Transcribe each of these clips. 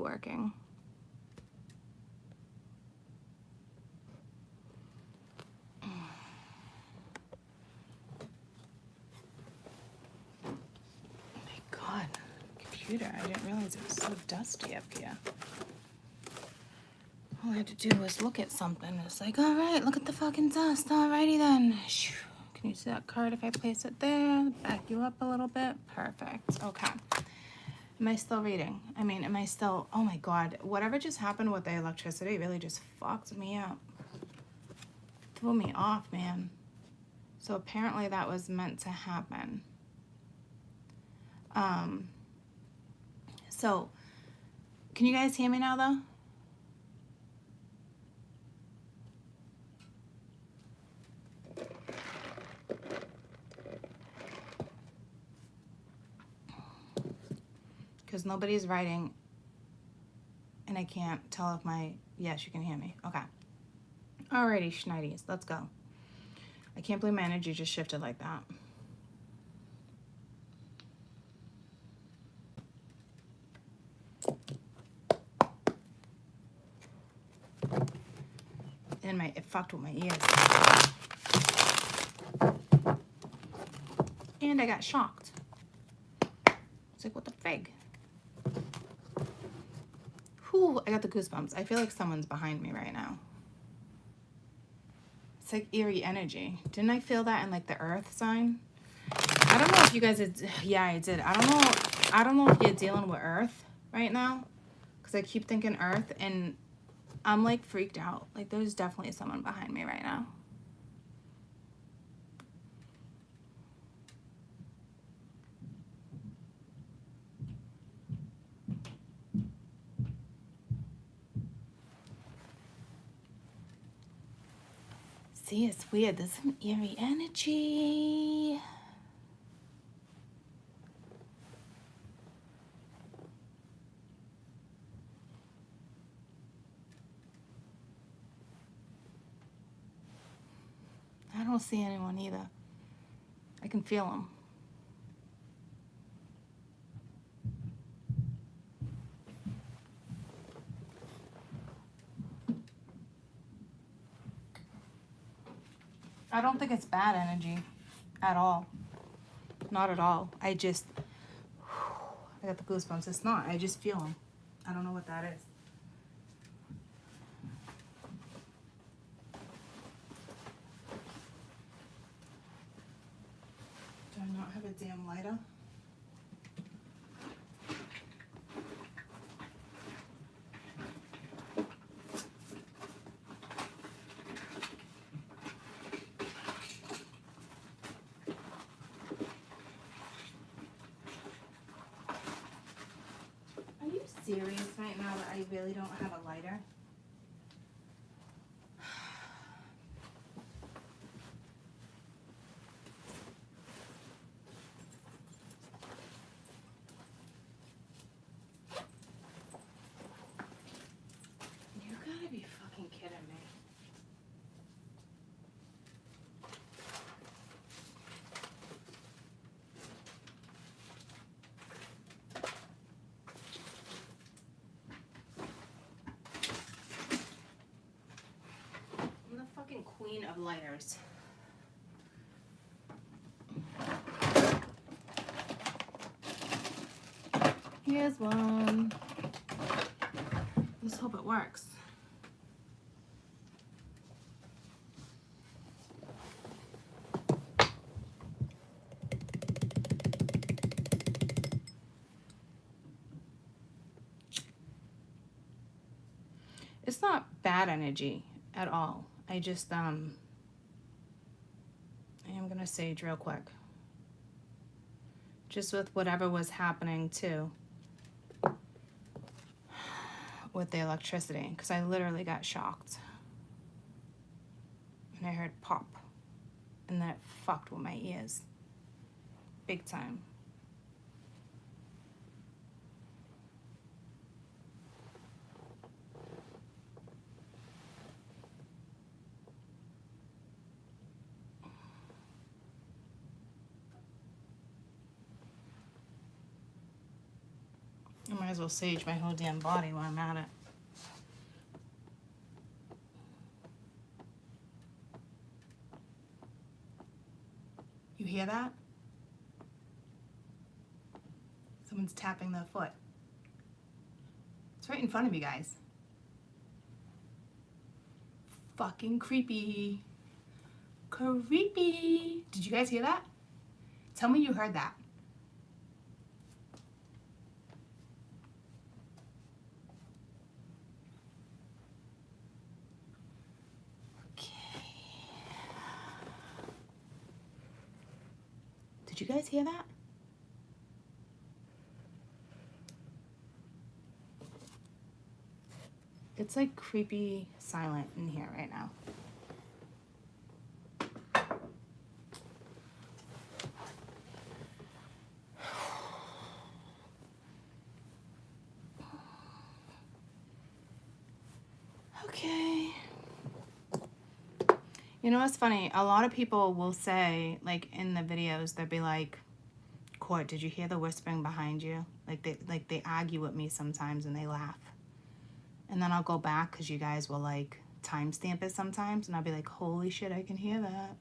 working. God, computer, I didn't realize it was so dusty up here. All I had to do was look at something. It's like, all right, look at the fucking dust. Alrighty then. Can you see that card if I place it there? Back you up a little bit. Perfect. Okay. Am I still reading? I mean, am I still... Oh my God. Whatever just happened with the electricity really just fucked me up. Threw me off, man. So apparently that was meant to happen. So, can you guys hear me now, though? Because nobody's writing, and I can't tell if my... Yes, you can hear me. Okay. Alrighty, schneidys, let's go. I can't believe my energy just shifted like that. And it fucked with my ears. And I got shocked. It's like, what the fig? Whew, I got the goosebumps. I feel like someone's behind me right now. It's like eerie energy. Didn't I feel that in like the earth sign? I don't know if you guys did. Yeah, I did. I don't know if you're dealing with earth right now. Because I keep thinking earth and I'm like freaked out. Like there's definitely someone behind me right now. See, it's weird. There's some eerie energy. I don't see anyone either. I can feel them. I don't think it's bad energy at all. Not at all. I got the goosebumps. It's not. I just feel them. I don't know what that is. Do I not have a damn lighter? Are you serious right now that I really don't have a lighter? Queen of lighters. Here's one. Let's hope it works. It's not bad energy at all. I just, I am going to sage real quick. Just with whatever was happening, too. With the electricity. Because I literally got shocked. And I heard pop. And then it fucked with my ears. Big time. I might as well sage my whole damn body while I'm at it. You hear that? Someone's tapping their foot. It's right in front of you guys. Fucking creepy. Creepy. Did you guys hear that? Tell me you heard that. Did you guys hear that? It's like creepy silent in here right now. Okay. You know what's funny? A lot of people will say, like in the videos, they'll be like, Court, did you hear the whispering behind you? Like they argue with me sometimes and they laugh. And then I'll go back because you guys will like timestamp it sometimes and I'll be like, holy shit, I can hear that.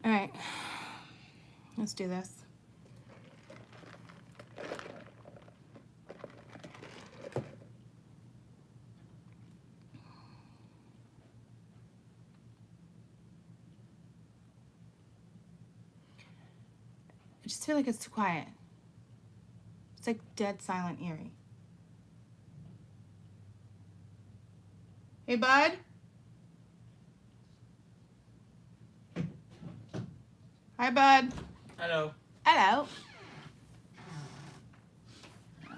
All right, let's do this. I just feel like it's too quiet. It's like dead silent eerie. Hey, bud. Hi, bud. Hello. Hello.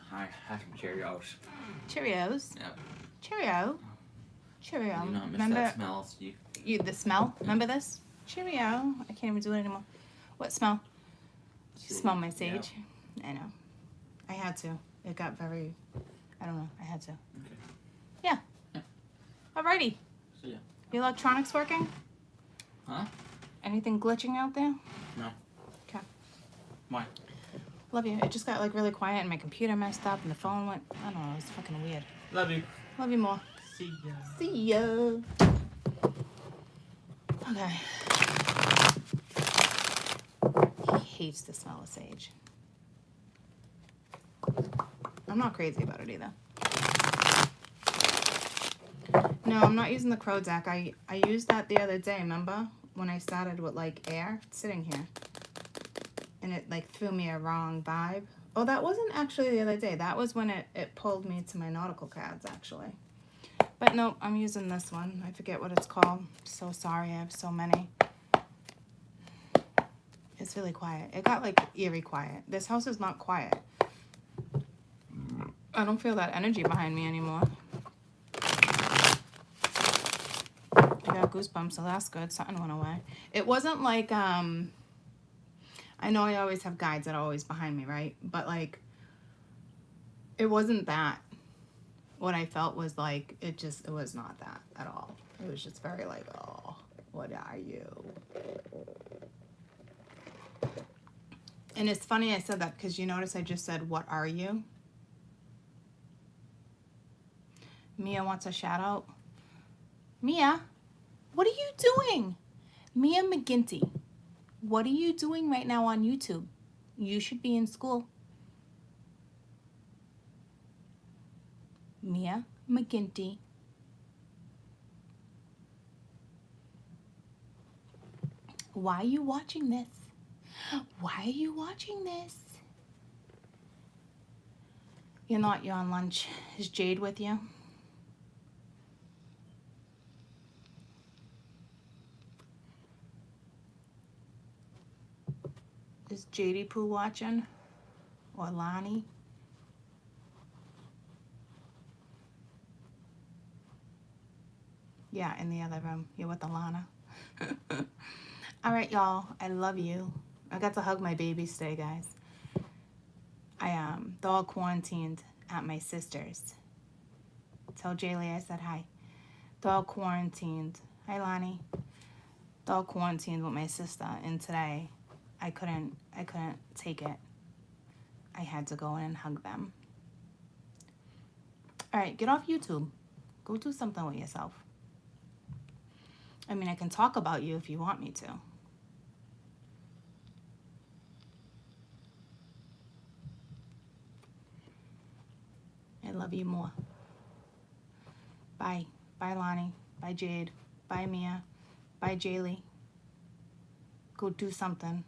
Hi, have some Cheerios. Cheerios. Yep. Cheerio. Cheerio. Do not miss Remember that smell, Steve. the smell? Remember this? Cheerio. I can't even do it anymore. What smell? You smell my sage? Yeah. I know. I had to. It got very, I don't know. I had to. Okay. Yeah. Alrighty. See ya. The electronics working? Huh? Anything glitching out there? No. Okay. Why? Love you. It just got like really quiet and my computer messed up and the phone went, I don't know, it's fucking weird. Love you. Love you more. See ya. See ya. Okay. He hates the smell of sage. I'm not crazy about it either. No, I'm not using the Prozac. I used that the other day, remember? When I started with like air sitting here. And it like threw me a wrong vibe. Oh, that wasn't actually the other day. That was when it pulled me to my nautical cards actually. But no, I'm using this one. I forget what it's called. So sorry, I have so many. It's really quiet. It got like eerie quiet. This house is not quiet. I don't feel that energy behind me anymore. I got goosebumps, so that's good. Something went away. It wasn't like, I know I always have guides that are always behind me, right? But like, it wasn't that. What I felt was like, it was not that at all. It was just very like, oh, what are you? And it's funny I said that because you notice I just said, what are you? Mia wants a shout out. Mia, what are you doing? Mia McGinty, what are you doing right now on YouTube? You should be in school. Mia McGinty. Why are you watching this? Why are you watching this? You're not, you're on lunch. Is Jade with you? Is JD Pooh watching? Or Lonnie? Yeah, in the other room. You're with Alana. All right, y'all. I love you. I got to hug my babies today, guys. They're all quarantined at my sister's. Tell Jaylee I said hi. They're all quarantined. Hi, Lonnie. They're all quarantined with my sister. And today, I couldn't take it. I had to go in and hug them. All right, get off YouTube. Go do something with yourself. I mean, I can talk about you if you want me to. I love you more. Bye. Bye, Lonnie. Bye, Jade. Bye, Mia. Bye, Jaylee. Go do something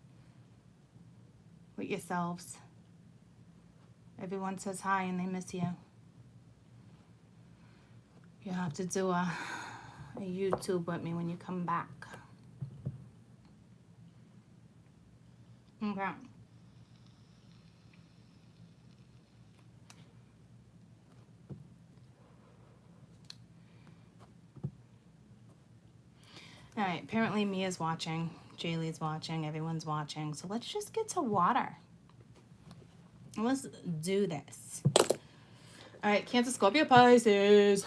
with yourselves. Everyone says hi and they miss you. You have to do a YouTube with me when you come back. Okay. All right, apparently Mia's watching, Jaylee's watching, everyone's watching. So let's just get to water. Let's do this. All right, Cancer, Scorpio, Pisces.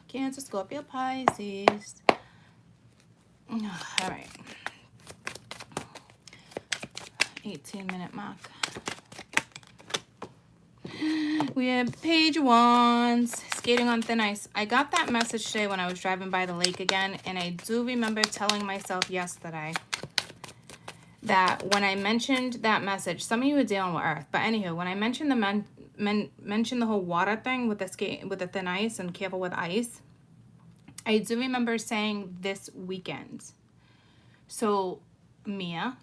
Cancer, Scorpio, Pisces. All right. 18-minute mark. We have page wands, skating on thin ice. I got that message today when I was driving by the lake again, and I do remember telling myself yesterday that when I mentioned that message, some of you were dealing with Earth, but anywho, when I mentioned mentioned the whole water thing with the thin ice and careful with ice, I do remember saying this weekend. So Mia,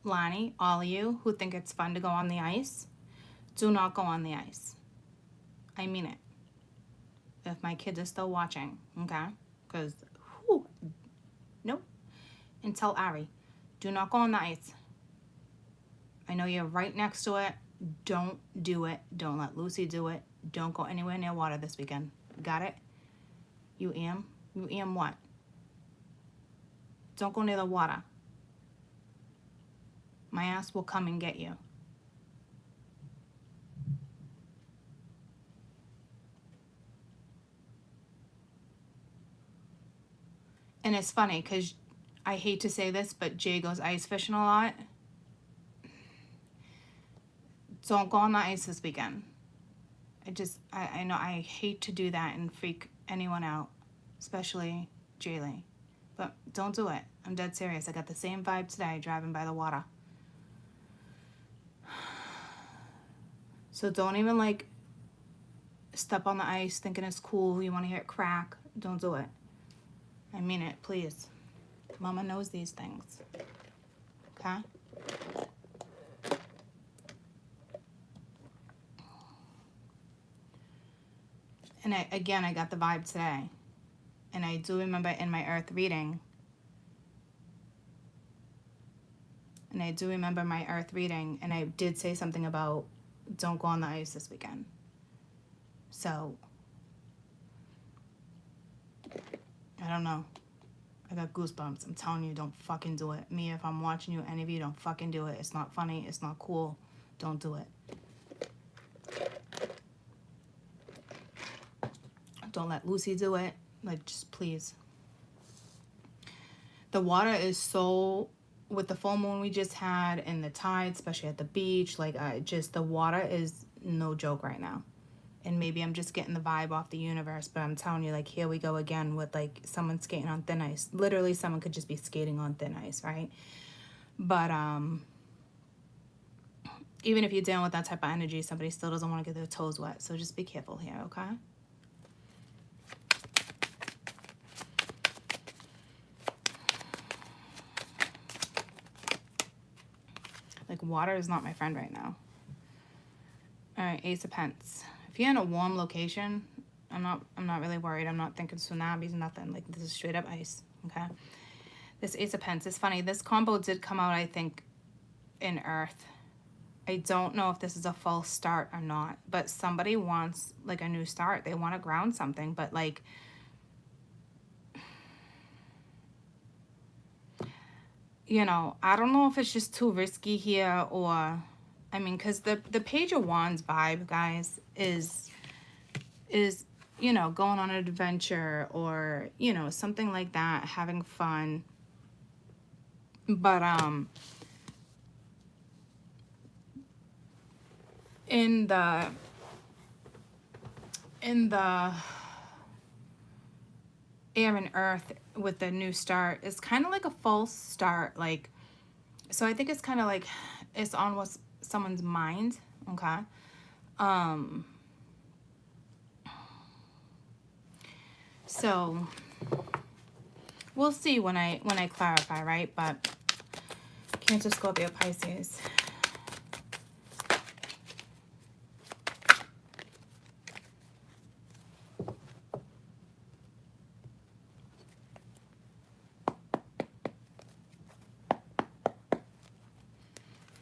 Lonnie, all of you who think it's fun to go on the ice, do not go on the ice. I mean it. If my kids are still watching, okay? Because, nope. And tell Ari, do not go on the ice. I know you're right next to it. Don't do it. Don't let Lucy do it. Don't go anywhere near water this weekend. Got it? You am? You am what? Don't go near the water. My ass will come and get you. And it's funny because I hate to say this, but Jay goes ice fishing a lot. Don't go on the ice this weekend. I know I hate to do that and freak anyone out, especially Jaylee. But don't do it. I'm dead serious. I got the same vibe today driving by the water. So don't even like step on the ice thinking it's cool. You want to hear it crack. Don't do it. I mean it, please. Mama knows these things. Okay? And I got the vibe today. And I do remember in my Earth reading. And I did say something about don't go on the ice this weekend. So, I don't know. I got goosebumps. I'm telling you, don't fucking do it. Me, if I'm watching you, any of you, don't fucking do it. It's not funny. It's not cool. Don't do it. Don't let Lucy do it. Like, just please. The water is so, with the full moon we just had and the tide, especially at the beach, like, the water is no joke right now. And maybe I'm just getting the vibe off the universe, but I'm telling you, like, here we go again with, like, someone skating on thin ice. Literally, someone could just be skating on thin ice, right? But, even if you're dealing with that type of energy, somebody still doesn't want to get their toes wet. So just be careful here, okay? Like, water is not my friend right now. All right, Ace of Pence. If you're in a warm location, I'm not really worried. I'm not thinking tsunamis, nothing. Like, this is straight up ice, okay? This Ace of Pence is funny. This combo did come out, I think, in Earth. I don't know if this is a false start or not, but somebody wants, like, a new start. They want to ground something, but, like, you know, I don't know if it's just too risky here or, I mean, because the Page of Wands vibe, guys, is you know, going on an adventure or, you know, something like that, having fun. But in the air and earth with the new start, it's kind of like a false start. Like, so I think it's kind of like it's on what's someone's mind. Okay. So we'll see when I clarify, right? But Cancer, Scorpio, Pisces.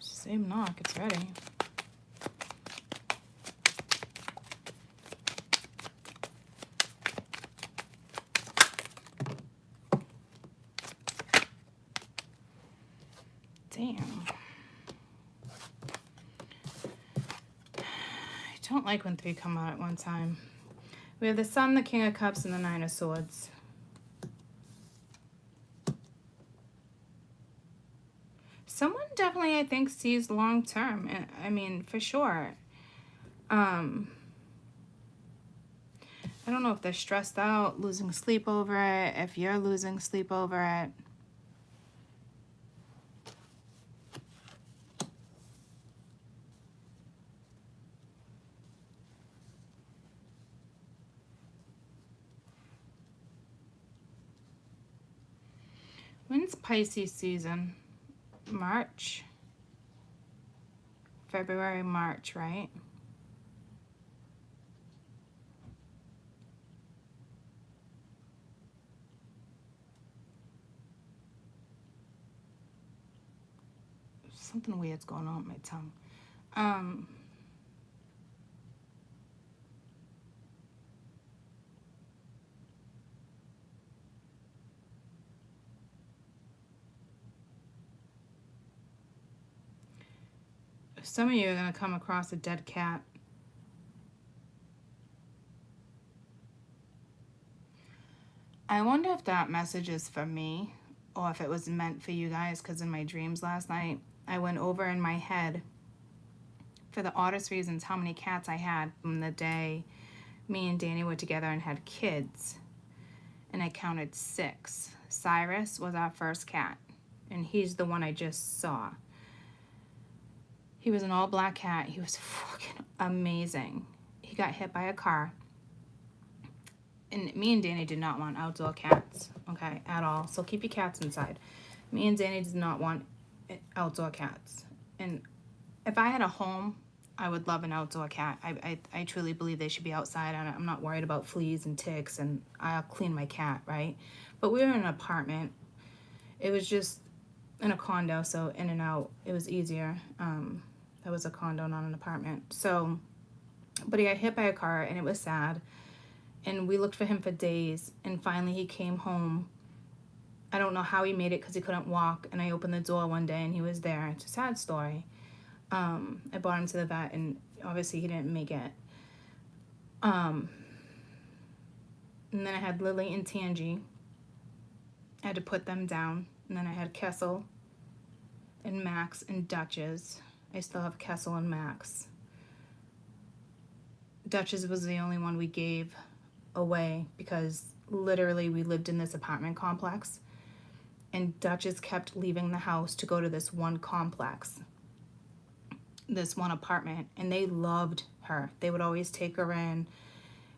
Same knock, it's ready. Damn. I don't like when 3 come out at one time. We have the Sun, the King of Cups, and the 9 of Swords. Someone definitely, I think, sees long term. I mean, for sure. I don't know if they're stressed out, losing sleep over it, if you're losing sleep over it. When's Pisces season? March? February, March, right? Something weird's going on with my tongue. Some of you are going to come across a dead cat. I wonder if that message is for me or if it was meant for you guys, because in my dreams last night, I went over in my head for the oddest reasons how many cats I had from the day me and Danny were together and had kids. And I counted 6. Cyrus was our first cat, and he's the one I just saw. He was an all-black cat. He was fucking amazing. He got hit by a car. And me and Danny did not want outdoor cats, okay, at all. So keep your cats inside. Me and Danny did not want outdoor cats. And if I had a home, I would love an outdoor cat. I truly believe they should be outside. I'm not worried about fleas and ticks, and I'll clean my cat, right? But we were in an apartment. It was just in a condo, so in and out, it was easier. That was a condo, not an apartment. So, but he got hit by a car, and it was sad. And we looked for him for days, and finally he came home. I don't know how he made it because he couldn't walk, and I opened the door one day, and he was there. It's a sad story. I brought him to the vet, and obviously he didn't make it. And then I had Lily and Tangy. I had to put them down. And then I had Kessel and Max and Duchess. I still have Kessel and Max. Duchess was the only one we gave away because literally we lived in this apartment complex, and Duchess kept leaving the house to go to this one complex, this one apartment, and they loved her. They would always take her in,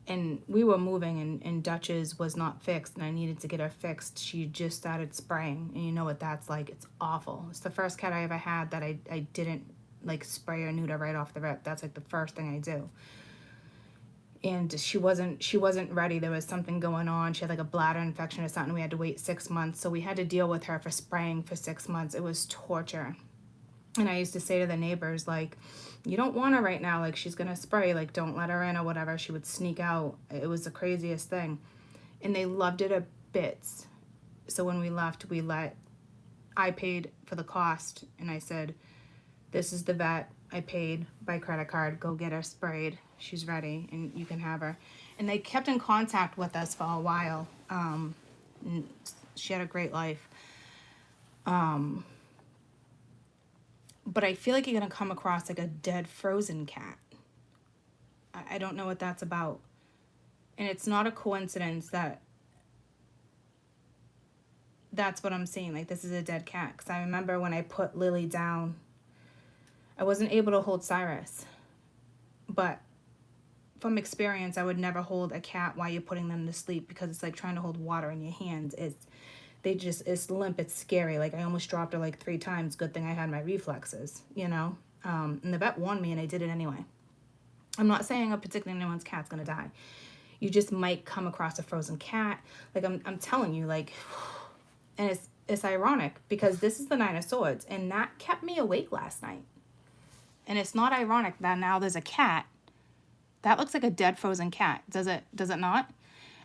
and we were moving, and Duchess was not fixed, and I needed to get her fixed. She just started spraying, and you know what that's like. It's awful. It's the first cat I ever had that I didn't like spray or neuter right off the rip. That's like the first thing I do. And she wasn't ready. There was something going on. She had like a bladder infection or something. We had to wait 6 months. So we had to deal with her for spraying for 6 months. It was torture. And I used to say to the neighbors, like, you don't want her right now. Like, she's going to spray. Like, don't let her in or whatever. She would sneak out. It was the craziest thing. And they loved it a bits. So when we left, I paid for the cost. And I said, this is the vet. I paid by credit card. Go get her sprayed. She's ready, and you can have her. And they kept in contact with us for a while. And she had a great life. But I feel like you're going to come across like a dead frozen cat. I don't know what that's about. And it's not a coincidence that that's what I'm seeing. Like, this is a dead cat. Because I remember when I put Lily down, I wasn't able to hold Cyrus. But from experience, I would never hold a cat while you're putting them to sleep, because it's like trying to hold water in your hands. It's limp, it's scary. Like, I almost dropped her like 3 times. Good thing I had my reflexes, you know? And the vet warned me, and I did it anyway. I'm not saying a particular anyone's cat's gonna die. You just might come across a frozen cat. Like, I'm telling you, like, and it's ironic because this is the 9 of Swords, and that kept me awake last night. And it's not ironic that now there's a cat. That looks like a dead frozen cat. Does it not?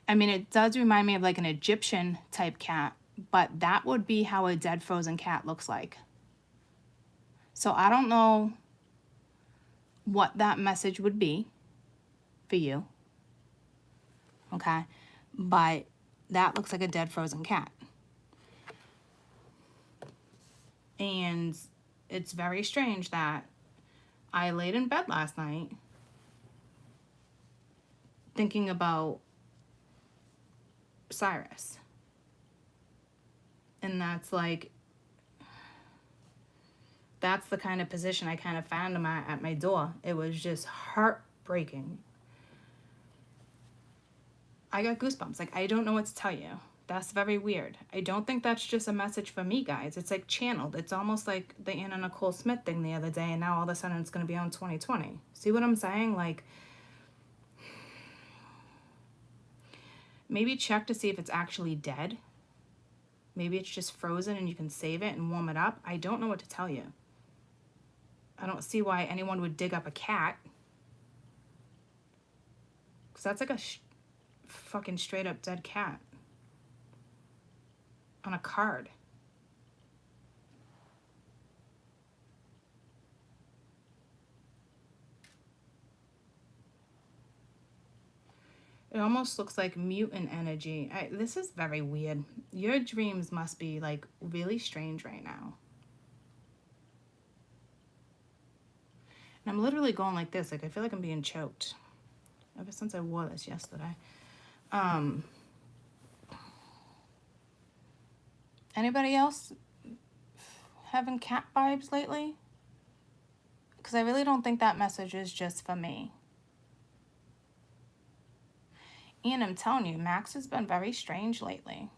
I mean, it does remind me of like an Egyptian type cat, but that would be how a dead frozen cat looks like. So I don't know what that message would be for you. Okay? But that looks like a dead frozen cat. And it's very strange that I laid in bed last night thinking about Cyrus. And that's like, that's the kind of position I kind of found him at my door. It was just heartbreaking. I got goosebumps. Like, I don't know what to tell you. That's very weird. I don't think that's just a message for me, guys. It's like channeled. It's almost like the Anna Nicole Smith thing the other day, and now all of a sudden it's going to be on 2020. See what I'm saying? Like, maybe check to see if it's actually dead. Maybe it's just frozen and you can save it and warm it up. I don't know what to tell you. I don't see why anyone would dig up a cat. Because that's like a fucking straight up dead cat. On a card. It almost looks like mutant energy. This is very weird. Your dreams must be like really strange right now. And I'm literally going like this. Like, I feel like I'm being choked. Ever since I wore this yesterday. Anybody else having cat vibes lately? Because I really don't think that message is just for me. And I'm telling you, Max has been very strange lately.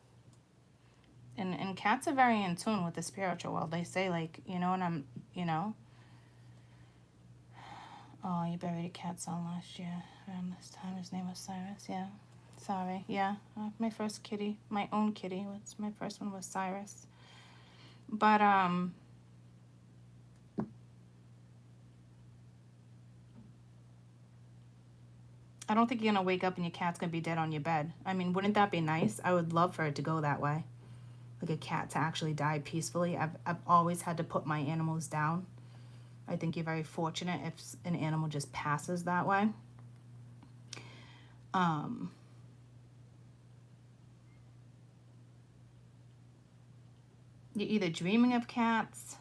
And cats are very in tune with the spiritual world. They say, like, you know, and oh, you buried a cat son last year. Around this time, his name was Cyrus. Yeah. Sorry. Yeah. My first kitty, my own kitty, my first one was Cyrus. But, I don't think you're going to wake up and your cat's going to be dead on your bed. I mean, wouldn't that be nice? I would love for it to go that way. Like a cat to actually die peacefully. I've always had to put my animals down. I think you're very fortunate if an animal just passes that way. You're either dreaming of cats,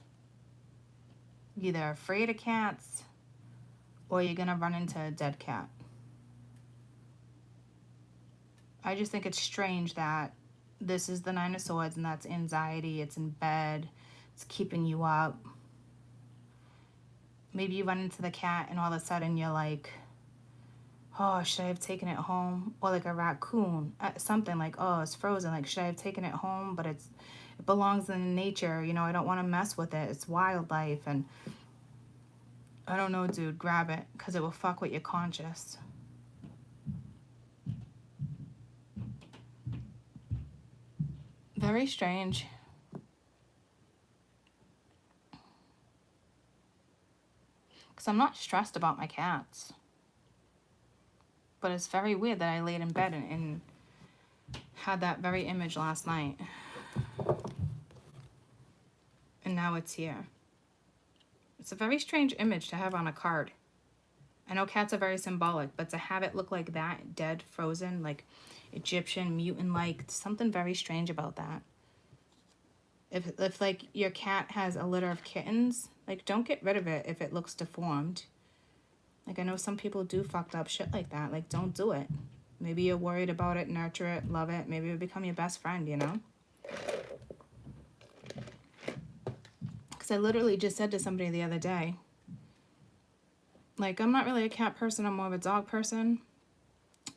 you're either afraid of cats, or you're going to run into a dead cat. I just think it's strange that this is the 9 of Swords and that's anxiety. It's in bed. It's keeping you up. Maybe you run into the cat and all of a sudden you're like, oh, should I have taken it home? Or like a raccoon. Something like, oh, it's frozen. Like, should I have taken it home? But it belongs in nature. You know, I don't want to mess with it. It's wildlife. And I don't know, dude. Grab it because it will fuck with your conscience. Very strange. Because I'm not stressed about my cats. But it's very weird that I laid in bed and had that very image last night. And now it's here. It's a very strange image to have on a card. I know cats are very symbolic, but to have it look like that, dead, frozen, like Egyptian, mutant-like, something very strange about that. If like your cat has a litter of kittens, like don't get rid of it if it looks deformed. Like I know some people do fucked up shit like that. Like don't do it. Maybe you're worried about it, nurture it, love it. Maybe it'll become your best friend, you know? Because I literally just said to somebody the other day, like, I'm not really a cat person, I'm more of a dog person.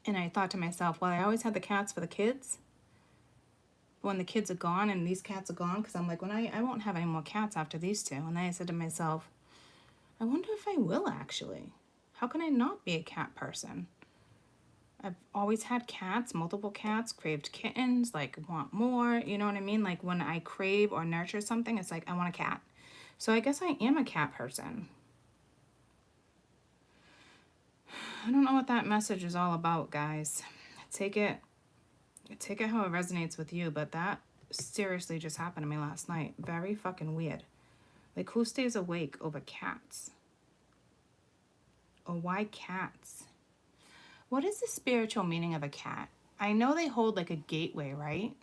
And I thought to myself, well, I always had the cats for the kids. When the kids are gone and these cats are gone, because I'm like, when I won't have any more cats after these two. And then I said to myself, I wonder if I will actually. How can I not be a cat person? I've always had cats, multiple cats, craved kittens, like want more, you know what I mean? Like when I crave or nurture something, it's like I want a cat. So I guess I am a cat person. I don't know what that message is all about, guys. Take it how it resonates with you, but that seriously just happened to me last night. Very fucking weird. Like, who stays awake over cats? Or why cats? What is the spiritual meaning of a cat? I know they hold like a gateway, right?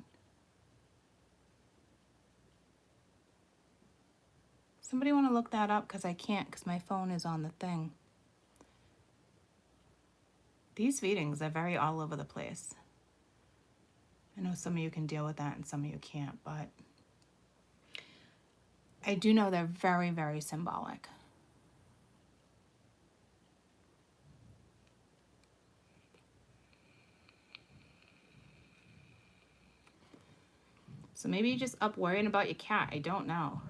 Somebody want to look that up? Because I can't, because my phone is on the thing. These readings are very all over the place. I know some of you can deal with that and some of you can't, but I do know they're very, very symbolic. So maybe you're just up worrying about your cat. I don't know.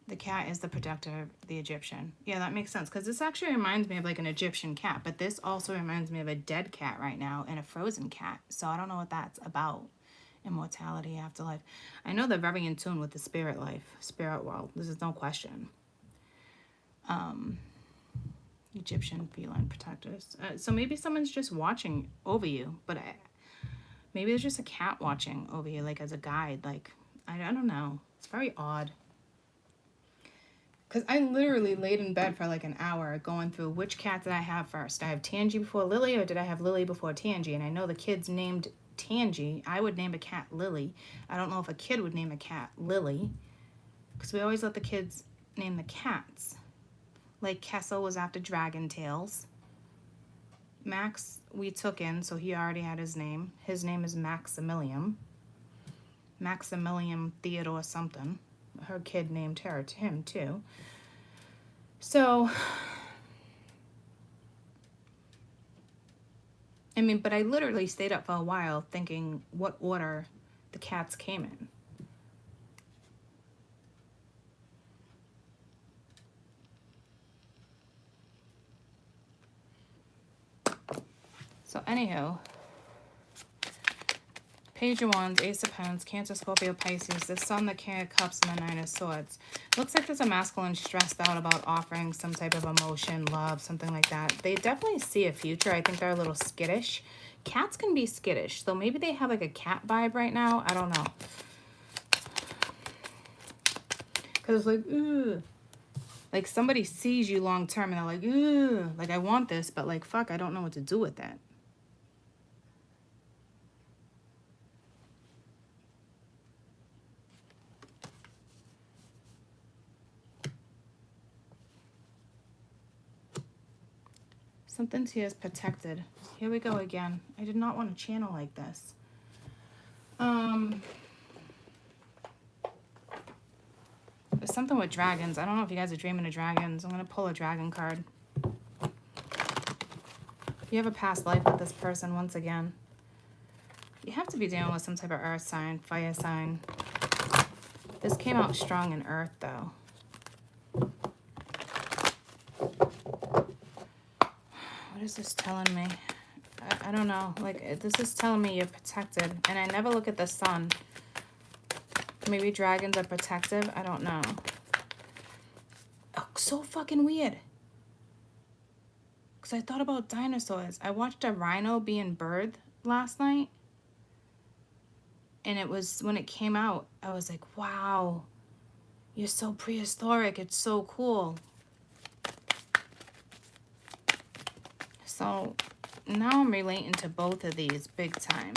The cat is the protector of the Egyptian. Yeah, that makes sense. Because this actually reminds me of like an Egyptian cat. But this also reminds me of a dead cat right now and a frozen cat. So I don't know what that's about. Immortality, afterlife. I know they're very in tune with the spirit life, spirit world. This is no question. Egyptian feline protectors. So maybe someone's just watching over you. But maybe there's just a cat watching over you, like as a guide. Like, I don't know. It's very odd. Because I literally laid in bed for like an hour going through which cat did I have first. Did I have Tangy before Lily or did I have Lily before Tangy? And I know the kids named Tangy. I would name a cat Lily. I don't know if a kid would name a cat Lily. Because we always let the kids name the cats. Like Kessel was after Dragon Tails. Max we took in, so he already had his name. His name is Maximilian. Maximilian Theodore something. Her kid named her to him too. So, I mean, but I literally stayed up for a while thinking what order the cats came in. So anywho, Page of Wands, Ace of Pens, Cancer, Scorpio, Pisces, the Sun, the King of Cups, and the Nine of Swords. Looks like there's a masculine stressed out about offering some type of emotion, love, something like that. They definitely see a future. I think they're a little skittish. Cats can be skittish, so maybe they have like a cat vibe right now. I don't know. Because it's like, ooh. Like somebody sees you long term and they're like, ooh, like I want this, but like, fuck, I don't know what to do with that. Something's here is protected. Here we go again. I did not want to channel like this. There's something with dragons. I don't know if you guys are dreaming of dragons. I'm going to pull a dragon card. You have a past life with this person once again. You have to be dealing with some type of earth sign, fire sign. This came out strong in earth, though. What is this telling me? I don't know. Like, this is telling me you're protected. And I never look at the sun. Maybe dragons are protective. I don't know. Oh, so fucking weird. Because I thought about dinosaurs. I watched a rhino being birthed last night. And it was, when it came out, I was like, wow. You're so prehistoric. It's so cool. So now I'm relating to both of these big time.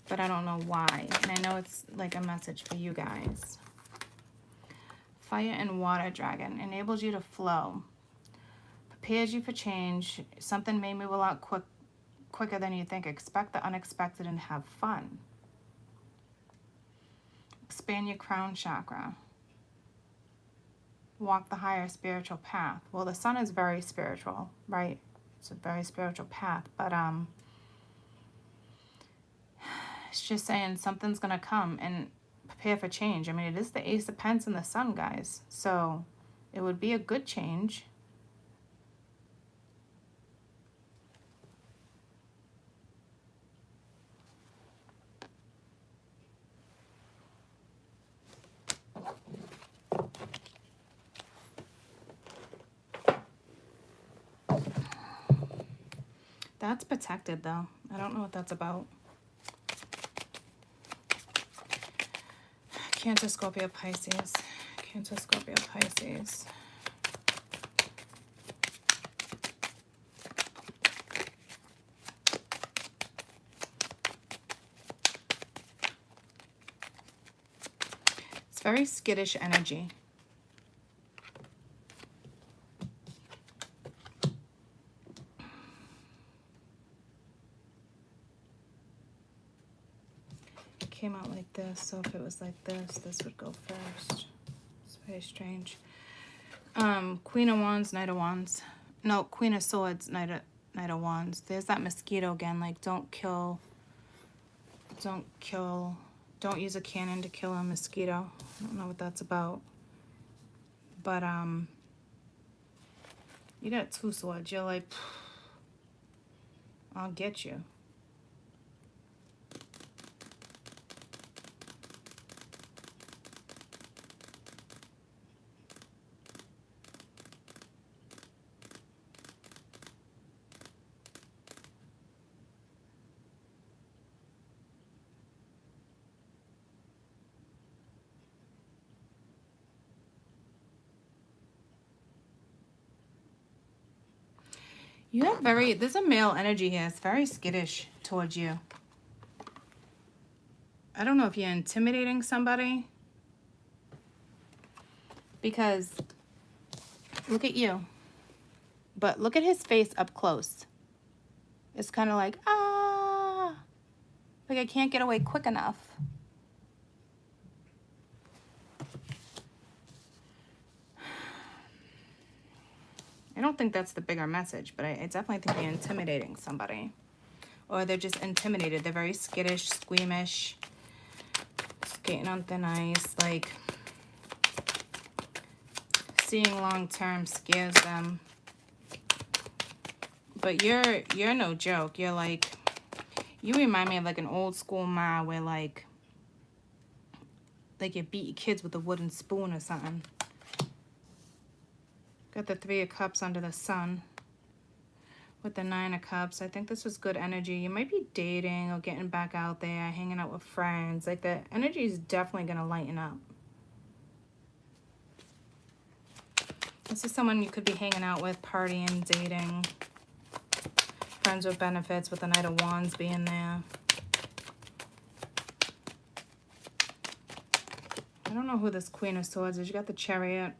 But I don't know why. And I know it's like a message for you guys. Fire and water dragon enables you to flow. Prepares you for change. Something may move a lot quicker than you think. Expect the unexpected and have fun. Expand your crown chakra. Walk the higher spiritual path. Well, the sun is very spiritual, right? It's a very spiritual path, but it's just saying something's gonna come and prepare for change. I mean, it is the Ace of Pence and the Sun, guys, so it would be a good change. That's protected, though. I don't know what that's about. Cancer, Scorpio, Pisces. Cancer, Scorpio, Pisces. It's very skittish energy. Came out like this, so if it was like this would go first. It's very strange. Queen of Wands, Knight of Wands. No, Queen of Swords, Knight of Wands. There's that mosquito again, like don't use a cannon to kill a mosquito. I don't know what that's about. But you got 2 swords. You're like, I'll get you. You have there's a male energy here. It's very skittish towards you. I don't know if you're intimidating somebody. Because look at you. But look at his face up close. It's kind of like, ah. Like I can't get away quick enough. I don't think that's the bigger message, but I definitely think they're intimidating somebody. Or they're just intimidated. They're very skittish, squeamish, skating on thin ice. Like, seeing long term scares them. But you're no joke. You're like, you remind me of like an old school ma where like you beat your kids with a wooden spoon or something. Got the 3 of Cups under the Sun with the 9 of Cups. I think this was good energy. You might be dating or getting back out there, hanging out with friends. Like the energy is definitely going to lighten up. This is someone you could be hanging out with, partying, dating, friends with benefits with the Knight of Wands being there. I don't know who this Queen of Swords is. You got the Chariot.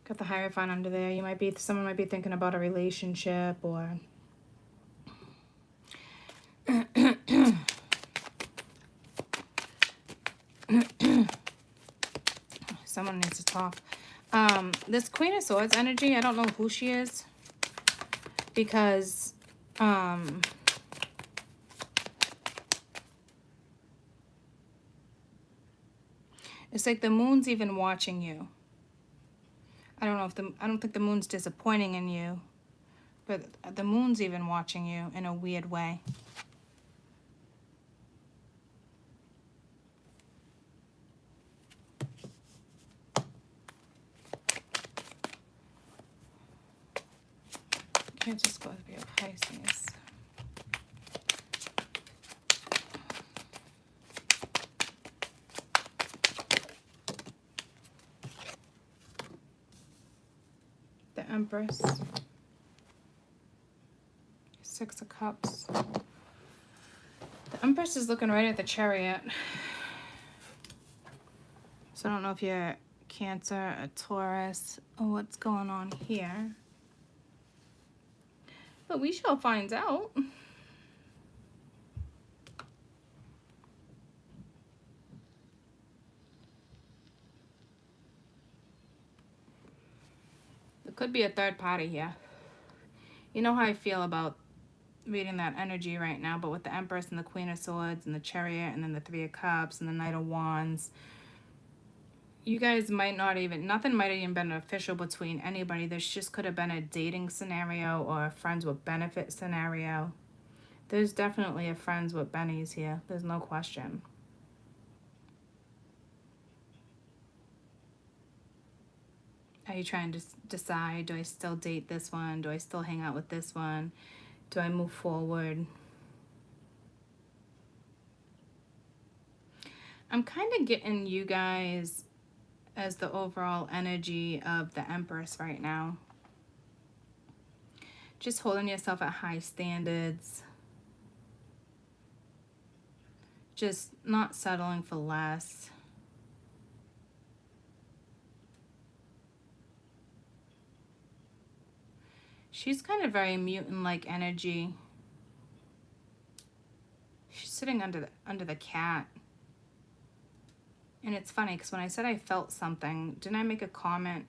Got the Hierophant under there. Someone might be thinking about a relationship or someone needs to talk. This Queen of Swords energy, I don't know who she is because it's like the moon's even watching you. I don't think the moon's disappointing in you, but the moon's even watching you in a weird way. Cancer, Scorpio, Pisces. Empress. Six of Cups. The Empress is looking right at the Chariot. So I don't know if you're Cancer, a Taurus, or what's going on here. But we shall find out. There could be a third party here. You know how I feel about reading that energy right now, but with the Empress and the Queen of Swords and the Chariot and then the Three of Cups and the Knight of Wands, you guys might not even, nothing might have even been official between anybody. This just could have been a dating scenario or a friends with benefit scenario. There's definitely a friends with bennies here. There's no question. Are you trying to decide, do I still date this one? Do I still hang out with this one? Do I move forward? I'm kind of getting you guys as the overall energy of the Empress right now. Just holding yourself at high standards. Just not settling for less. She's kind of very mutant-like energy. She's sitting under the cat. And it's funny because when I said I felt something, didn't I make a comment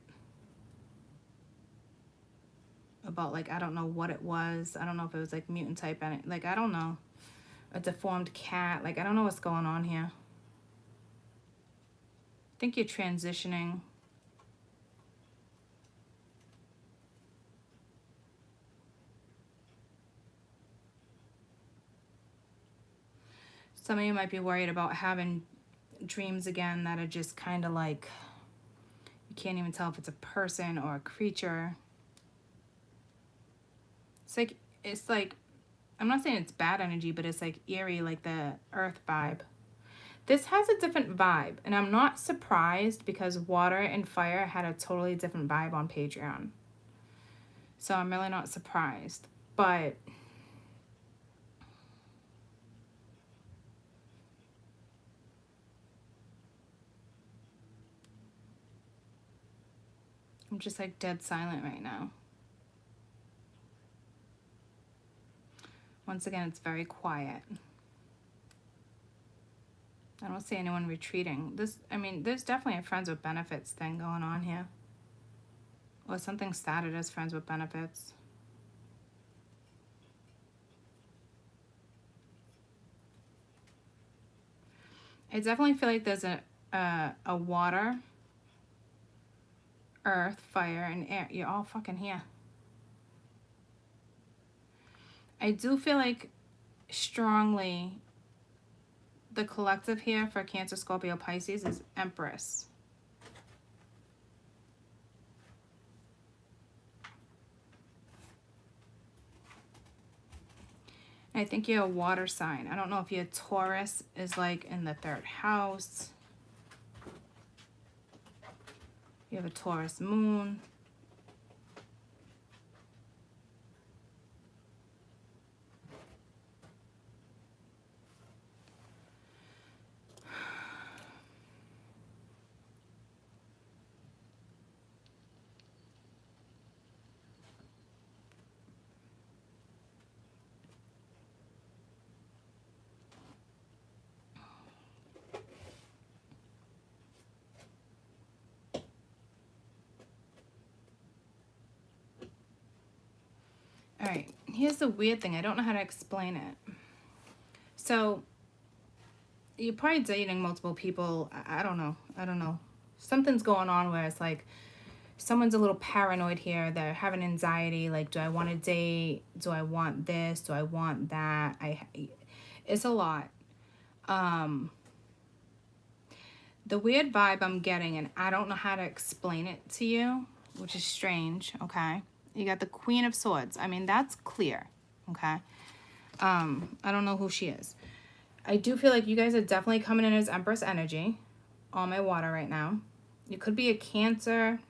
about, like, I don't know what it was. I don't know if it was like mutant type energy. Like, I don't know. A deformed cat. Like, I don't know what's going on here. I think you're transitioning. Some of you might be worried about having dreams again that are just kind of like, you can't even tell if it's a person or a creature. It's like, I'm not saying it's bad energy, but it's like eerie, like the earth vibe. This has a different vibe, and I'm not surprised because water and fire had a totally different vibe on Patreon. So I'm really not surprised, but I'm just like dead silent right now. Once again, it's very quiet. I don't see anyone retreating. I mean, there's definitely a friends with benefits thing going on here. Or something started as friends with benefits. I definitely feel like there's a water, earth, fire, and air. You're all fucking here. I do feel like strongly the collective here for Cancer, Scorpio, Pisces is Empress. I think you're a water sign. I don't know if your Taurus is like in the third house. You have a Taurus moon. All right, here's the weird thing. I don't know how to explain it. So, you're probably dating multiple people. I don't know. I don't know. Something's going on where it's like someone's a little paranoid here. They're having anxiety. Like, do I want to date? Do I want this? Do I want that? It's a lot. The weird vibe I'm getting, and I don't know how to explain it to you, which is strange, okay? You got the Queen of Swords. I mean, that's clear, okay? I don't know who she is. I do feel like you guys are definitely coming in as Empress energy. All my water right now. You could be a Cancer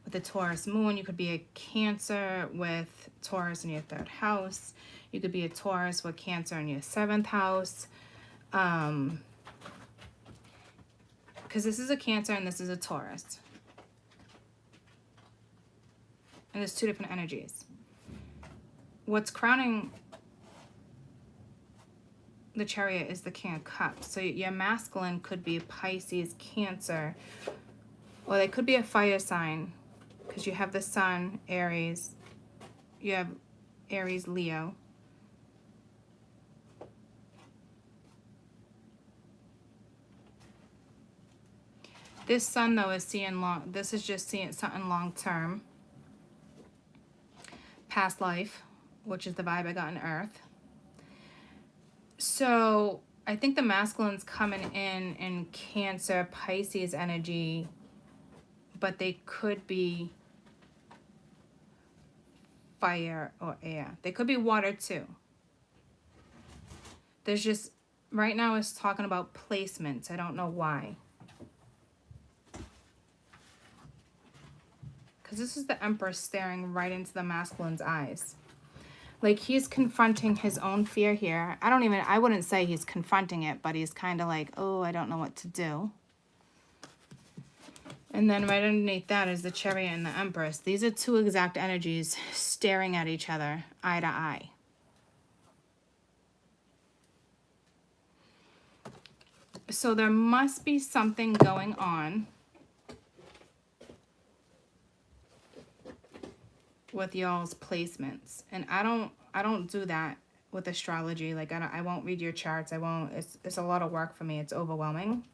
with the Taurus moon. You could be a Cancer with Taurus in your 3rd house. You could be a Taurus with Cancer in your 7th house. Because this is a Cancer and this is a Taurus. And there's 2 different energies. What's crowning the Chariot is the King of Cups. So your masculine could be Pisces, Cancer, or they could be a fire sign because you have the Sun, Aries. You have Aries, Leo. This Sun, though, is seeing long. This is just seeing something long term. Past life, which is the vibe I got in Earth. So I think the masculine's coming in Cancer, Pisces energy, but they could be fire or air. They could be water too. There's just, right now it's talking about placements. I don't know why. Because this is the Emperor staring right into the masculine's eyes. Like he's confronting his own fear here. I wouldn't say he's confronting it, but he's kind of like, oh, I don't know what to do. And then right underneath that is the Chariot and the Empress. These are 2 exact energies staring at each other, eye to eye. So there must be something going on with y'all's placements, and I don't do that with astrology. Like I won't read your charts. I won't. It's a lot of work for me. It's overwhelming.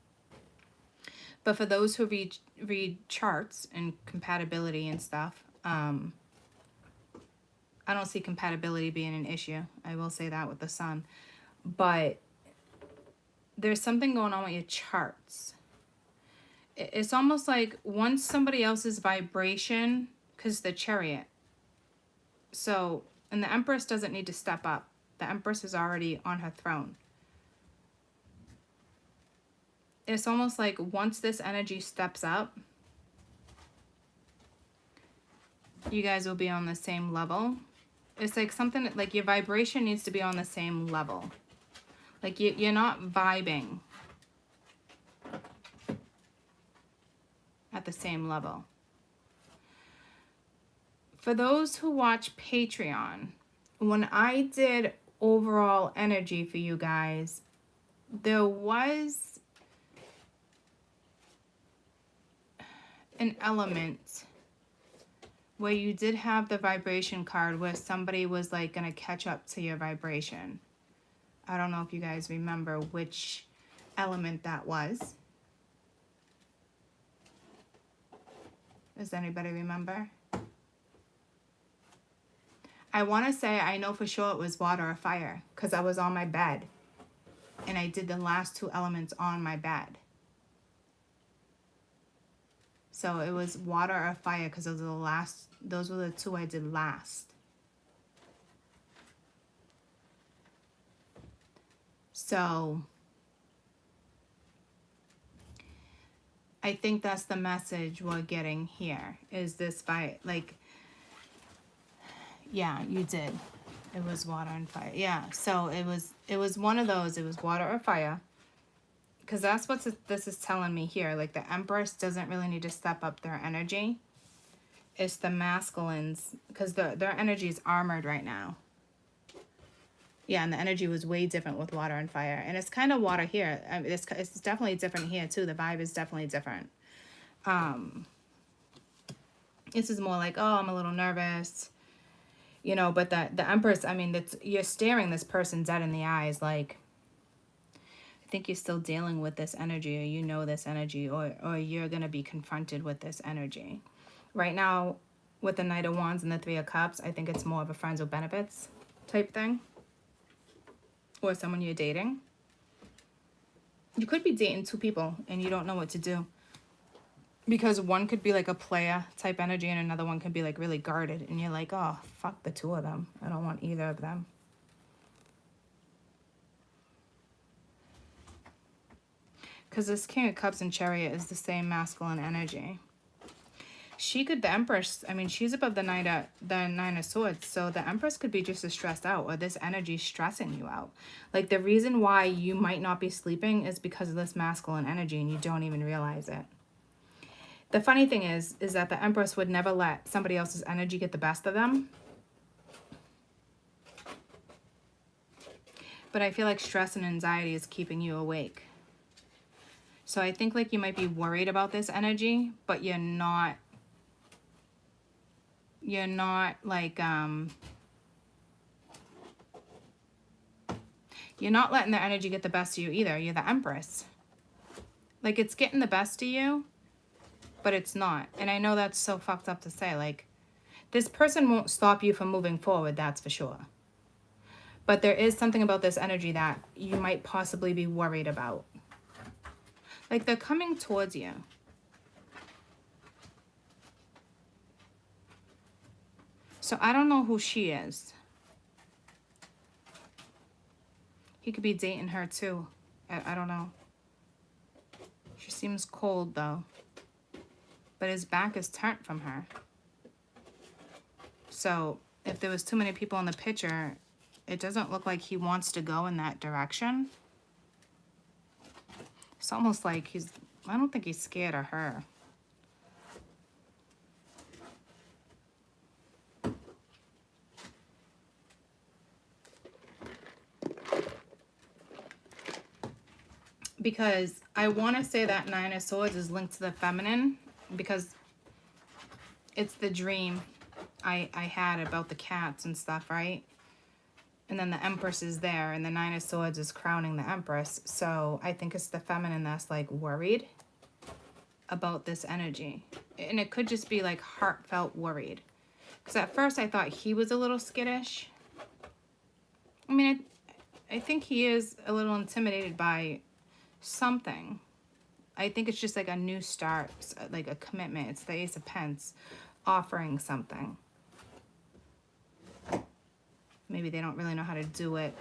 But for those who read charts and compatibility and stuff, I don't see compatibility being an issue. I will say that with the Sun, but there's something going on with your charts. It's almost like once somebody else's vibration, because the Chariot. So, and the Empress doesn't need to step up. The Empress is already on her throne. It's almost like once this energy steps up, you guys will be on the same level. It's like something, like your vibration needs to be on the same level. Like you're not vibing at the same level. For those who watch Patreon, when I did overall energy for you guys, there was an element where you did have the vibration card where somebody was like going to catch up to your vibration. I don't know if you guys remember which element that was. Does anybody remember? I want to say I know for sure it was water or fire because I was on my bed and I did the last 2 elements on my bed. So it was water or fire because those were the 2 I did last. So I think that's the message we're getting here is this fight. Like, yeah, you did. It was water and fire. Yeah, so it was one of those. It was water or fire. Because that's what this is telling me here. Like the Empress doesn't really need to step up their energy. It's the masculines. Because their energy is armored right now. Yeah, and the energy was way different with water and fire. And it's kind of water here. I mean, it's definitely different here too. The vibe is definitely different. This is more like, oh, I'm a little nervous. You know, but the Empress, I mean, you're staring this person dead in the eyes. Like, I think you're still dealing with this energy, or you know this energy, or you're going to be confronted with this energy. Right now, with the Knight of Wands and the 3 of Cups, I think it's more of a friends with benefits type thing. Or someone you're dating. You could be dating 2 people and you don't know what to do. Because one could be like a player type energy and another one could be like really guarded. And you're like, oh, fuck the 2 of them. I don't want either of them. Because this King of Cups and Chariot is the same masculine energy. she could, the Empress, I mean, she's above the Nine of Swords, so the Empress could be just as stressed out, or this energy stressing you out. Like, the reason why you might not be sleeping is because of this masculine energy, and you don't even realize it. The funny thing is that the Empress would never let somebody else's energy get the best of them. But I feel like stress and anxiety is keeping you awake. So I think like you might be worried about this energy, but you're not like, you're not letting the energy get the best of you either. You're the Empress. Like, it's getting the best of you, but it's not. And I know that's so fucked up to say. Like, this person won't stop you from moving forward, that's for sure. But there is something about this energy that you might possibly be worried about. Like, they're coming towards you. So I don't know who she is. He could be dating her too. I don't know. She seems cold though. But his back is turned from her. So if there was too many people in the picture, it doesn't look like he wants to go in that direction. It's almost like I don't think he's scared of her. Because I want to say that Nine of Swords is linked to the feminine, because it's the dream I had about the cats and stuff, right? And then the Empress is there, and the Nine of Swords is crowning the Empress. So I think it's the feminine that's like worried about this energy. And it could just be like heartfelt worried. Because at first I thought he was a little skittish. I mean, I think he is a little intimidated by something. I think it's just like a new start, like a commitment. It's the Ace of Pentacles offering something. Maybe they don't really know how to do it.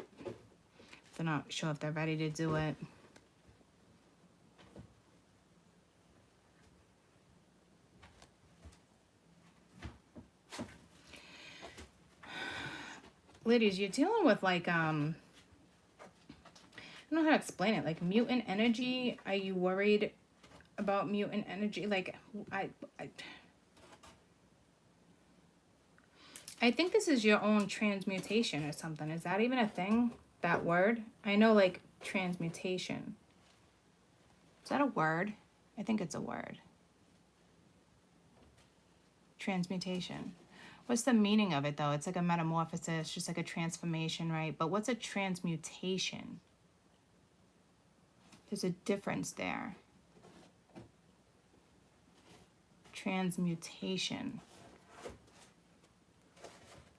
They're not sure if they're ready to do it. Ladies, you're dealing with like, I don't know how to explain it. Like mutant energy. Are you worried about mutant energy? Like, I think this is your own transmutation or something. Is that even a thing? That word? I know like transmutation. Is that a word? I think it's a word. Transmutation. What's the meaning of it though? It's like a metamorphosis, just like a transformation, right? But what's a transmutation? There's a difference there. Transmutation.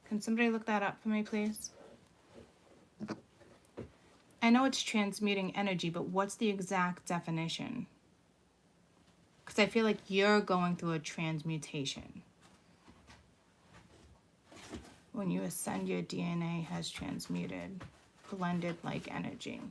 Can somebody look that up for me, please? I know it's transmuting energy, but what's the exact definition? Because I feel like you're going through a transmutation. When you ascend, your DNA has transmuted, blended like energy.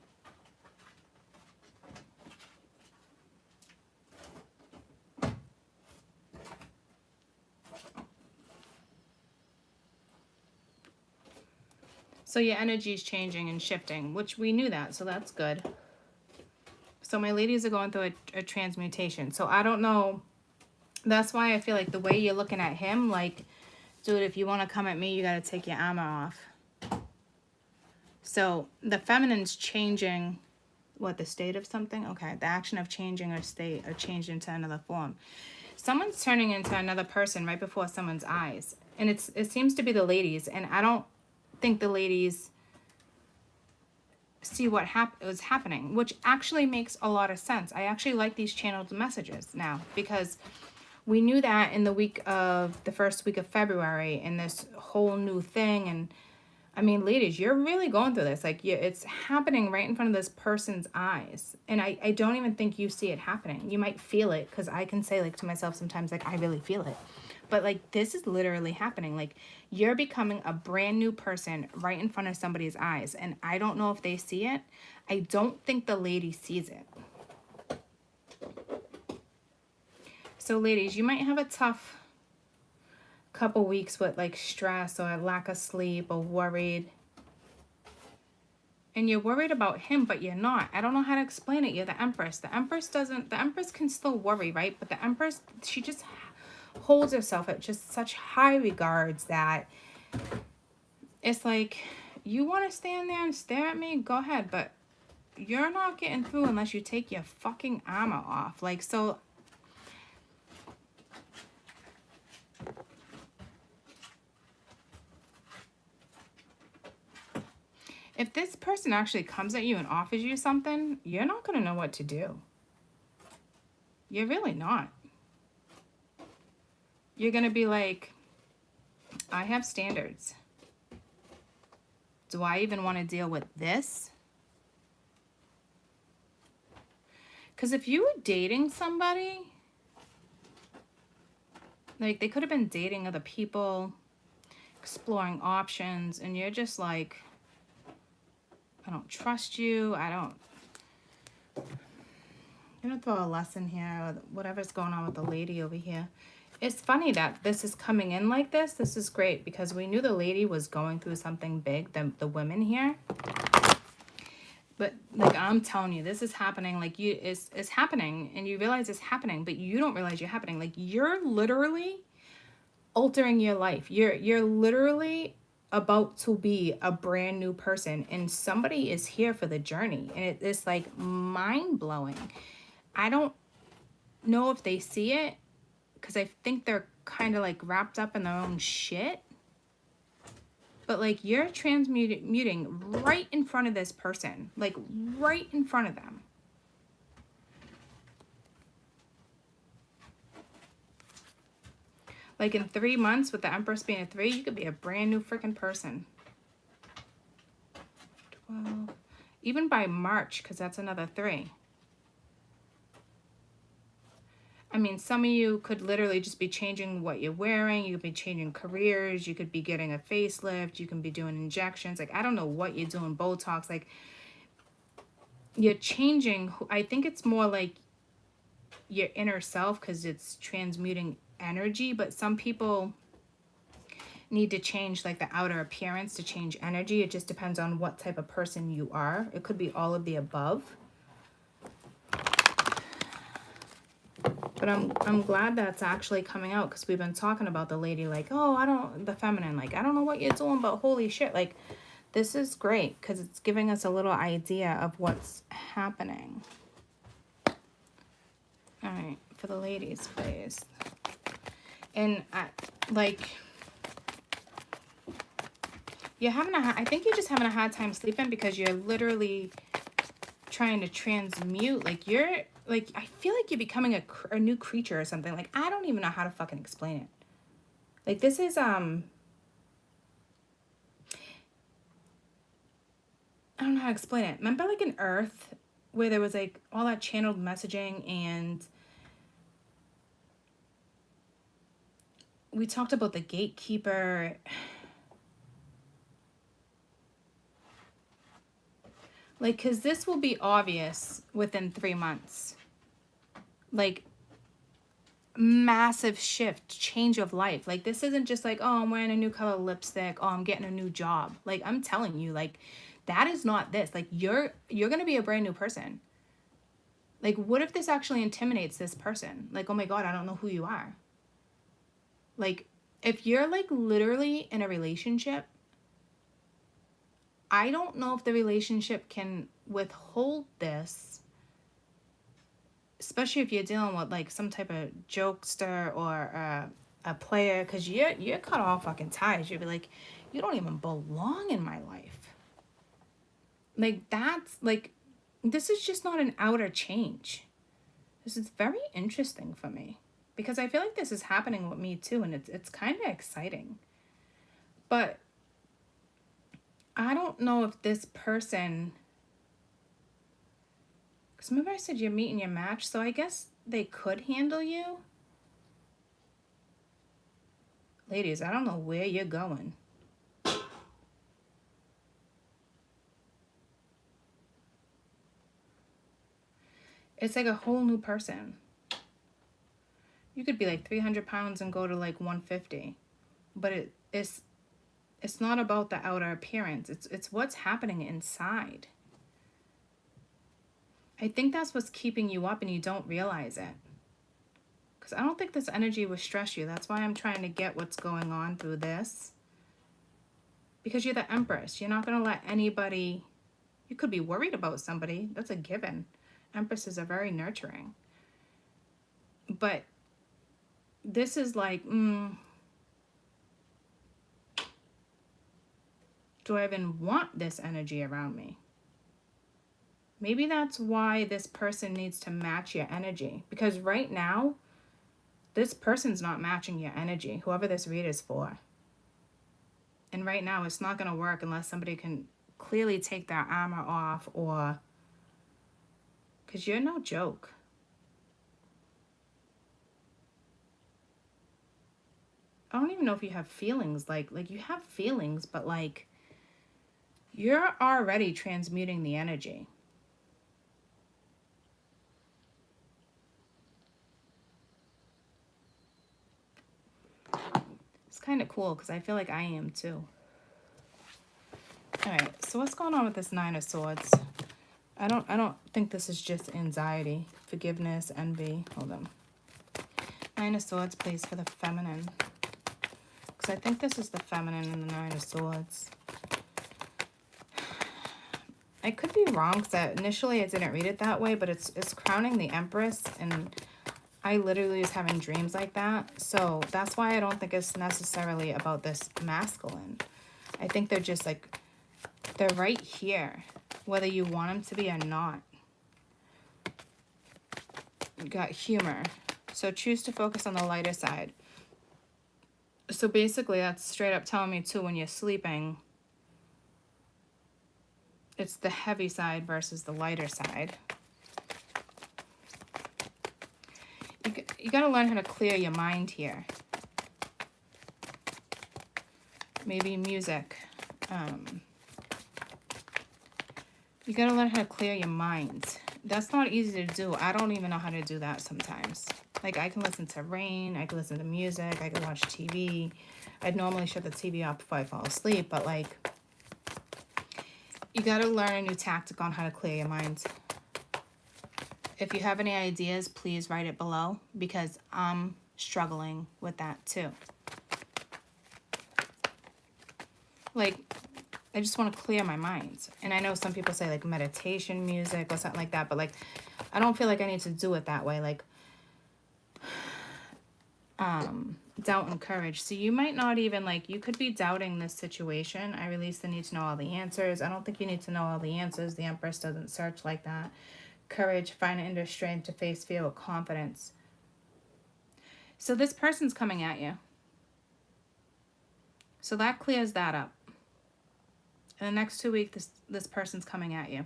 So your energy is changing and shifting, which we knew that, so that's good. So my ladies are going through a transmutation. So I don't know. That's why I feel like the way you're looking at him, like, dude, if you want to come at me, you got to take your armor off. So the feminine's changing, what, the state of something? Okay, the action of changing or state or changed into another form. Someone's turning into another person right before someone's eyes. And it seems to be the ladies, and I don't think the ladies see what was happening, which actually makes a lot of sense. I actually like these channeled messages now, because we knew that in the first week of February, and this whole new thing. And I mean, ladies, you're really going through this. Like, it's happening right in front of this person's eyes. And I don't even think you see it happening. You might feel it, because I can say, like, to myself sometimes, like, I really feel it. But, like, this is literally happening. Like, you're becoming a brand new person right in front of somebody's eyes. And I don't know if they see it. I don't think the lady sees it. So, ladies, you might have a tough couple weeks with like stress or lack of sleep or worried. And you're worried about him, but you're not. I don't know how to explain it. You're the Empress. The Empress can still worry, right? But the Empress, she just holds herself at just such high regards that it's like, you want to stand there and stare at me? Go ahead. But you're not getting through unless you take your fucking armor off. Like, so... if this person actually comes at you and offers you something, you're not going to know what to do. You're really not. You're going to be like, I have standards. Do I even want to deal with this? Because if you were dating somebody, like they could have been dating other people, exploring options, and you're just like, I don't trust you. I'm going to throw a lesson here, or whatever's going on with the lady over here. It's funny that this is coming in like this. This is great because we knew the lady was going through something big, the women here. But like I'm telling you, this is happening. Like it's happening and you realize it's happening, but you don't realize you're happening. Like you're literally altering your life. You're literally about to be a brand new person and somebody is here for the journey, and it's like mind-blowing. I don't know if they see it because I think they're kind of like wrapped up in their own shit, but like you're transmuting right in front of this person, like right in front of them. Like in 3 months, with the Empress being a 3, you could be a brand new freaking person. 12. Even by March, because that's another 3. I mean, some of you could literally just be changing what you're wearing. You could be changing careers. You could be getting a facelift. You can be doing injections. Like, I don't know what you're doing. Botox. Like, you're changing. I think it's more like your inner self because it's transmuting energy, but some people need to change like the outer appearance to change energy. It just depends on what type of person you are. It could be all of the above. But I'm glad that's actually coming out because we've been talking about the lady like, oh, the feminine, like, I don't know what you're doing, but holy shit, like, this is great because it's giving us a little idea of what's happening. All right, for the ladies, please. And I think you're just having a hard time sleeping because you're literally trying to transmute. Like I feel like you're becoming a new creature or something. Like, I don't even know how to fucking explain it. Like, this is, I don't know how to explain it. Remember like in Earth where there was like all that channeled messaging and we talked about the gatekeeper. Like, because this will be obvious within 3 months. Like, massive shift, change of life. Like, this isn't just like, oh, I'm wearing a new color lipstick. Oh, I'm getting a new job. Like, I'm telling you, like, that is not this. Like, you're going to be a brand new person. Like, what if this actually intimidates this person? Like, oh my God, I don't know who you are. Like, if you're like literally in a relationship, I don't know if the relationship can withhold this, especially if you're dealing with like some type of jokester or a player, because you're cut off fucking ties. You'll be like, you don't even belong in my life. Like, that's like, this is just not an outer change. This is very interesting for me because I feel like this is happening with me too, and it's kind of exciting. But I don't know if this person, because remember I said you're meeting your match, so I guess they could handle you. Ladies, I don't know where you're going. It's like a whole new person. You could be like 300 pounds and go to like 150. but it's not about the outer appearance. It's what's happening inside. I think that's what's keeping you up and you don't realize it. Because I don't think this energy will stress you. That's why I'm trying to get what's going on through this. Because you're the Empress. You're not going to let anybody... You could be worried about somebody. That's a given. Empresses are very nurturing. But this is like, do I even want this energy around me? Maybe that's why this person needs to match your energy. Because right now, this person's not matching your energy, whoever this read is for. And right now, it's not going to work unless somebody can clearly take their armor off or... Because you're no joke. I don't even know if you have feelings. Like you have feelings, but like, you're already transmuting the energy. It's kind of cool because I feel like I am too. All right, so what's going on with this Nine of Swords? I don't think this is just anxiety, forgiveness, envy. Hold on. Nine of Swords, please, for the feminine. Because I think this is the feminine in the Nine of Swords. I could be wrong because initially I didn't read it that way, but it's crowning the Empress, and I literally was having dreams like that. So that's why I don't think it's necessarily about this masculine. I think they're just like, they're right here, whether you want them to be or not. You got humor. So choose to focus on the lighter side. So basically that's straight up telling me too, when you're sleeping, it's the heavy side versus the lighter side. You got to learn how to clear your mind here. Maybe music. You got to learn how to clear your mind. That's not easy to do. I don't even know how to do that sometimes. Like, I can listen to rain. I can listen to music. I can watch TV. I'd normally shut the TV off before I fall asleep. But, like, you got to learn a new tactic on how to clear your mind. If you have any ideas, please write it below, because I'm struggling with that too. Like, I just want to clear my mind. And I know some people say like meditation music or something like that, but like, I don't feel like I need to do it that way. Like, doubt and courage. So you might not even like, you could be doubting this situation. I release the need to know all the answers. I don't think you need to know all the answers. The Empress doesn't search like that. Courage, find inner strength to face fear with confidence. So this person's coming at you. So that clears that up. In the next 2 weeks, this person's coming at you.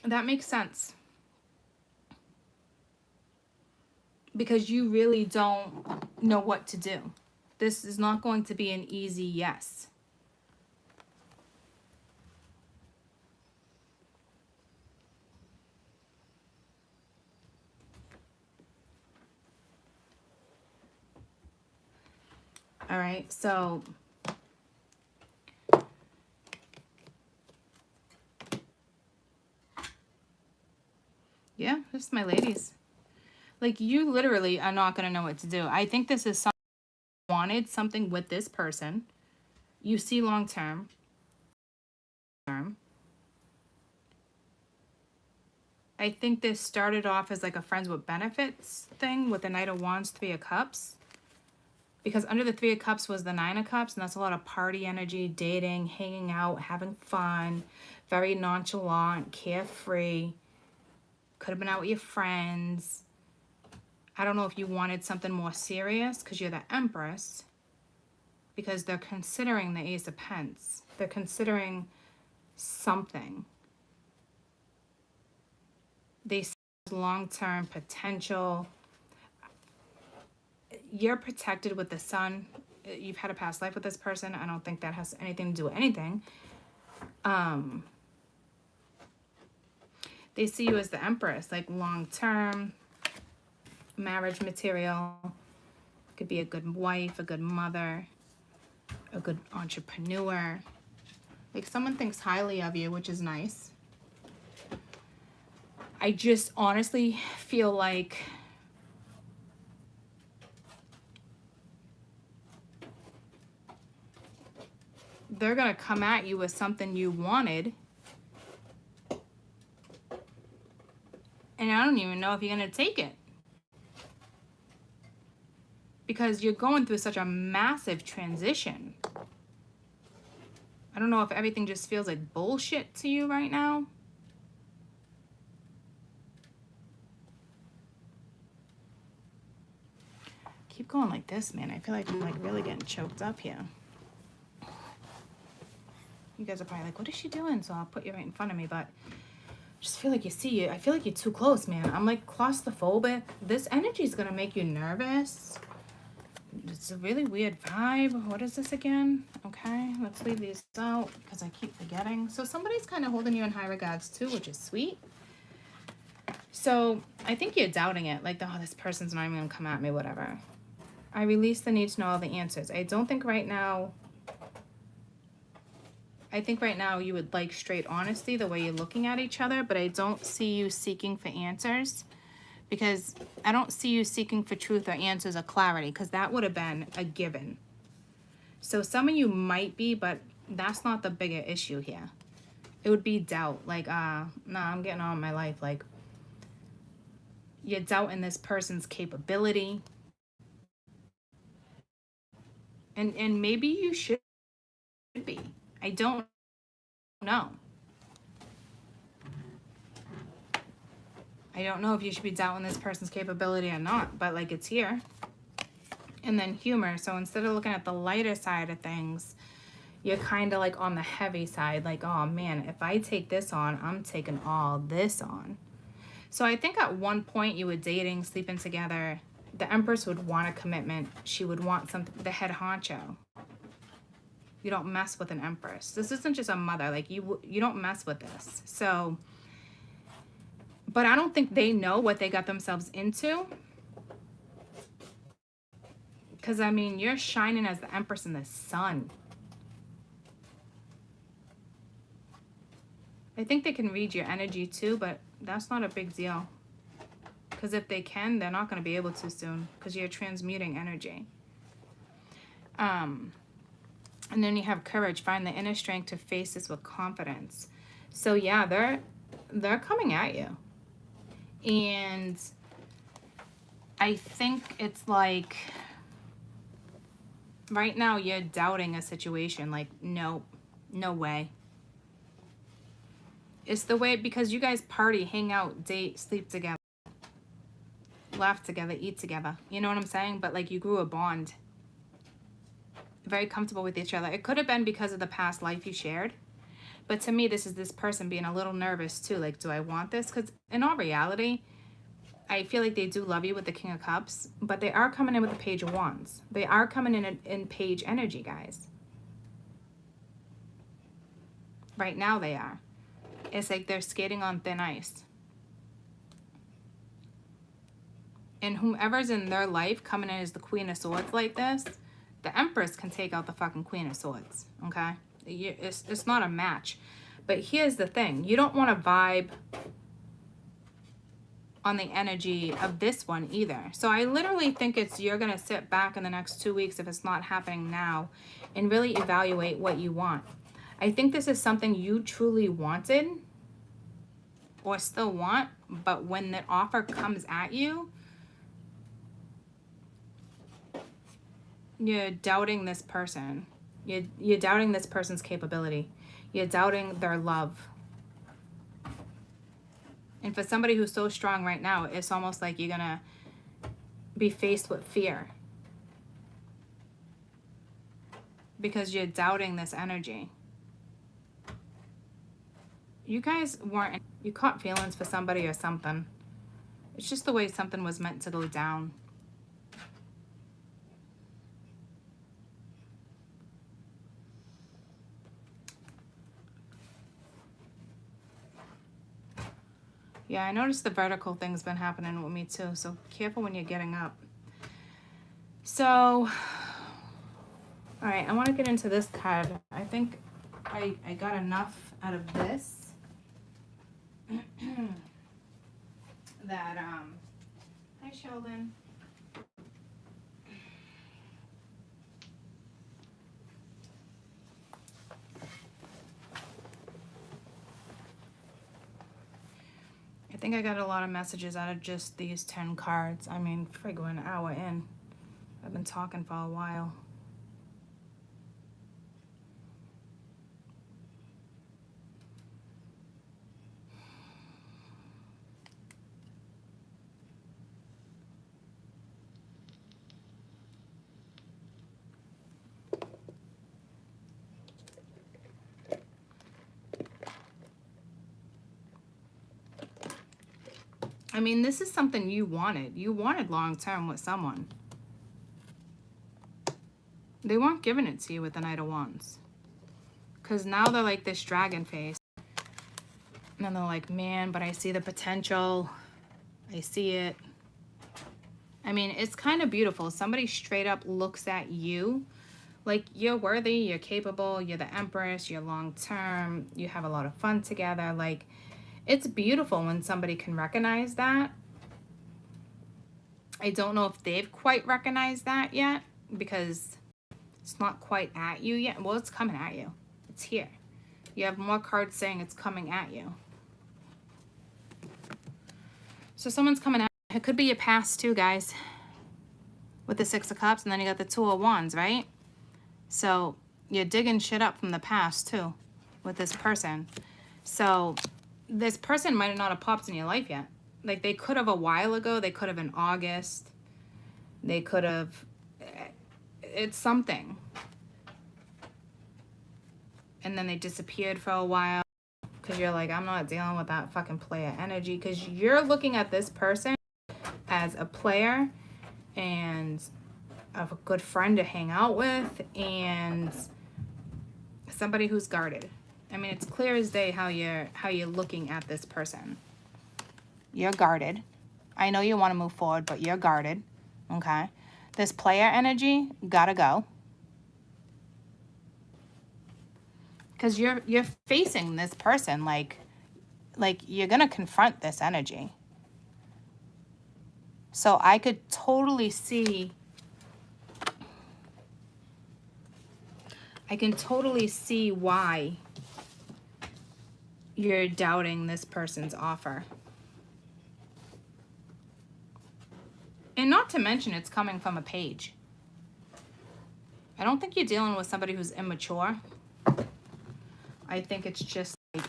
That makes sense. Because you really don't know what to do. This is not going to be an easy yes. All right, so yeah, this is my ladies. Like, you literally are not going to know what to do. I think this is something you wanted something with this person. You see long term. I think this started off as like a friends with benefits thing with the Knight of Wands, Three of Cups. Because under the Three of Cups was the Nine of Cups, and that's a lot of party energy, dating, hanging out, having fun, very nonchalant, carefree. Could have been out with your friends. I don't know if you wanted something more serious because you're the Empress. Because they're considering the Ace of Pentacles. They're considering something. They see long-term potential. You're protected with the Sun. You've had a past life with this person. I don't think that has anything to do with anything. They see you as the Empress, like long-term, marriage material. Could be a good wife, a good mother, a good entrepreneur. Like someone thinks highly of you, which is nice. I just honestly feel like they're going to come at you with something you wanted. And I don't even know if you're going to take it. Because you're going through such a massive transition. I don't know if everything just feels like bullshit to you right now. Keep going like this, man. I feel like I'm like really getting choked up here. You guys are probably like, what is she doing? So I'll put you right in front of me, but I just feel like you see it. I feel like you're too close, man. I'm like claustrophobic. This energy is gonna make you nervous. It's a really weird vibe. What is this again? Okay, let's leave these out because I keep forgetting. So somebody's kind of holding you in high regards too, which is sweet. So I think you're doubting it. Like, oh, this person's not even gonna come at me, whatever. I release the need to know all the answers. I don't think right now, I think right now you would like straight honesty the way you're looking at each other, but I don't see you seeking for answers because I don't see you seeking for truth or answers or clarity because that would have been a given. So some of you might be, but that's not the bigger issue here. It would be doubt. Like, nah, I'm getting on with my life. Like, you're doubting this person's capability. And maybe you should be. I don't know. I don't know if you should be doubting this person's capability or not, but like it's here. And then humor. So instead of looking at the lighter side of things, you're kind of like on the heavy side. Like, oh man, if I take this on, I'm taking all this on. So I think at one point you were dating, sleeping together. The Empress would want a commitment. She would want something, the head honcho. You don't mess with an Empress. This isn't just a mother. Like, you don't mess with this. So, but I don't think they know what they got themselves into. Because, I mean, you're shining as the Empress in the sun. I think they can read your energy too, but that's not a big deal. Because if they can, they're not going to be able to soon. Because you're transmuting energy. And then you have courage. Find the inner strength to face this with confidence. So yeah, they're coming at you. And I think it's like right now you're doubting a situation. Like, no way. It's the way, because you guys party, hang out, date, sleep together, laugh together, eat together. You know what I'm saying? But like you grew a bond. Very comfortable with each other. It could have been because of the past life you shared. But to me, this is this person being a little nervous too. Like, do I want this? Because in all reality, I feel like they do love you with the King of Cups. But they are coming in with the Page of Wands. They are coming in Page energy, guys. Right now they are. It's like they're skating on thin ice. And whomever's in their life coming in as the Queen of Swords like this, the Empress can take out the fucking Queen of Swords, okay? It's not a match. But here's the thing. You don't want to vibe on the energy of this one either. So I literally think you're going to sit back in the next 2 weeks, if it's not happening now, and really evaluate what you want. I think this is something you truly wanted or still want, but when the offer comes at you, you're doubting this person. You're doubting this person's capability. You're doubting their love. And for somebody who's so strong right now, it's almost like you're gonna be faced with fear. Because you're doubting this energy. You guys weren't, you caught feelings for somebody or something. It's just the way something was meant to go down. Yeah, I noticed the vertical thing's been happening with me too, so careful when you're getting up. So, all right, I want to get into this card. I think I got enough out of this that, hi Sheldon. I think I got a lot of messages out of just these 10 cards. I mean, frig, we're an hour in. I've been talking for a while. I mean, this is something you wanted. You wanted long-term with someone. They weren't giving it to you with the Knight of Wands. Because now they're like this dragon face. And then they're like, man, but I see the potential. I see it. I mean, it's kind of beautiful. Somebody straight up looks at you like you're worthy, you're capable, you're the Empress, you're long-term, you have a lot of fun together. Like, it's beautiful when somebody can recognize that. I don't know if they've quite recognized that yet because it's not quite at you yet. Well, it's coming at you. It's here. You have more cards saying it's coming at you. So someone's coming at you. It could be your past too, guys. With the Six of Cups, and then you got the Two of Wands, right? So you're digging shit up from the past too with this person. So this person might not have popped in your life yet. Like, they could have a while ago. They could have in August. They could have... It's something. And then they disappeared for a while. Because you're like, I'm not dealing with that fucking player energy. Because you're looking at this person as a player and of a good friend to hang out with. And somebody who's guarded. I mean, it's clear as day how you're looking at this person. You're guarded. I know you want to move forward, but you're guarded. Okay? This player energy gotta go. Because you're facing this person like you're gonna confront this energy. So I could totally see. I can totally see why you're doubting this person's offer. And not to mention it's coming from a page. I don't think you're dealing with somebody who's immature. I think it's just like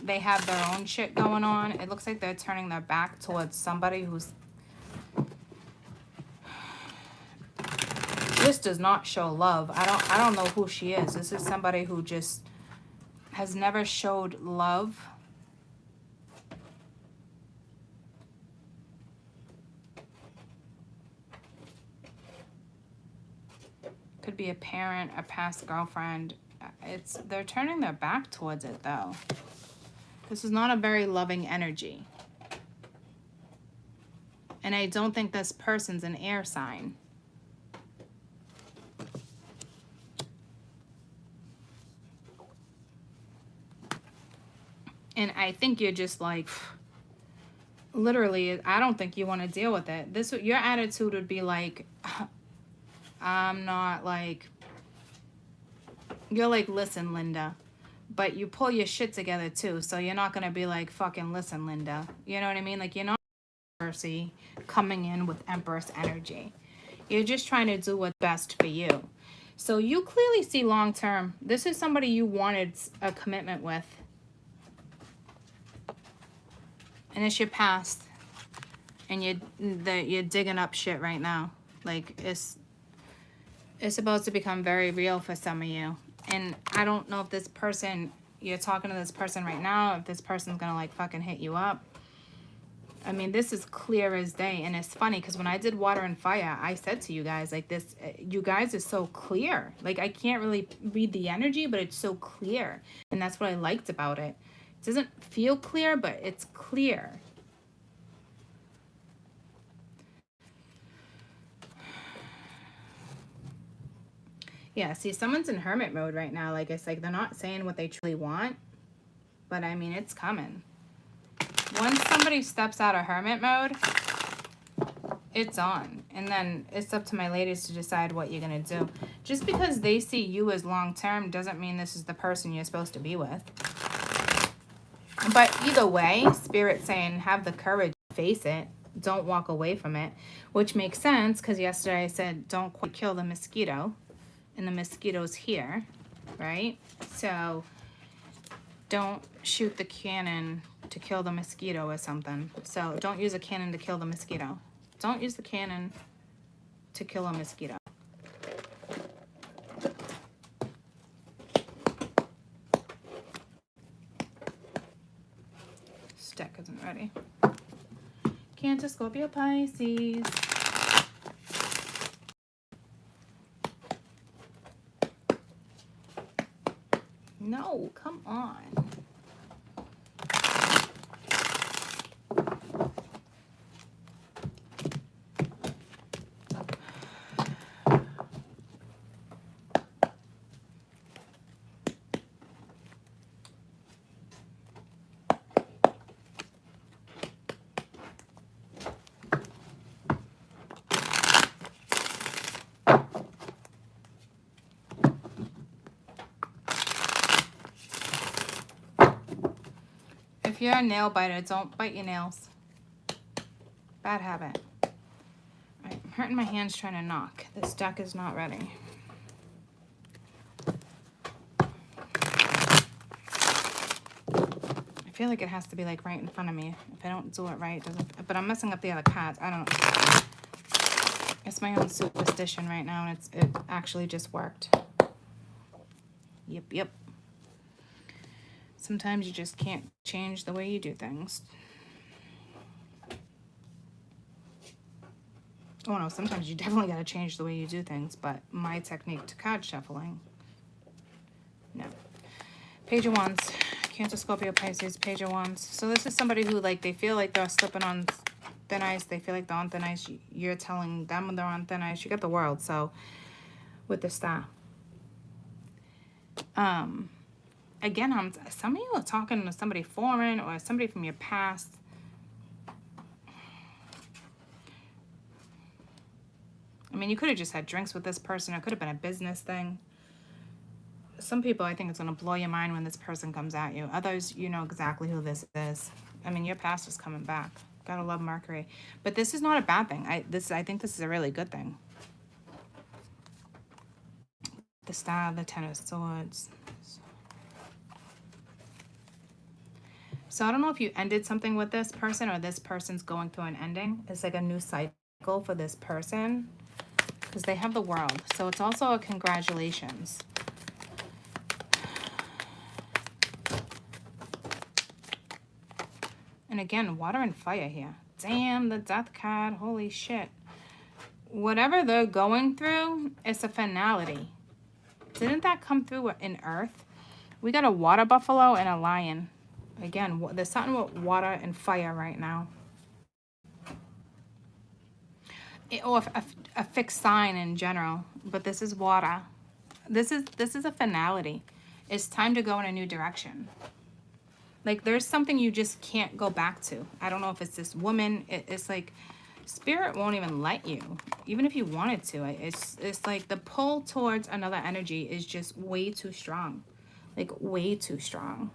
they have their own shit going on. It looks like they're turning their back towards somebody who's just does not show love. I don't know who she is. This is somebody who just has never showed love. Could be a parent, a past girlfriend. They're turning their back towards it though. This is not a very loving energy. And I don't think this person's an air sign. And I think you're just like, literally, I don't think you want to deal with it. Your attitude would be like, I'm not like, you're like, listen, Linda. But you pull your shit together too. So you're not going to be like, fucking listen, Linda. You know what I mean? Like, you're not Mercy coming in with Empress energy. You're just trying to do what's best for you. So you clearly see long term. This is somebody you wanted a commitment with. And it's your past. And you're digging up shit right now. Like, it's about to become very real for some of you. And I don't know if this person, you're talking to this person right now, if this person's gonna like fucking hit you up. I mean, this is clear as day. And it's funny because when I did Water and Fire, I said to you guys, like, this, you guys are so clear. Like, I can't really read the energy, but it's so clear. And that's what I liked about it. It doesn't feel clear, but it's clear. Yeah, see, someone's in hermit mode right now. Like, it's like they're not saying what they truly want, but I mean, it's coming. Once somebody steps out of hermit mode, it's on. And then it's up to my ladies to decide what you're going to do. Just because they see you as long-term doesn't mean this is the person you're supposed to be with. But either way, Spirit's saying have the courage to face it. Don't walk away from it. Which makes sense because yesterday I said don't quite kill the mosquito. And the mosquito's here, right? So don't shoot the cannon to kill the mosquito or something. So don't use a cannon to kill the mosquito. Don't use the cannon to kill a mosquito. This deck isn't ready. Cancer, Scorpio, Pisces. No, come on. If you're a nail biter, don't bite your nails. Bad habit. Alright, I'm hurting my hands trying to knock. This deck is not ready. I feel like it has to be like right in front of me. If I don't do it right, it doesn't. But I'm messing up the other cards. I don't know. It's my own superstition right now, and it actually just worked. Yep. Sometimes you just can't change the way you do things. Oh no, sometimes you definitely got to change the way you do things, but my technique to card shuffling, no. Page of Wands, Cancer, Scorpio, Pisces, Page of Wands. So this is somebody who, like, they feel like they're slipping on thin ice. They feel like they're on thin ice. You're telling them they're on thin ice. You got the World, so with the Star. Again, some of you are talking to somebody foreign or somebody from your past. I mean, you could have just had drinks with this person. It could have been a business thing. Some people, I think it's going to blow your mind when this person comes at you. Others, you know exactly who this is. I mean, your past is coming back. Gotta love Mercury. But this is not a bad thing. I think this is a really good thing. The Star, the Ten of Swords. So I don't know if you ended something with this person or this person's going through an ending. It's like a new cycle for this person because they have the World. So it's also a congratulations. And again, water and fire here. Damn, the Death card. Holy shit. Whatever they're going through, it's a finality. Didn't that come through in Earth? We got a water buffalo and a lion. Again, there's something with water and fire right now. Or a fixed sign in general. But this is water. This is a finality. It's time to go in a new direction. Like, there's something you just can't go back to. I don't know if it's this woman. It's like Spirit won't even let you. Even if you wanted to. It's like the pull towards another energy is just way too strong. Like, way too strong.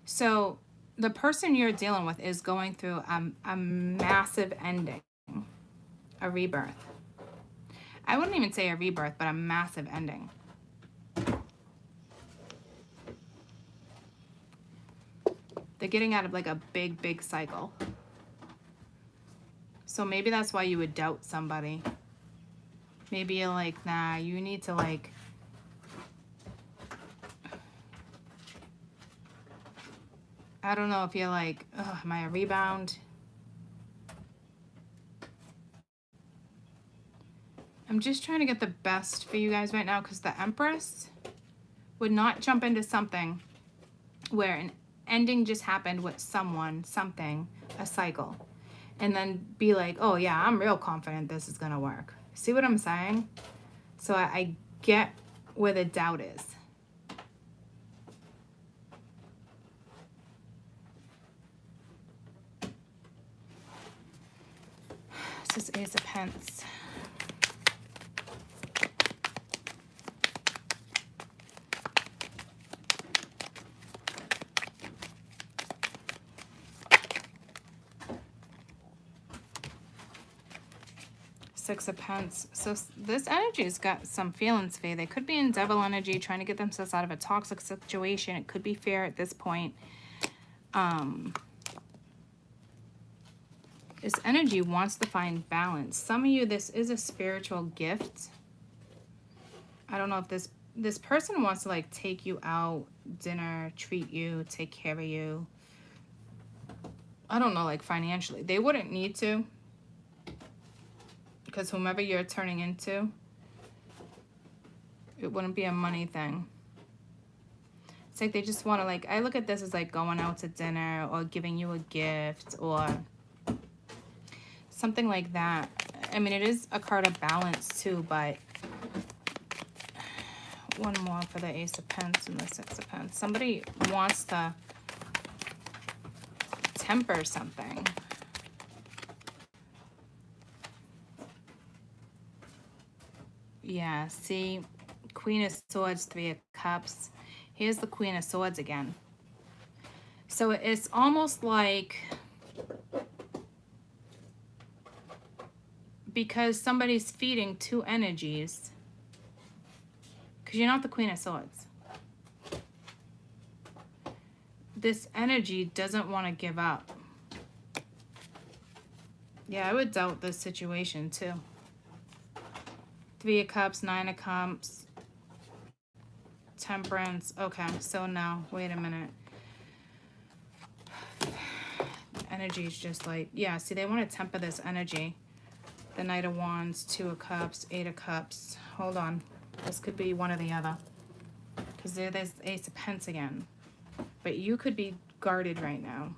So the person you're dealing with is going through a massive ending, a rebirth. I wouldn't even say a rebirth, but a massive ending. They're getting out of like a big cycle. So maybe that's why you would doubt somebody. Maybe you're like, nah, you need to like... I don't know if you're like, oh, am I a rebound? I'm just trying to get the best for you guys right now because the Empress would not jump into something where an ending just happened with someone, something, a cycle, and then be like, oh yeah, I'm real confident this is gonna work. See what I'm saying? So I get where the doubt is. This is Ace of Pence. Six of Pence. So this energy's got some feelings for you. They could be in devil energy, trying to get themselves out of a toxic situation. It could be fear at this point. This energy wants to find balance. Some of you, this is a spiritual gift. I don't know if this person wants to like take you out, dinner, treat you, take care of you. I don't know, like financially. They wouldn't need to. Because whomever you're turning into, it wouldn't be a money thing. It's like they just want to like, I look at this as like going out to dinner or giving you a gift or something like that. I mean, it is a card of balance too, but one more for the Ace of Pence and the Six of Pence. Somebody wants to temper something. Yeah, see, Queen of Swords, Three of Cups. Here's the Queen of Swords again. So it's almost like because somebody's feeding two energies, because you're not the Queen of Swords. This energy doesn't want to give up. Yeah, I would doubt this situation too. Three of Cups, Nine of Cups, Temperance. Okay, so no, wait a minute. Energy is just like, yeah, see, they want to temper this energy. The Knight of Wands, Two of Cups, Eight of Cups. Hold on. This could be one or the other. Because there's Ace of Pence again. But you could be guarded right now.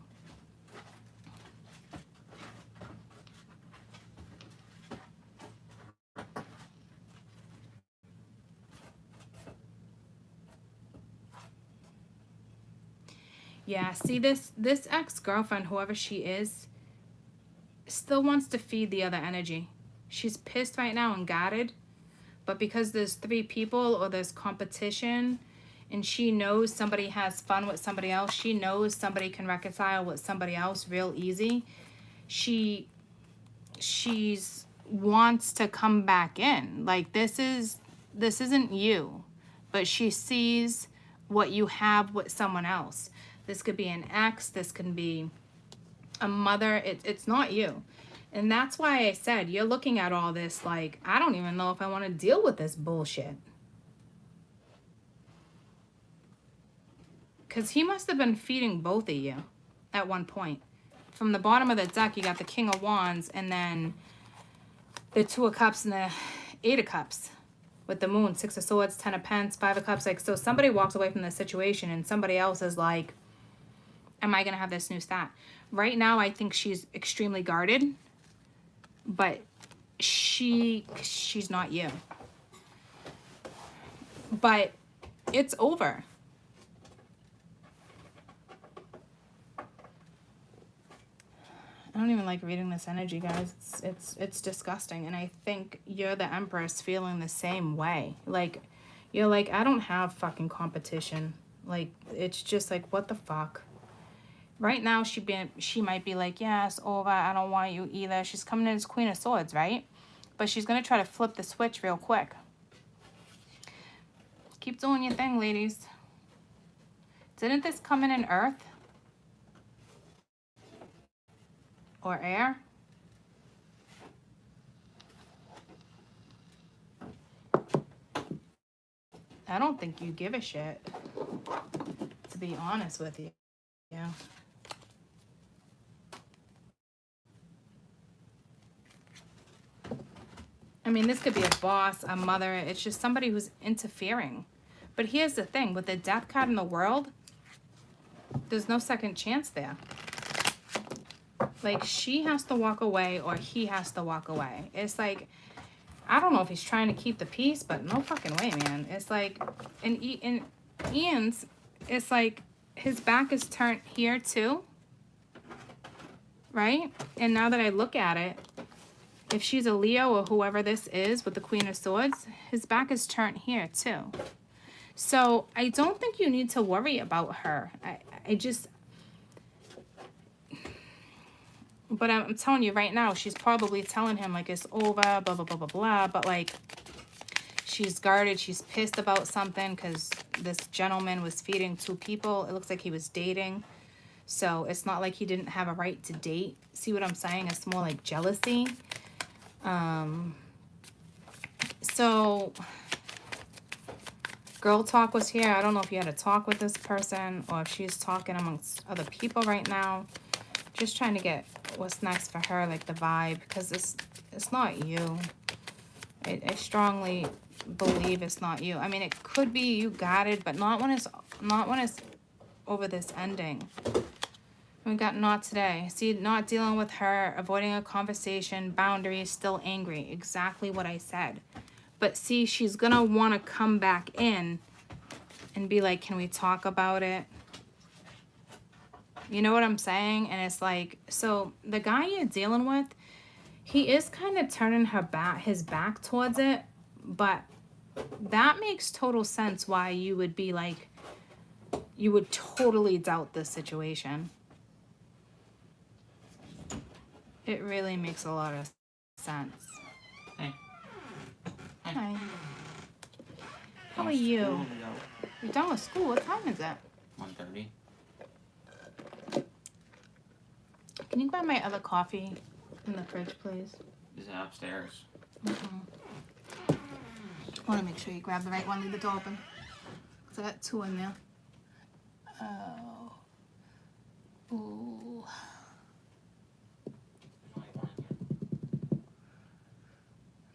Yeah, see, this ex-girlfriend, whoever she is, still wants to feed the other energy. She's pissed right now and guarded, but because there's three people or there's competition and she knows somebody has fun with somebody else, she knows somebody can reconcile with somebody else real easy, she's wants to come back in. Like, this isn't you, but she sees what you have with someone else. This could be an ex, this can be a mother. It's not you. And that's why I said, you're looking at all this like, I don't even know if I want to deal with this bullshit. Because he must have been feeding both of you at one point. From the bottom of the deck, you got the King of Wands and then the Two of Cups and the Eight of Cups. With the Moon, Six of Swords, Ten of Pence, Five of Cups. Like, so somebody walks away from this situation and somebody else is like, am I going to have this new start? Right now, I think she's extremely guarded, but she's not you. But it's over. I don't even like reading this energy, guys. It's disgusting. And I think you're the Empress feeling the same way. Like, you're like, I don't have fucking competition. Like, it's just like, what the fuck? Right now, she might be like, yeah, it's over. I don't want you either. She's coming in as Queen of Swords, right? But she's going to try to flip the switch real quick. Keep doing your thing, ladies. Didn't this come in Earth? Or air? I don't think you give a shit, to be honest with you. Yeah. I mean, this could be a boss, a mother. It's just somebody who's interfering. But here's the thing. With the Death card in the World, there's no second chance there. Like, she has to walk away or he has to walk away. It's like, I don't know if he's trying to keep the peace, but no fucking way, man. It's like, in Ian's, it's like his back is turned here too, right? And now that I look at it, if she's a Leo or whoever this is with the Queen of Swords, his back is turned here too. So I don't think you need to worry about her. I just, but I'm telling you right now, she's probably telling him like it's over, blah, blah, blah, blah, blah. But like, she's guarded. She's pissed about something because this gentleman was feeding 2 people. It looks like he was dating. So it's not like he didn't have a right to date. See what I'm saying? It's more like jealousy. So girl talk was here. I don't know if you had a talk with this person or if she's talking amongst other people right now. Just trying to get what's next for her, like the vibe, because it's not you. I strongly believe it's not you. I mean, it could be you got it, but not when it's over this ending. We got not today. See, not dealing with her, avoiding a conversation, boundaries, still angry. Exactly what I said. But see, she's gonna want to come back in and be like, can we talk about it? You know what I'm saying? And it's like, so the guy you're dealing with, he is kind of turning his back towards it, but that makes total sense why you would be like, you would totally doubt this situation. It really makes a lot of sense. Hey. Hi. How are you? You're done with school. What time is it? 1:30. Can you grab my other coffee in the fridge, please? Is it upstairs? I want to make sure you grab the right one. Leave the door open. Because I got 2 in there. Oh. Ooh.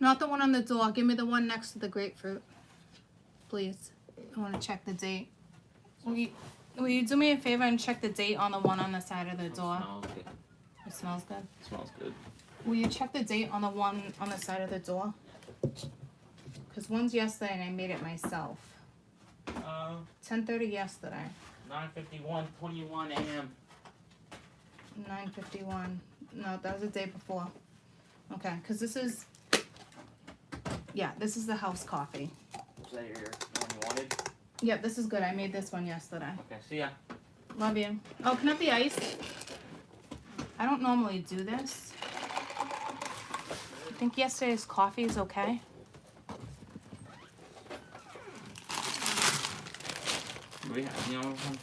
Not the one on the door. Give me the one next to the grapefruit. Please. I want to check the date. Will you do me a favor and check the date on the one on the side of the door? It smells good. It smells good? It smells good. Will you check the date on the one on the side of the door? Because one's yesterday and I made it myself. 10:30 yesterday. 9:51, 21 a.m. 9:51. No, that was the day before. Okay, because this is... Yeah, this is the house coffee. Is that your one you wanted? Yep, this is good. I made this one yesterday. Okay, see ya. Love you. Oh, can I have the ice? I don't normally do this. I think yesterday's coffee is okay.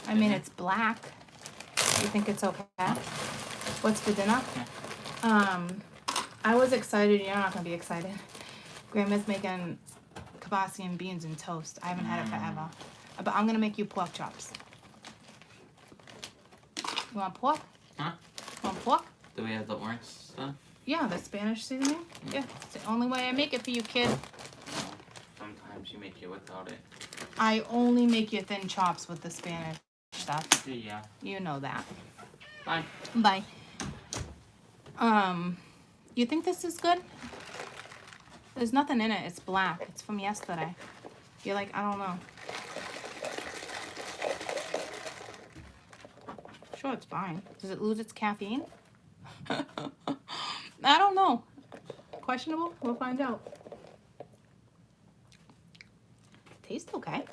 I mean, it's black. You think it's okay? What's for dinner? Yeah. I was excited. You're not going to be excited. Grandma's making kibasi and beans and toast. I haven't had it forever. But I'm going to make you pork chops. You want pork? Huh? You want pork? Do we have the orange stuff? Yeah, the Spanish seasoning. Yeah, it's the only way I make it for you, kid. Sometimes you make it without it. I only make you thin chops with the Spanish stuff. Yeah. You know that. Bye. Bye. You think this is good? There's nothing in it. It's black. It's from yesterday. You're like, I don't know. Sure, it's fine. Does it lose its caffeine? I don't know. Questionable? We'll find out. Tastes okay.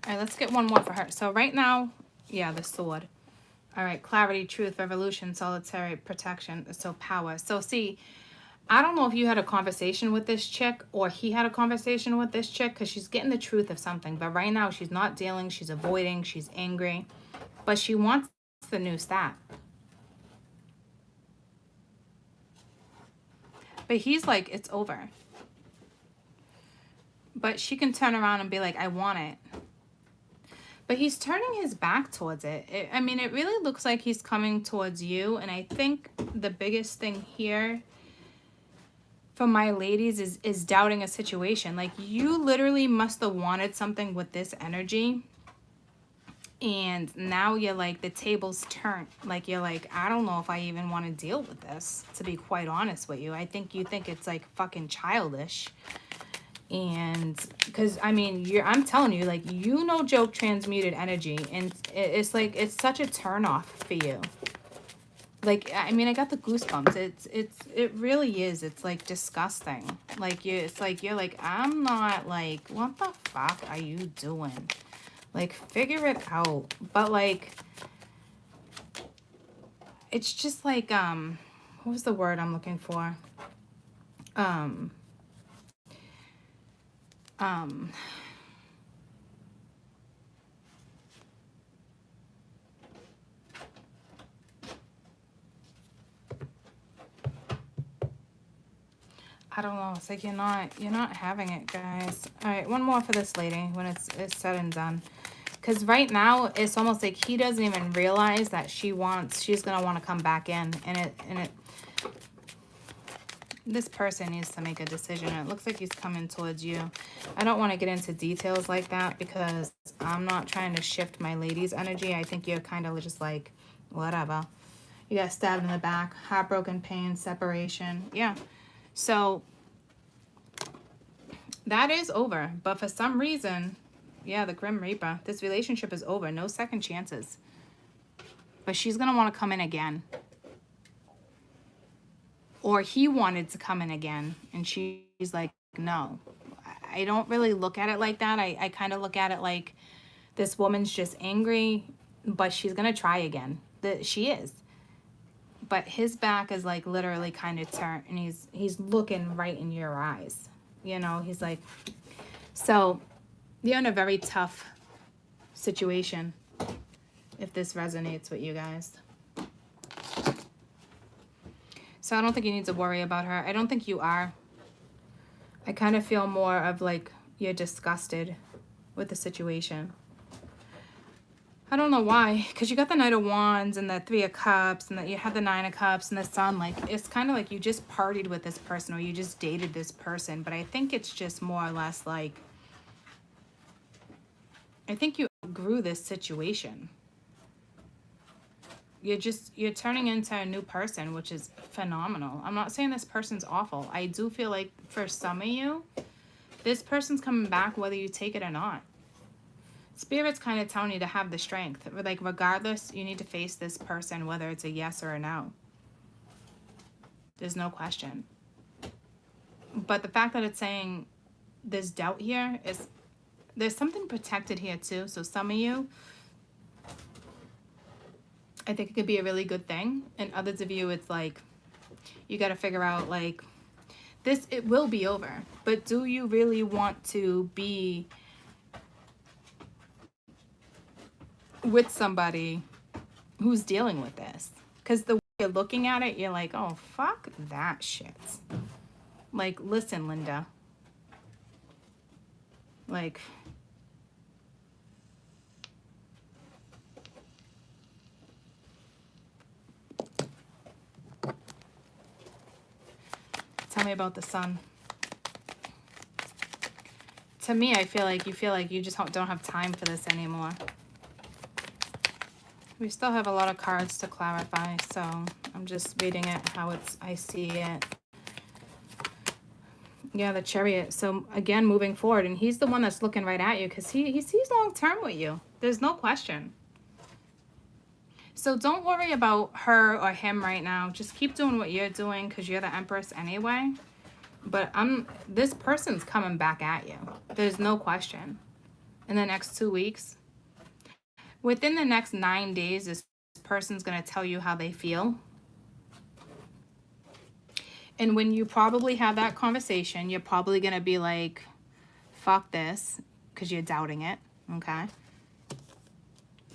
All right, let's get one more for her. So right now, yeah, the sword. All right, clarity, truth, revolution, solitary, protection, so power. So see, I don't know if you had a conversation with this chick or he had a conversation with this chick because she's getting the truth of something. But right now, she's not dealing, she's avoiding, she's angry. But she wants the new stat. But he's like, it's over. But she can turn around and be like, I want it. But he's turning his back towards it. I mean, it really looks like he's coming towards you. And I think the biggest thing here for my ladies is doubting a situation. Like, you literally must have wanted something with this energy. And now you're like, the tables turned. Like, you're like, I don't know if I even want to deal with this, to be quite honest with you. I think you think it's like fucking childish. And because I mean, I'm telling you, like, you know, joke transmuted energy, and it's like, it's such a turn off for you. Like, I mean, I got the goosebumps. It really is. It's like disgusting. Like, it's like, you're like, I'm not, like, what the fuck are you doing? Like, figure it out. But like, it's just like, what was the word I'm looking for? I don't know. It's like, you're not having it, guys. All right, one more for this lady when it's said and done. Because right now, it's almost like he doesn't even realize that she's going to want to come back in. And this person needs to make a decision. It looks like he's coming towards you. I don't want to get into details like that because I'm not trying to shift my lady's energy. I think you're kind of just like, whatever. You got stabbed in the back, heartbroken pain, separation. Yeah. So that is over. But for some reason, yeah, the Grim Reaper, this relationship is over. No second chances. But she's going to want to come in again. Or he wanted to come in again. And she's like, no. I don't really look at it like that. I kind of look at it like this woman's just angry, but she's going to try again. She is. But his back is like literally kind of turned, and he's looking right in your eyes. You know, he's like, so you're in a very tough situation if this resonates with you guys. So I don't think you need to worry about her. I don't think you are. I kind of feel more of like you're disgusted with the situation. I don't know why, because you got the Knight of Wands and the Three of Cups, and that you had the Nine of Cups and the Sun. Like, it's kind of like you just partied with this person, or you just dated this person. But I think it's just more or less like, I think you outgrew this situation. You're turning into a new person, which is phenomenal. I'm not saying this person's awful. I do feel like for some of you, this person's coming back whether you take it or not. Spirit's kind of telling you to have the strength. Like, regardless, you need to face this person, whether it's a yes or a no. There's no question. But the fact that it's saying there's doubt here is, there's something protected here too. So some of you, I think it could be a really good thing. And others of you, it's like, you got to figure out, like, this, it will be over. But do you really want to be with somebody who's dealing with this? Because the way you're looking at it, you're like, oh, fuck that shit. Like, listen, Linda. Like, tell me about the Sun. To me, I feel like you just don't have time for this anymore. We still have a lot of cards to clarify, so I'm just reading it how I see it. Yeah, the Chariot. So again, moving forward, and he's the one that's looking right at you because he sees long term with you. There's no question. So don't worry about her or him right now. Just keep doing what you're doing because you're the Empress anyway. But this person's coming back at you. There's no question. In the next 2 weeks. Within the next 9 days, this person's going to tell you how they feel. And when you probably have that conversation, you're probably going to be like, fuck this, because you're doubting it, okay?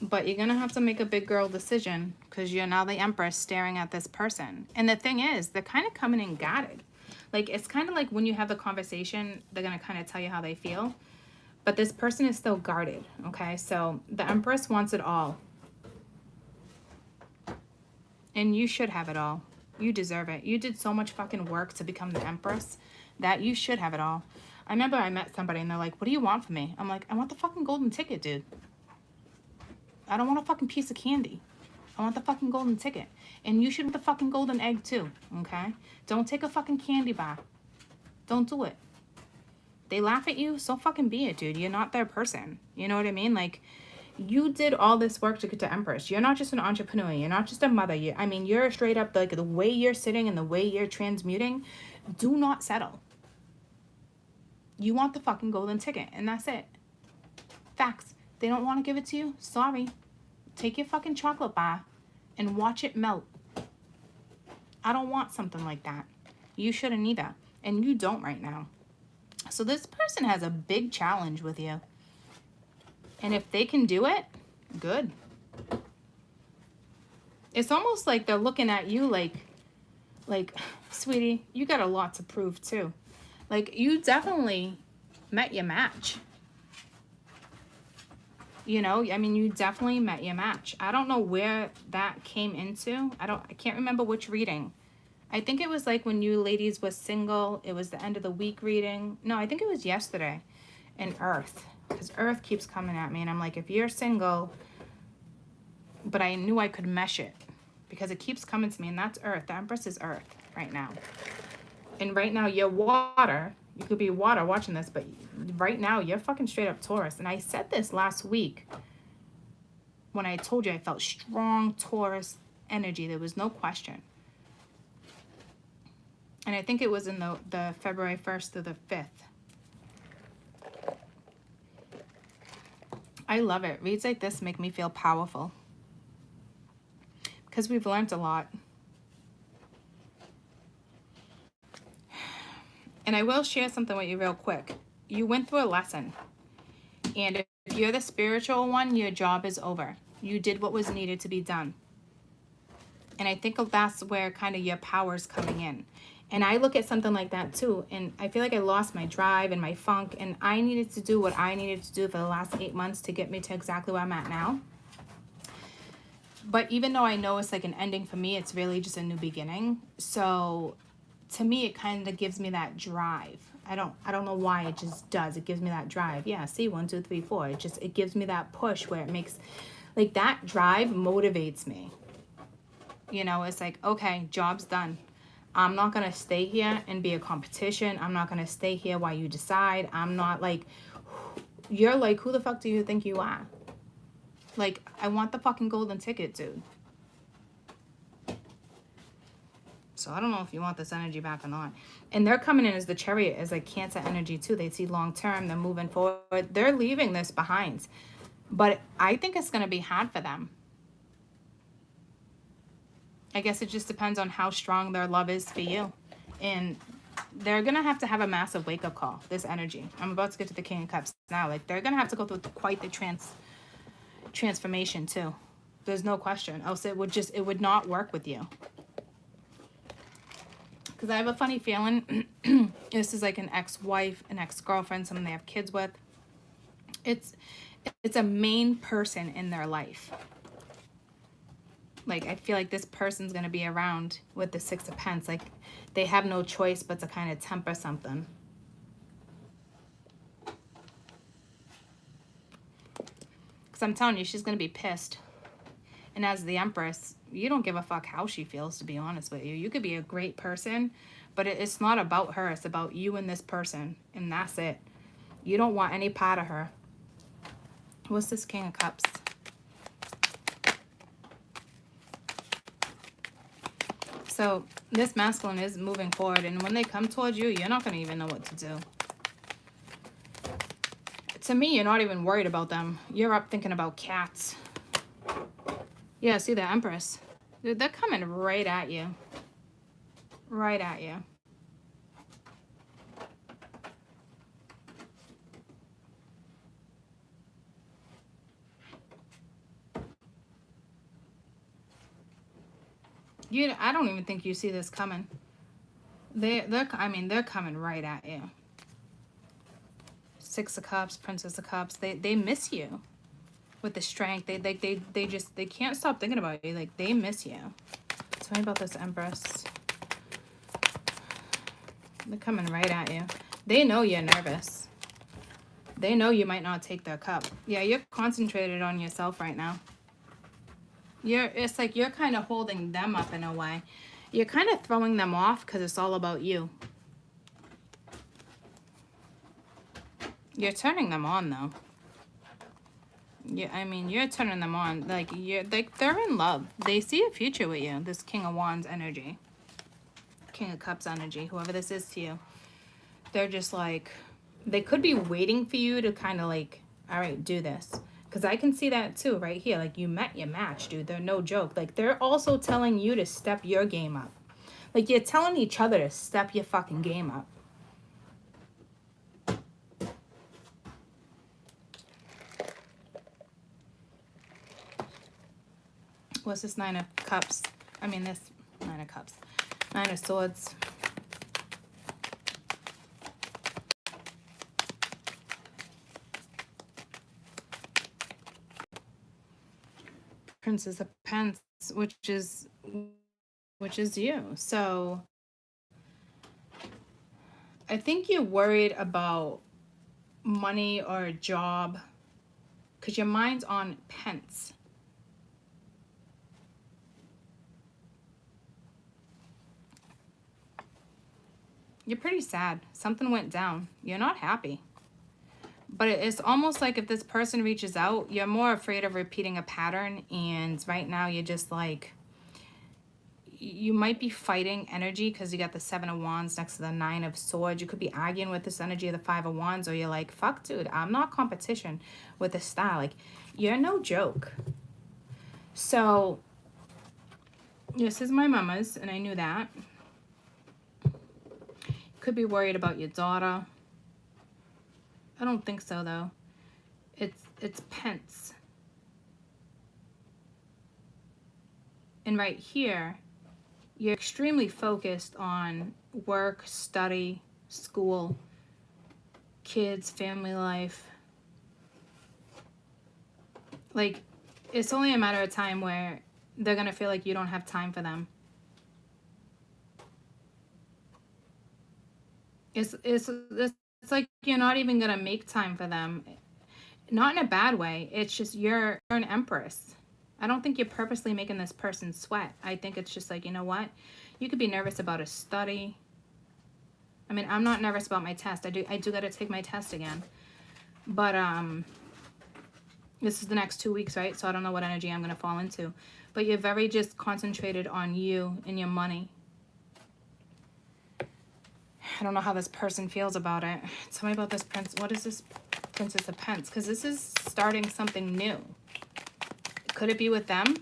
But you're going to have to make a big girl decision because you're now the Empress staring at this person. And the thing is, they're kind of coming in guarded. Like, it's kind of like when you have the conversation, they're going to kind of tell you how they feel. But this person is still guarded, okay? So the Empress wants it all. And you should have it all. You deserve it. You did so much fucking work to become the Empress that you should have it all. I remember I met somebody and they're like, what do you want from me? I'm like, I want the fucking golden ticket, dude. I don't want a fucking piece of candy. I want the fucking golden ticket. And you should want the fucking golden egg too, okay? Don't take a fucking candy bar. Don't do it. They laugh at you, so fucking be it, dude. You're not their person. You know what I mean? Like, you did all this work to get to Empress. You're not just an entrepreneur. You're not just a mother. You're straight up, like, the way you're sitting and the way you're transmuting, do not settle. You want the fucking golden ticket, and that's it. Facts. They don't want to give it to you? Sorry. Take your fucking chocolate bar and watch it melt. I don't want something like that. You shouldn't either. And you don't right now. So this person has a big challenge with you. And if they can do it, good. It's almost like they're looking at you like, sweetie, you got a lot to prove too. Like, you definitely met your match. You know, I mean, you definitely met your match. I don't know where that came into. I can't remember which reading. I think it was like when you ladies was single. It was the end of the week reading. No, I think it was yesterday in Earth. Because Earth keeps coming at me. And I'm like, if you're single, but I knew I could mesh it. Because it keeps coming to me. And that's Earth. The Empress is Earth right now. And right now you're water. You could be water watching this. But right now you're fucking straight up Taurus. And I said this last week. When I told you I felt strong Taurus energy. There was no question. And I think it was in the February 1st to the 5th. I love it. Reads like this make me feel powerful. Because we've learned a lot. And I will share something with you real quick. You went through a lesson. And if you're the spiritual one, your job is over. You did what was needed to be done. And I think that's where kind of your power's coming in. And I look at something like that too. And I feel like I lost my drive and my funk. And I needed to do what I needed to do for the last 8 months to get me to exactly where I'm at now. But even though I know it's like an ending for me, it's really just a new beginning. So to me, it kind of gives me that drive. I don't know why, it just does. It gives me that drive. Yeah, see, 1, 2, 3, 4. It gives me that push where it makes, like, that drive motivates me. You know, it's like, okay, job's done. I'm not going to stay here and be a competition. I'm not going to stay here while you decide. I'm not like, you're like, who the fuck do you think you are? Like, I want the fucking golden ticket, dude. So I don't know if you want this energy back or not. And they're coming in as the Chariot, as like Cancer energy too. They see long term. They're moving forward. They're leaving this behind. But I think it's going to be hard for them. I guess it just depends on how strong their love is for you. And they're going to have a massive wake-up call, this energy. I'm about to get to the King of Cups now. Like, they're going to have to go through quite the transformation, too. There's no question. Else it would not work with you. Because I have a funny feeling this is like an ex-wife, an ex-girlfriend, someone they have kids with. It's a main person in their life. Like, I feel like this person's going to be around with the 6 of Pentacles. Like, they have no choice but to kind of temper something. Because I'm telling you, she's going to be pissed. And as the Empress, you don't give a fuck how she feels, to be honest with you. You could be a great person, but it's not about her. It's about you and this person. And that's it. You don't want any part of her. What's this King of Cups? So this masculine is moving forward, and when they come towards you, you're not going to even know what to do. To me, you're not even worried about them. You're up thinking about cats. Yeah, see the Empress. Dude, they're coming right at you. Right at you. I don't even think you see this coming. They're coming right at you. 6 of Cups, Princess of Cups. They miss you with the strength. They can't stop thinking about you. Like, they miss you. Tell me about this Empress. They're coming right at you. They know you're nervous. They know you might not take their cup. Yeah, you're concentrated on yourself right now. It's like you're kind of holding them up in a way. You're kind of throwing them off because it's all about you. You're turning them on though. Yeah, I mean, you're turning them on. Like they're in love. They see a future with you. This King of Wands energy. King of Cups energy, whoever this is to you. They're just like, they could be waiting for you to kind of like, all right, do this. Because I can see that too right here. Like, you met your match, dude. They're no joke. Like, they're also telling you to step your game up. Like, you're telling each other to step your fucking game up. What's this Nine of Cups? I mean, this Nine of Cups. Nine of Swords. Princess of Pence, which is you. So I think you're worried about money or a job because your mind's on Pence. You're pretty sad. Something went down. You're not happy. But it's almost like if this person reaches out, you're more afraid of repeating a pattern. And right now you're just like, you might be fighting energy because you got the Seven of Wands next to the Nine of Swords. You could be arguing with this energy of the Five of Wands, or you're like, fuck, dude, I'm not competition with this style. Like, you're no joke. So, this is my mama's, and I knew that. Could be worried about your daughter. I don't think so, though. It's Pence. And right here, you're extremely focused on work, study, school, kids, family life. Like, it's only a matter of time where they're going to feel like you don't have time for them. It's like you're not even going to make time for them. Not in a bad way. It's just you're an empress. I don't think you're purposely making this person sweat. I think it's just like, you know what? You could be nervous about a study. I mean, I'm not nervous about my test. I do got to take my test again. But this is the next 2 weeks, right? So I don't know what energy I'm going to fall into. But you're very just concentrated on you and your money. I don't know how this person feels about it. Tell me about this prince. What is this Princess of Pence? Because this is starting something new. Could it be with them?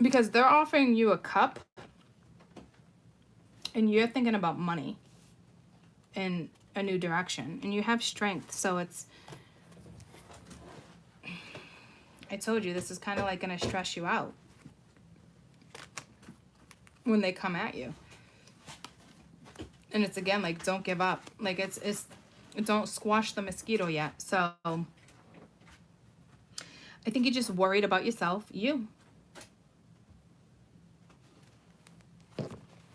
Because they're offering you a cup and you're thinking about money in a new direction. And you have strength. So it's... I told you, this is kind of like going to stress you out when they come at you. And it's again, like, don't give up. Like, it's don't squash the mosquito yet. So I think you're just worried about yourself. You.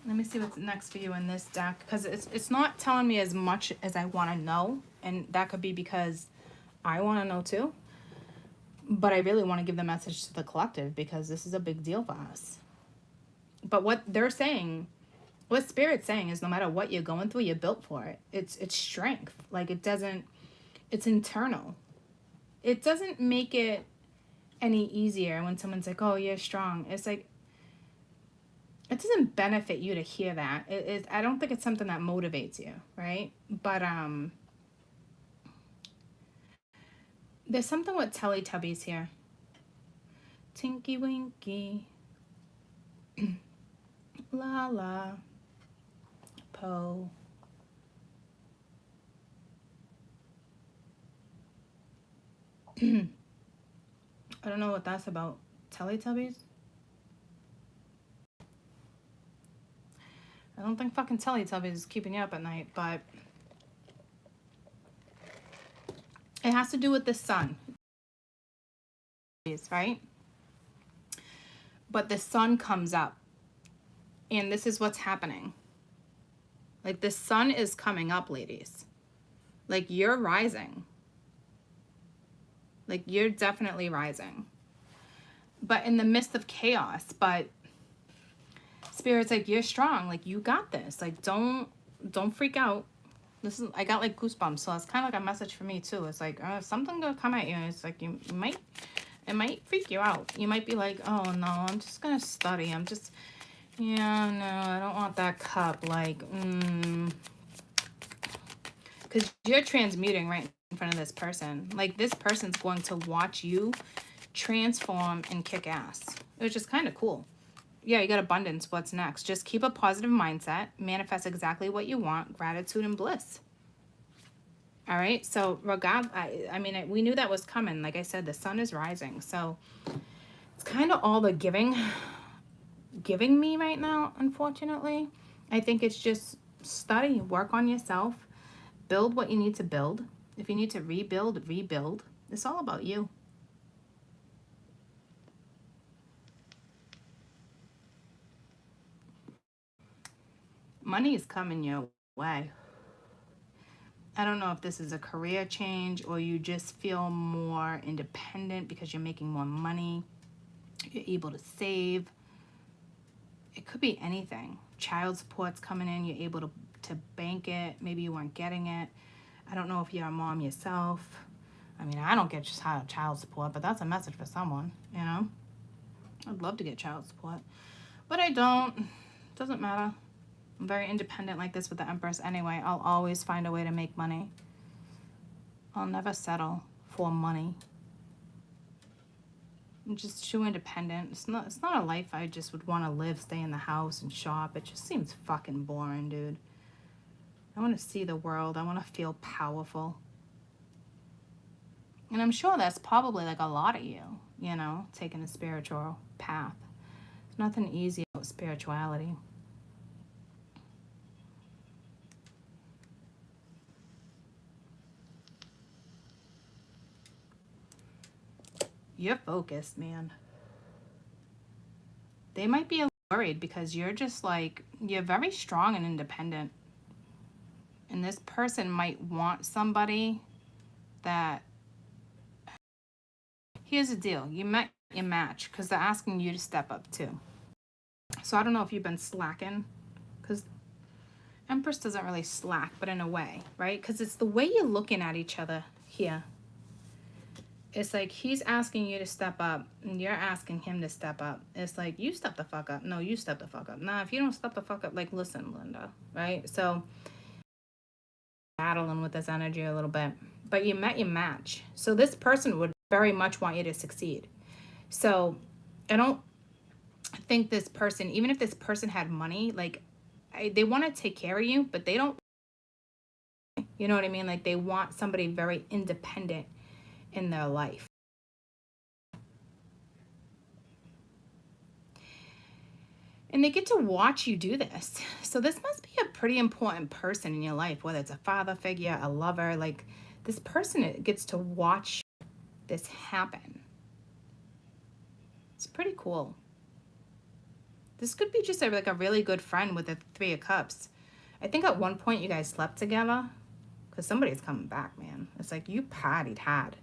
Let me see what's next for you in this deck. Because it's not telling me as much as I want to know. And that could be because I want to know too. But I really want to give the message to the collective because this is a big deal for us. But what they're saying... what Spirit's saying is no matter what you're going through, you're built for it. It's strength. Like, it's internal. It doesn't make it any easier when someone's like, oh, you're strong. It's like, it doesn't benefit you to hear that. I don't think it's something that motivates you, right? But there's something with Teletubbies here. Tinky Winky. La la. Po. I don't know what that's about. Teletubbies? I don't think fucking Teletubbies is keeping you up at night, but it has to do with the sun. Right? But the sun comes up. And this is what's happening. Like, the sun is coming up, ladies. Like, you're rising. Like, you're definitely rising. but in the midst of chaos. But Spirit's like, you're strong. Like, you got this. Like, don't freak out. This is, I got like goosebumps. So it's kind of like a message for me too. It's like, something gonna come at you. It's like, it might freak you out. You might be like, oh no, I'm just gonna study. I'm just, yeah, no, I don't want that cup. Like, because you're transmuting right in front of this person. Like, this person's going to watch you transform and kick ass, which is kind of cool. Yeah, you got abundance. What's next? Just keep a positive mindset. Manifest exactly what you want. Gratitude and bliss. All right. So, I mean, we knew that was coming. Like I said, the sun is rising. So, it's kind of all the giving me right now, unfortunately. I think it's just study, work on yourself, build what you need to build. If you need to rebuild. It's all about you. Money is coming your way. I don't know if this is a career change or you just feel more independent because you're making more money. You're able to save. It could be anything. Child support's coming in. You're able to bank it. Maybe you weren't getting it. I don't know if you're a mom yourself. I mean, I don't get child support, but that's a message for someone, you know? I'd love to get child support, but I don't. Doesn't matter. I'm very independent like this with the Empress anyway. I'll always find a way to make money. I'll never settle for money. I'm just too independent. It's not a life I just would want to live, stay in the house and shop. It just seems fucking boring, dude. I want to see the world. I want to feel powerful. And I'm sure that's probably like a lot of you, you know, taking a spiritual path. There's nothing easy about spirituality. You're focused, man. They might be a little worried because you're just like, you're very strong and independent. And this person might want somebody that, here's the deal. You met your match because they're asking you to step up too. So I don't know if you've been slacking, because Empress doesn't really slack, but in a way, right? Because it's the way you're looking at each other here. It's like he's asking you to step up and you're asking him to step up. It's like, you step the fuck up. No, you step the fuck up. Nah, if you don't step the fuck up, like, listen, Linda, right? So battling with this energy a little bit, but you met your match. So this person would very much want you to succeed. So I don't think this person, even if this person had money, like, they want to take care of you, but they don't, you know what I mean? Like, they want somebody very independent in their life. And they get to watch you do this. So this must be a pretty important person in your life, whether it's a father figure, a lover. Like, this person gets to watch this happen. It's pretty cool. This could be just like a really good friend with the Three of Cups. I think at one point you guys slept together, because somebody's coming back, man. It's like you partied hard.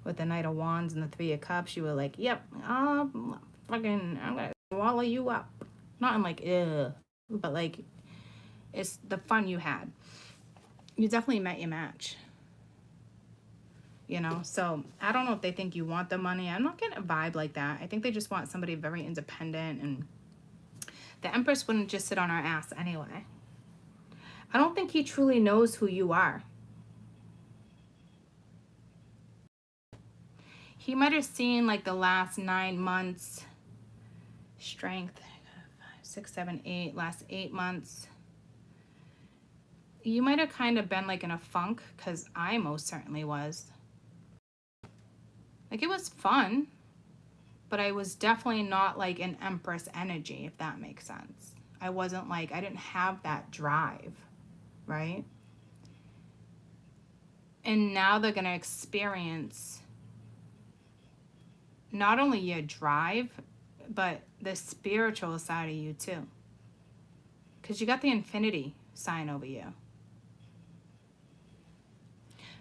With the Knight of Wands and the Three of Cups, you were like, yep, I'm gonna swallow you up. Not in like, ugh, but like, it's the fun you had. You definitely met your match. You know, so I don't know if they think you want the money. I'm not getting a vibe like that. I think they just want somebody very independent, and the Empress wouldn't just sit on her ass anyway. I don't think he truly knows who you are. He might have seen like the last 9 months, strength, 6, 7, 8, last 8 months. You might have kind of been like in a funk, because I most certainly was. Like, it was fun, but I was definitely not like an Empress energy, if that makes sense. I wasn't like, I didn't have that drive, right? And now they're going to experience not only your drive, but the spiritual side of you too. Because you got the infinity sign over you.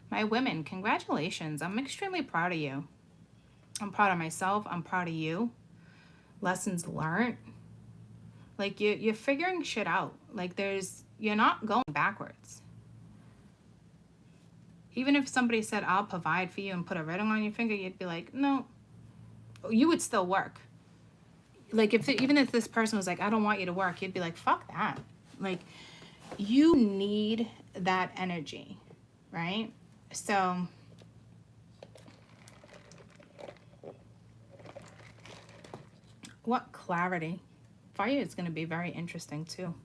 My women, congratulations. I'm extremely proud of you. I'm proud of myself. I'm proud of you. Lessons learned. Like you're figuring shit out. Like you're not going backwards. Even if somebody said, I'll provide for you and put a ring on your finger, you'd be like, no, you would still work. Like even if this person was like, I don't want you to work, you'd be like, fuck that. Like you need that energy, right? So what clarity? Fire is going to be very interesting too.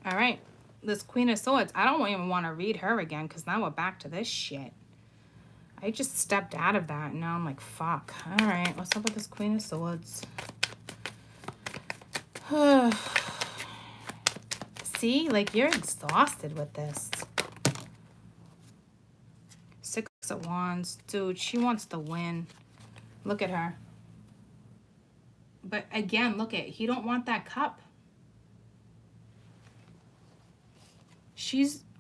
All right, this Queen of Swords, I don't even want to read her again because now we're back to this shit. I just stepped out of that and now I'm like, fuck. All right, what's up with this Queen of Swords? See, like you're exhausted with this. Six of Wands. Dude, she wants to win. Look at her. But again, look at, he don't want that cup.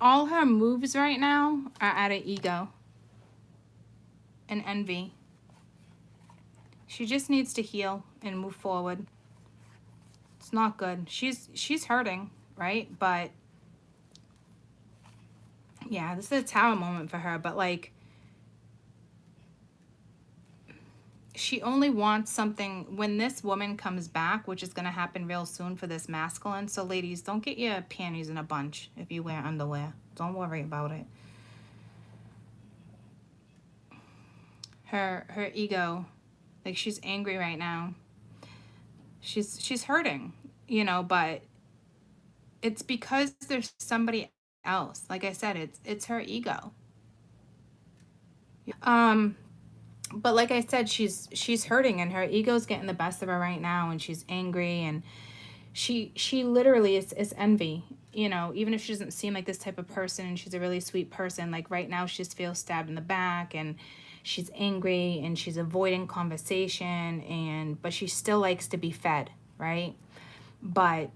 All her moves right now are out of ego and envy. She just needs to heal and move forward. It's not good. She's hurting, right? But yeah, this is a tower moment for her, but like she only wants something when this woman comes back, which is going to happen real soon for this masculine. So ladies, don't get your panties in a bunch if you wear underwear. Don't worry about it. Her ego, like she's angry right now. She's hurting, you know, but it's because there's somebody else. Like I said, it's her ego. But like I said, she's hurting and her ego's getting the best of her right now, and she's angry, and she literally is envy. You know, even if she doesn't seem like this type of person and she's a really sweet person, like right now she just feels stabbed in the back and she's angry and she's avoiding conversation, but she still likes to be fed, right? But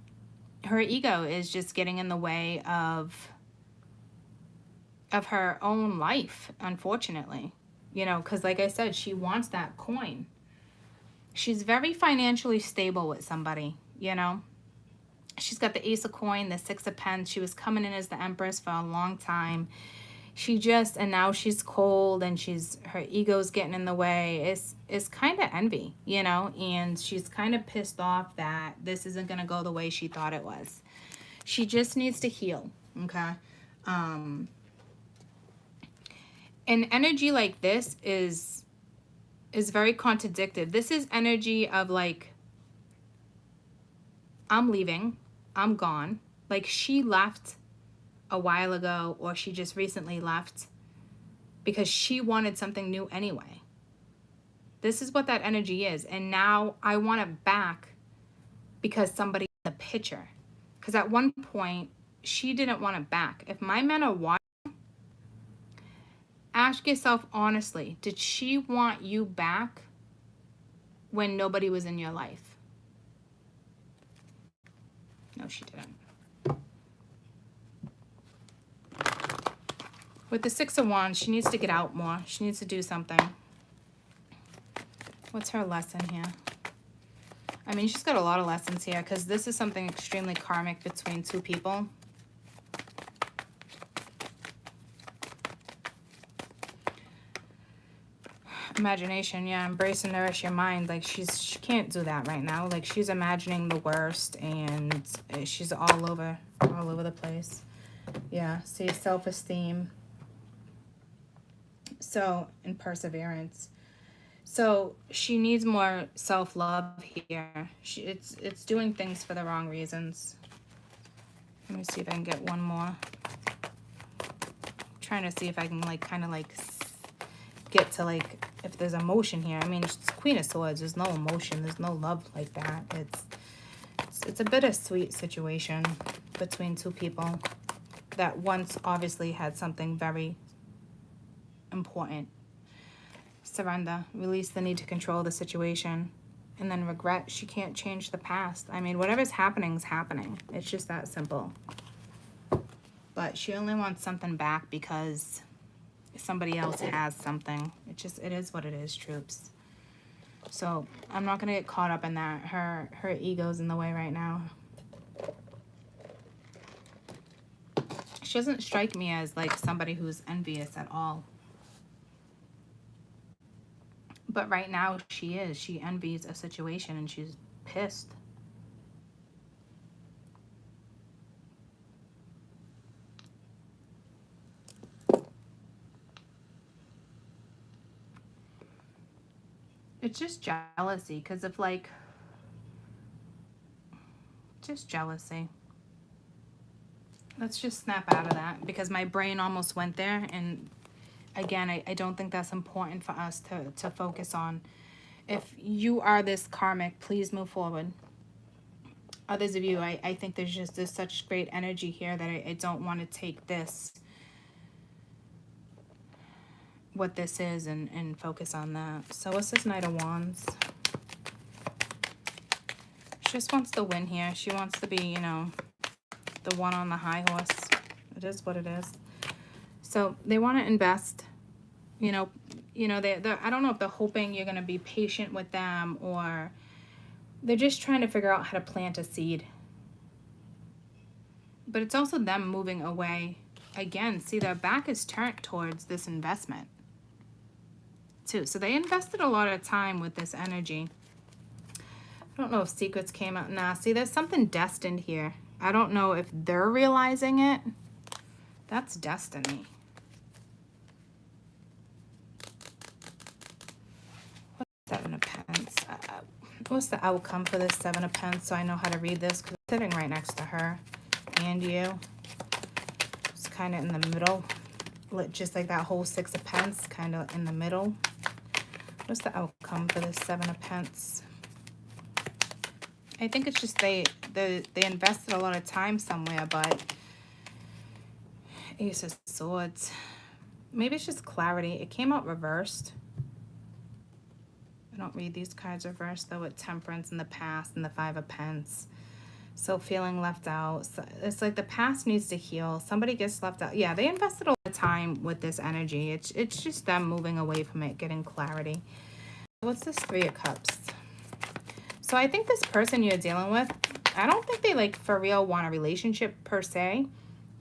her ego is just getting in the way of her own life, unfortunately. You know, because like I said, she wants that coin. She's very financially stable with somebody, you know. She's got the Ace of Coin, the Six of Pens. She was coming in as the Empress for a long time. And now she's cold and her ego's getting in the way. It's kind of envy, you know, and she's kind of pissed off that this isn't going to go the way she thought it was. She just needs to heal, okay? An energy like this is very contradictory. This is energy of like, I'm leaving, I'm gone. Like she left a while ago, or she just recently left because she wanted something new anyway. This is what that energy is. And now I want it back because somebody in the picture. Because at one point, she didn't want it back. If my men are watching, ask yourself honestly, did she want you back when nobody was in your life? No, she didn't. With the Six of Wands, she needs to get out more. She needs to do something. What's her lesson here? I mean, she's got a lot of lessons here because this is something extremely karmic between two people. Imagination, yeah, embrace and nourish your mind. Like she can't do that right now. Like she's imagining the worst and she's all over the place. Yeah, see, self-esteem. So, and perseverance. So she needs more self-love here. It's doing things for the wrong reasons. Let me see if I can get one more. I'm trying to see if I can like kind of like get to like if there's emotion here. I mean, it's Queen of Swords. There's no emotion. There's no love like that. It's a bittersweet situation between two people that once obviously had something very important. Surrender, release the need to control the situation, and then regret. She can't change the past. I mean, whatever's happening is happening. It's just that simple. But she only wants something back because somebody else has something. It is what it is, troops. So I'm not gonna get caught up in that. Her ego's in the way right now. She doesn't strike me as like somebody who's envious at all. But right now she is. She envies a situation and she's pissed. It's just jealousy because of like, just jealousy. Let's just snap out of that because my brain almost went there. And again, I don't think that's important for us to focus on. If you are this karmic, please move forward. Others of you, I think there's such great energy here that I don't want to take this, what this is, and focus on that. So what's this Knight of Wands? She just wants to win here. She wants to be, you know, the one on the high horse. It is what it is. So they want to invest, you know, they're I don't know if they're hoping you're going to be patient with them, or they're just trying to figure out how to plant a seed. But it's also them moving away. Again, see, their back is turned towards this investment too. So they invested a lot of time with this energy. I don't know if secrets came out. Nah, see, there's something destined here. I don't know if they're realizing it. That's destiny. What's Seven of Pence? What's the outcome for this Seven of Pence so I know how to read this? Because I'm sitting right next to her and you. It's kind of in the middle. Just like that whole Six of Pence, kind of in the middle. What's the outcome for this Seven of Pence? I think it's just they invested a lot of time somewhere, but Ace of Swords. Maybe it's just clarity. It came out reversed. I don't read these cards reversed though, with Temperance in the past and the Five of Pence. So feeling left out. So it's like the past needs to heal. Somebody gets left out. Yeah, they invested a lot of time with this energy. It's just them moving away from it, getting clarity. What's this Three of Cups? So I think this person you're dealing with, I don't think they like for real want a relationship per se,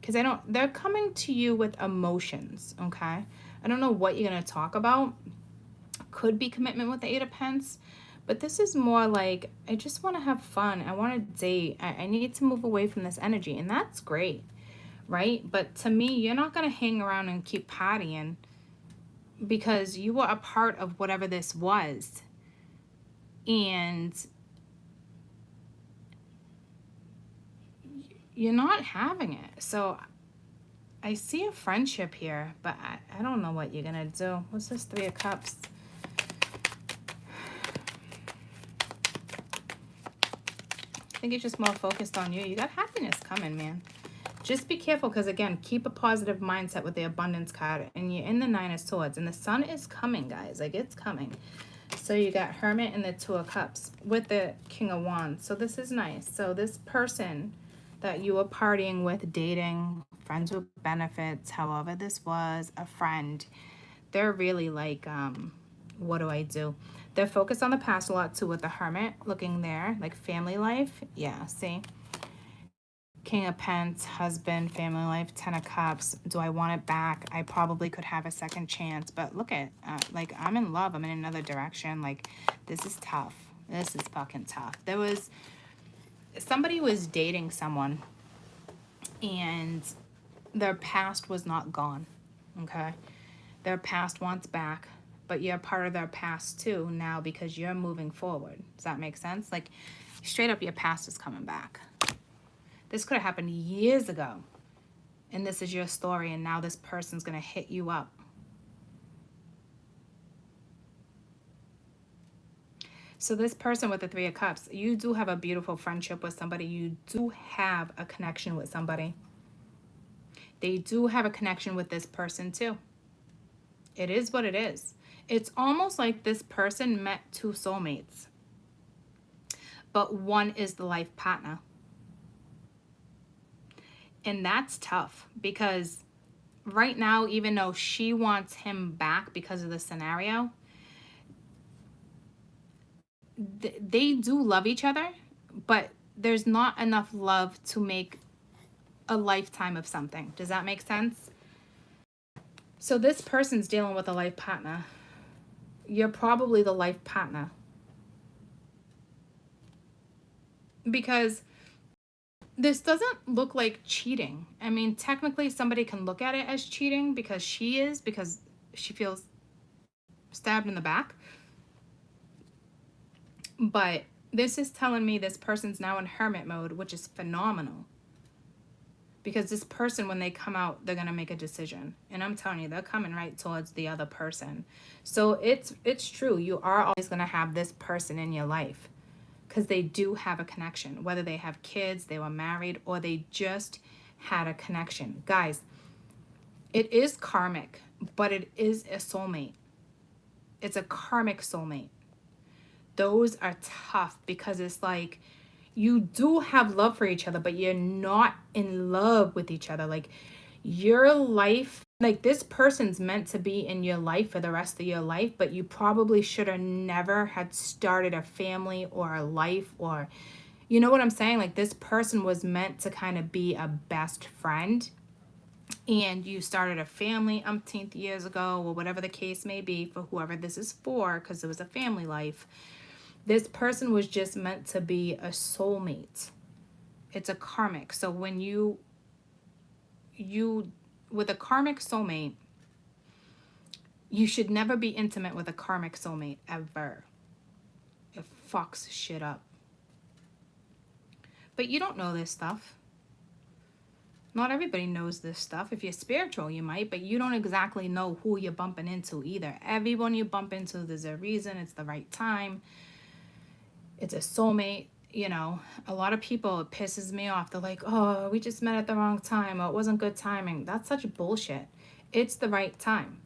because they're coming to you with emotions, okay? I don't know what you're going to talk about. Could be commitment with the Eight of Pence, but this is more like, I just want to have fun. I want to date. I need to move away from this energy, and that's great, right? But to me, you're not going to hang around and keep partying because you were a part of whatever this was. And you're not having it. So I see a friendship here, but I don't know what you're going to do. What's this Three of Cups? I think it's just more focused on you. You got happiness coming, man. Just be careful because, again, keep a positive mindset with the Abundance card. And you're in the Nine of Swords. And the sun is coming, guys. Like, it's coming. So you got Hermit and the Two of Cups with the King of Wands. So this is nice. So this person that you were partying with, dating, friends with benefits, however this was, a friend, they're really like, what do I do? They're focused on the past a lot too with the Hermit looking there, like family life. Yeah, see? King of Pence, husband, family life, Ten of Cups. Do I want it back? I probably could have a second chance, but look at, like, I'm in love. I'm in another direction. Like, this is tough. This is fucking tough. Somebody was dating someone and their past was not gone, okay? Their past wants back, but you're part of their past too now because you're moving forward. Does that make sense? Like, straight up, your past is coming back. This could have happened years ago, and this is your story, and now this person's going to hit you up. So this person with the Three of Cups, you do have a beautiful friendship with somebody. You do have a connection with somebody. They do have a connection with this person too. It is what it is. It's almost like this person met two soulmates, but one is the life partner. And that's tough because right now, even though she wants him back because of the scenario, they do love each other, but there's not enough love to make a lifetime of something. Does that make sense? So this person's dealing with a life partner. You're probably the life partner. Because this doesn't look like cheating. I mean, technically somebody can look at it as cheating because she feels stabbed in the back. But this is telling me this person's now in hermit mode, which is phenomenal. Because this person, when they come out, they're going to make a decision. And I'm telling you, they're coming right towards the other person. So it's true. You are always going to have this person in your life. Because they do have a connection. Whether they have kids, they were married, or they just had a connection. Guys, it is karmic, but it is a soulmate. It's a karmic soulmate. Those are tough because it's like you do have love for each other, but you're not in love with each other. Like your life, like this person's meant to be in your life for the rest of your life, but you probably should have never had started a family or a life, or you know what I'm saying? Like this person was meant to kind of be a best friend, and you started a family umpteenth years ago, or whatever the case may be for whoever this is for, because it was a family life. This person was just meant to be a soulmate. It's a karmic. So when you with a karmic soulmate, you should never be intimate with a karmic soulmate ever. It fucks shit up. But you don't know this stuff. Not everybody knows this stuff. If you're spiritual, you might, but you don't exactly know who you're bumping into either. Everyone you bump into, there's a reason. It's the right time. It's a soulmate. You know, a lot of people, it pisses me off. They're like, oh, we just met at the wrong time, or it wasn't good timing. That's such bullshit. It's the right time.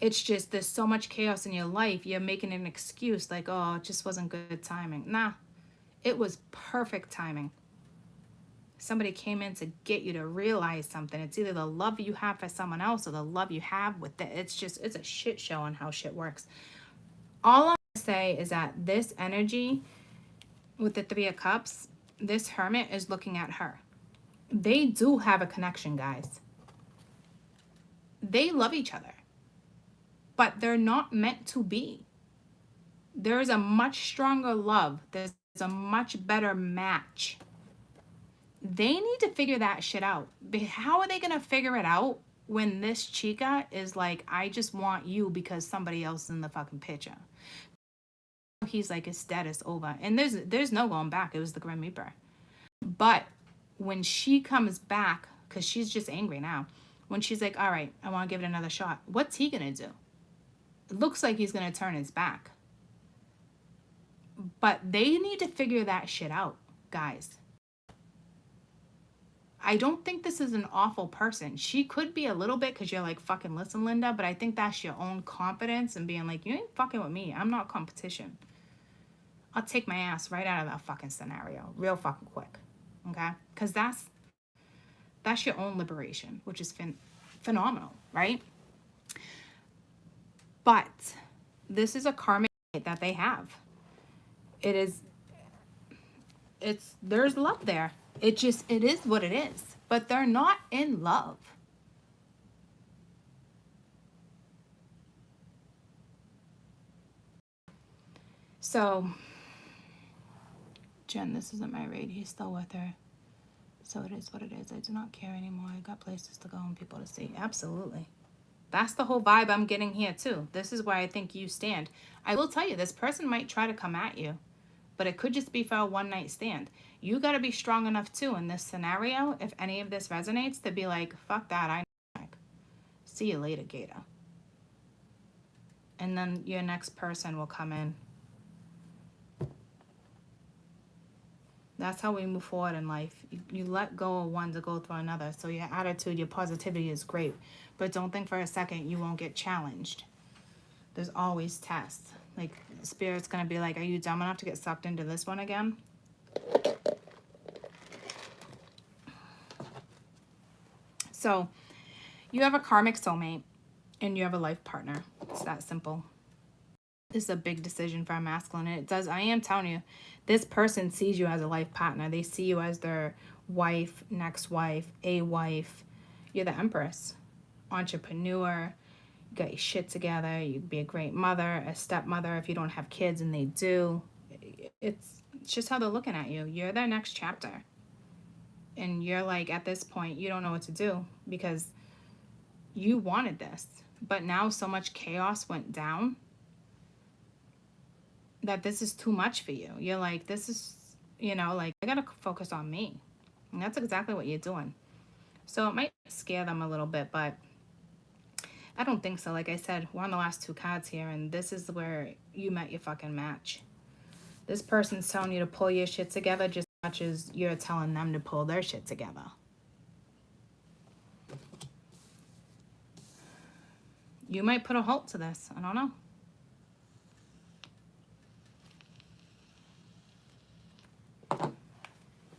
It's just there's so much chaos in your life. You're making an excuse like, oh, it just wasn't good timing. Nah, it was perfect timing. Somebody came in to get you to realize something. It's either the love you have for someone else or the love you have with it. It's a shit show on how shit works. All I'm going to say is that this energy with the Three of Cups, this hermit is looking at her. They do have a connection, guys. They love each other, but they're not meant to be. There's a much stronger love. There's a much better match. They need to figure that shit out. But how are they going to figure it out when this chica is like, I just want you because somebody else is in the fucking picture? He's like, it's dead, it's over. And there's no going back. It was the Grim Reaper. But when she comes back, because she's just angry now, when she's like, all right, I want to give it another shot, what's he going to do? It looks like he's going to turn his back. But they need to figure that shit out, guys. I don't think this is an awful person. She could be a little bit because you're like, fucking listen, Linda, but I think that's your own confidence and being like, you ain't fucking with me. I'm not competition. I'll take my ass right out of that fucking scenario real fucking quick. Okay? Because that's your own liberation, which is phenomenal, right? But this is a karmic that they have. There's love there. It is what it is. But they're not in love. So, Jen, this isn't my read. He's still with her. So it is what it is. I do not care anymore. I got places to go and people to see. Absolutely. That's the whole vibe I'm getting here too. This is where I think you stand. I will tell you, this person might try to come at you, but it could just be for a one-night stand. You got to be strong enough too in this scenario, if any of this resonates, to be like, fuck that, I know. See you later, Gator. And then your next person will come in. That's how we move forward in life. You let go of one to go through another. So your attitude, your positivity is great. But don't think for a second you won't get challenged. There's always tests. Like, Spirit's going to be like, are you dumb enough to get sucked into this one again? So You have a karmic soulmate and you have a life partner. It's that simple. This is a big decision for a masculine. And it does, I am telling you, this person sees you as a life partner. They see you as their wife, next wife, a wife. You're the empress, entrepreneur. You got your shit together. You'd be a great mother, a stepmother if you don't have kids and they do. It's just how they're looking at you. You're their next chapter. And you're like, at this point, you don't know what to do because you wanted this. But now so much chaos went down that this is too much for you. You're like, this is, you know, like, I gotta focus on me. And that's exactly what you're doing. So it might scare them a little bit, but I don't think so. Like I said, we're on the last two cards here, and this is where you met your fucking match. This person's telling you to pull your shit together just as much as you're telling them to pull their shit together. You might put a halt to this. I don't know.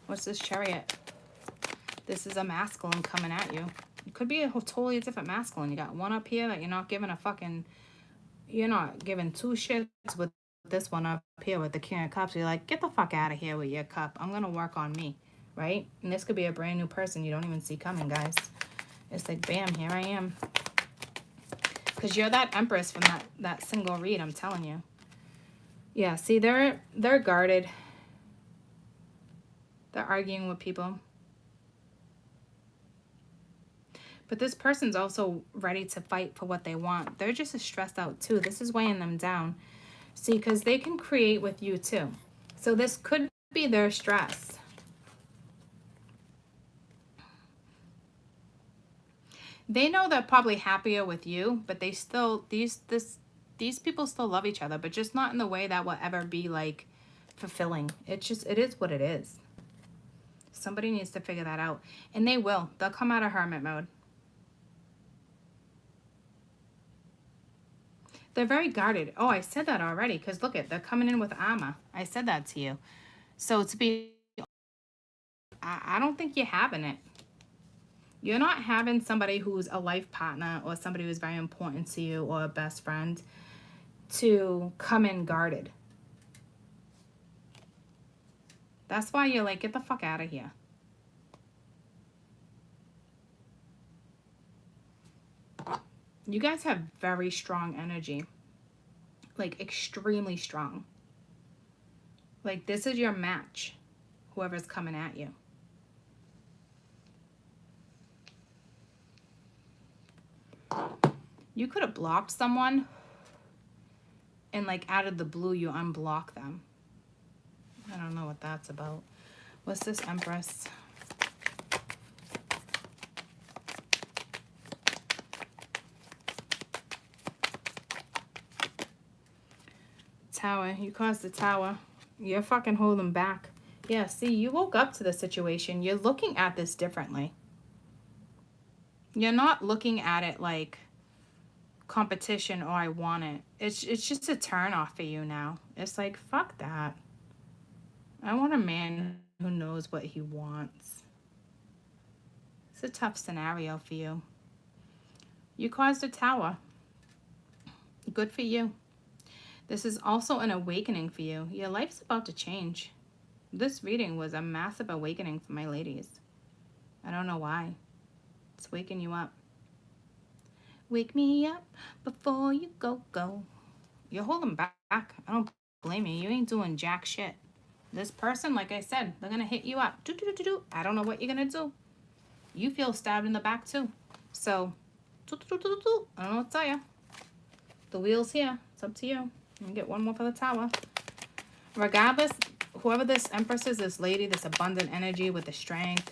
What's this Chariot? This is a masculine coming at you. It could be a totally different masculine. You got one up here that you're not giving a fucking... You're not giving two shits with this one up here with the King of Cups. You're like, get the fuck out of here with your cup. I'm going to work on me, right? And this could be a brand new person you don't even see coming, guys. It's like, bam, here I am. Because you're that Empress from that single read, I'm telling you. Yeah, see, they're guarded. They're arguing with people. But this person's also ready to fight for what they want. They're just as stressed out too. This is weighing them down. See, because they can create with you too. So this could be their stress. They know they're probably happier with you, but they still, these people still love each other, but just not in the way that will ever be like fulfilling. It's just, it is what it is. Somebody needs to figure that out. And they will. They'll come out of hermit mode. They're very guarded. Oh, I said that already. Because look they're coming in with armor. I said that to you. So to be... I don't think you're having it. You're not having somebody who's a life partner or somebody who's very important to you or a best friend to come in guarded. That's why you're like, get the fuck out of here. You guys have very strong energy. Like, extremely strong. Like, this is your match. Whoever's coming at you. You could have blocked someone. And, like, out of the blue, you unblock them. I don't know what that's about. What's this Empress? Tower. You caused the tower. You're fucking holding back. Yeah, see, you woke up to the situation. You're looking at this differently. You're not looking at it like competition or I want it. It's just a turn off for you now. It's like, fuck that. I want a man who knows what he wants. It's a tough scenario for you. You caused a tower. Good for you. This is also an awakening for you. Your life's about to change. This reading was a massive awakening for my ladies. I don't know why. It's waking you up. Wake me up before you go. You're holding back. I don't blame you. You ain't doing jack shit. This person, like I said, they're going to hit you up. I don't know what you're going to do. You feel stabbed in the back too. So, I don't know what to tell you. The wheel's here. It's up to you. You can get one more for the tower. Regardless, whoever this Empress is, this lady, this abundant energy with the strength,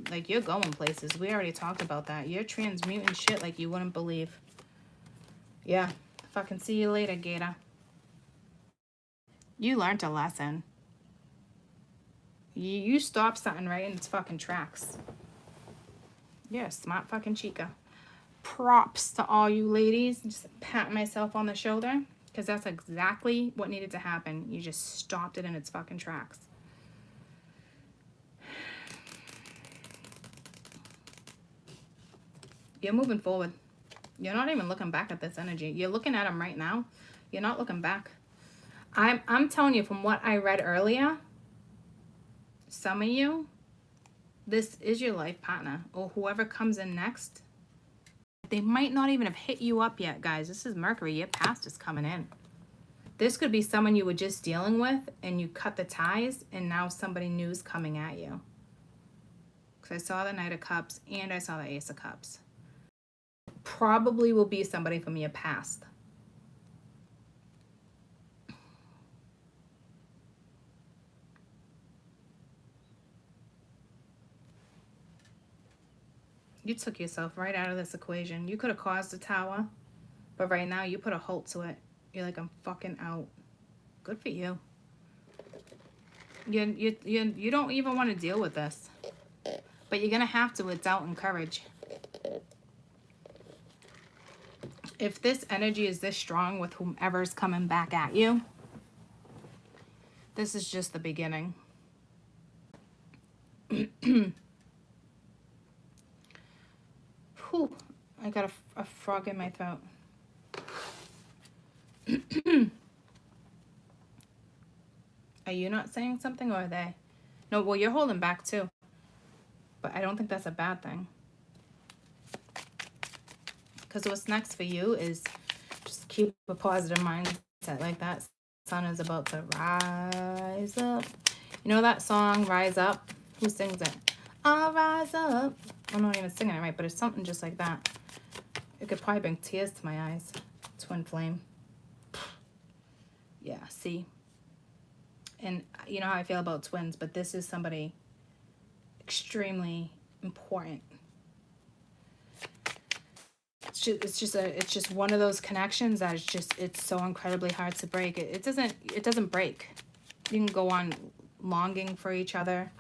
like, you're going places. We already talked about that. You're transmuting shit like you wouldn't believe. Yeah. Fucking see you later, Gator. You learned a lesson. You stopped something right in its fucking tracks. You're a smart fucking chica. Props to all you ladies. Just pat myself on the shoulder. Because that's exactly what needed to happen. You just stopped it in its fucking tracks. You're moving forward. You're not even looking back at this energy. You're looking at them right now. You're not looking back. I'm telling you from what I read earlier, some of you, this is your life partner or whoever comes in next. They might not even have hit you up yet, guys. This is Mercury. Your past is coming in. This could be someone you were just dealing with and you cut the ties and now somebody new is coming at you. Because I saw the Knight of Cups and I saw the Ace of Cups. Probably will be somebody from your past. You took yourself right out of this equation. You could have caused the tower, but right now you put a halt to it. You're like, I'm fucking out. Good for you. You don't even want to deal with this. But you're going to have to with doubt and courage. If this energy is this strong with whomever's coming back at you, this is just the beginning. Whew, I got a frog in my throat. Are you not saying something or are they? No, well, you're holding back too. But I don't think that's a bad thing. Because what's next for you is just keep a positive mindset like that. Sun is about to rise up. You know that song, Rise Up? Who sings it? I'll rise up. I'm not even singing it right, but it's something just like that. It could probably bring tears to my eyes. Twin flame. Yeah, see? And you know how I feel about twins, but this is somebody extremely important. It's just one of those connections that it's so incredibly hard to break. It doesn't break. You can go on longing for each other.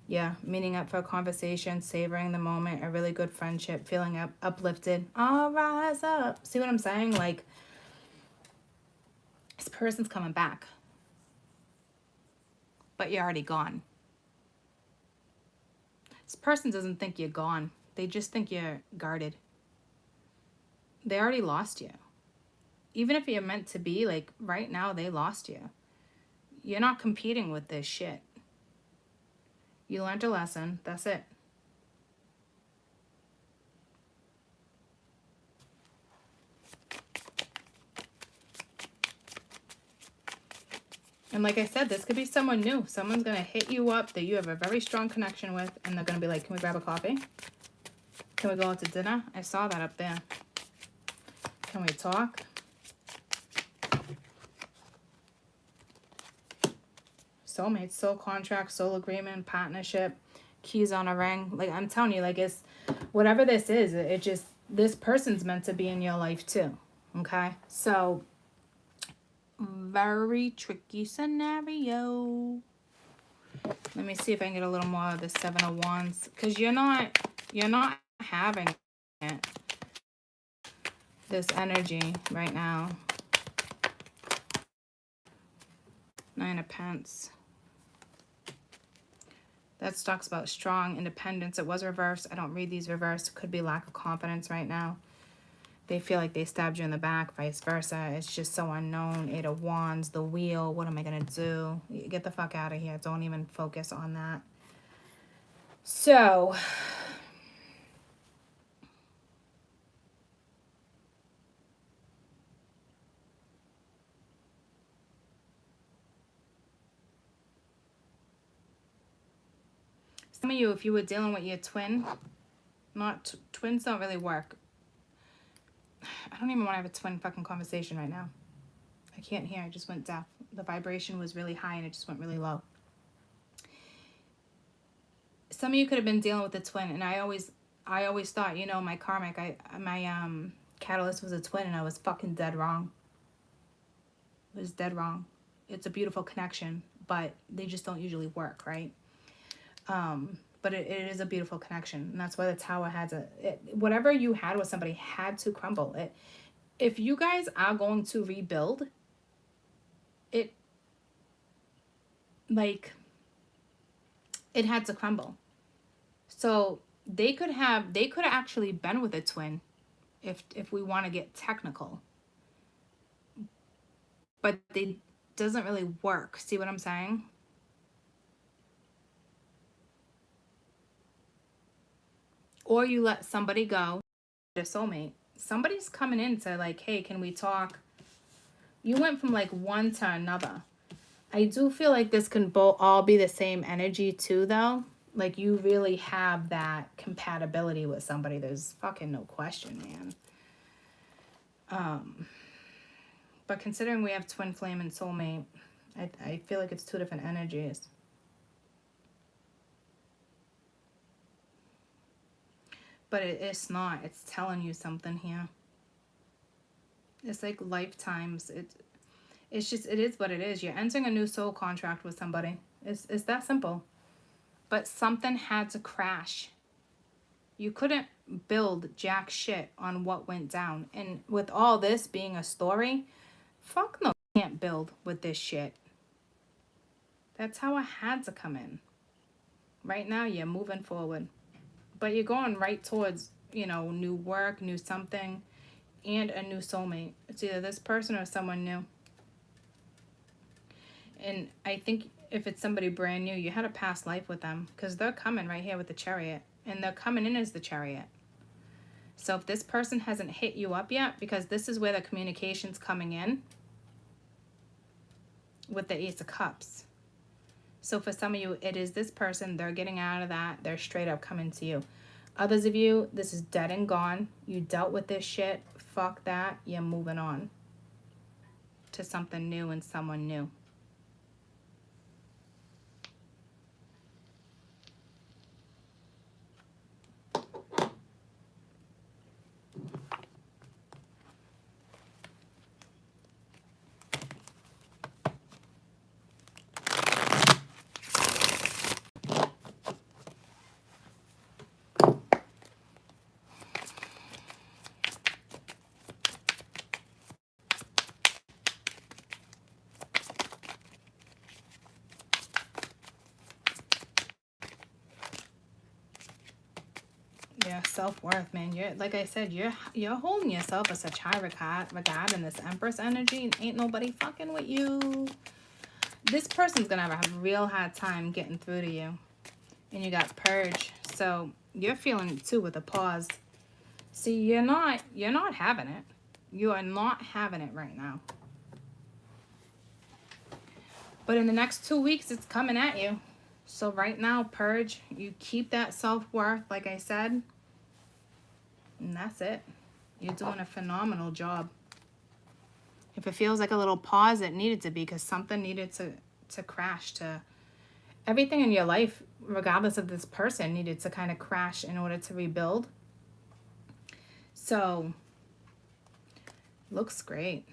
Yeah, meeting up for a conversation, savoring the moment, a really good friendship, feeling uplifted. I'll rise up. See what I'm saying? Like, this person's coming back. But you're already gone. This person doesn't think you're gone. They just think you're guarded. They already lost you. Even if you're meant to be, like, right now, they lost you. You're not competing with this shit. You learned a lesson. That's it. And like I said, this could be someone new. Someone's going to hit you up that you have a very strong connection with, and they're going to be like, can we grab a coffee? Can we go out to dinner? I saw that up there. Can we talk? Soulmates, soul contract, soul agreement, partnership, keys on a ring. Like, I'm telling you, like, it's whatever this is, it just, this person's meant to be in your life too. Okay? So, very tricky scenario. Let me see if I can get a little more of the Seven of Wands, because you're not having it. This energy right now. Nine of Pentacles. That talks about strong independence. It was reversed. I don't read these reversed. It could be lack of confidence right now. They feel like they stabbed you in the back, vice versa. It's just so unknown. Eight of Wands, the wheel. What am I going to do? Get the fuck out of here. Don't even focus on that. So, some of you, if you were dealing with your twin, twins don't really work. I don't even want to have a twin fucking conversation right now. I can't hear. I just went deaf. The vibration was really high and it just went really low. Some of you could have been dealing with a twin, and I always thought, you know, my karmic, my catalyst was a twin, and I was fucking dead wrong. It was dead wrong. It's a beautiful connection, but they just don't usually work, right? But it is a beautiful connection, and that's why the tower had to, whatever you had with somebody had to crumble. If you guys are going to rebuild, it had to crumble. So they could have actually been with a twin if we want to get technical. But they doesn't really work. See what I'm saying? Or you let somebody go, a soulmate. Somebody's coming in to like, hey, can we talk? You went from like one to another. I do feel like this can all be the same energy too, though. Like you really have that compatibility with somebody. There's fucking no question, man. But considering we have twin flame and soulmate, I feel like it's two different energies. But it's not. It's telling you something here. It's like lifetimes. It's just, it is what it is. You're entering a new soul contract with somebody. It's that simple. But something had to crash. You couldn't build jack shit on what went down. And with all this being a story, fuck no, you can't build with this shit. That's how it had to come in. Right now, you're moving forward. But you're going right towards, you know, new work, new something, and a new soulmate. It's either this person or someone new. And I think if it's somebody brand new, you had a past life with them. Because they're coming right here with the Chariot. And they're coming in as the Chariot. So if this person hasn't hit you up yet, because this is where the communication's coming in. With the Ace of Cups. So for some of you, it is this person. They're getting out of that. They're straight up coming to you. Others of you, this is dead and gone. You dealt with this shit. Fuck that. You're moving on to something new and someone new. Yeah, self-worth, man. You're, like I said, you're holding yourself as such high regard in this Empress energy. Ain't nobody fucking with you. This person's gonna have a real hard time getting through to you. And you got purge. So you're feeling it too with a pause. See, you're not having it. You are not having it right now. But in the next 2 weeks, it's coming at you. So right now, purge. You keep that self-worth, like I said. And that's it. You're doing a phenomenal job. If it feels like a little pause, it needed to be, because something needed to crash. To everything in your life, regardless of this person, needed to kind of crash in order to rebuild. So, looks great.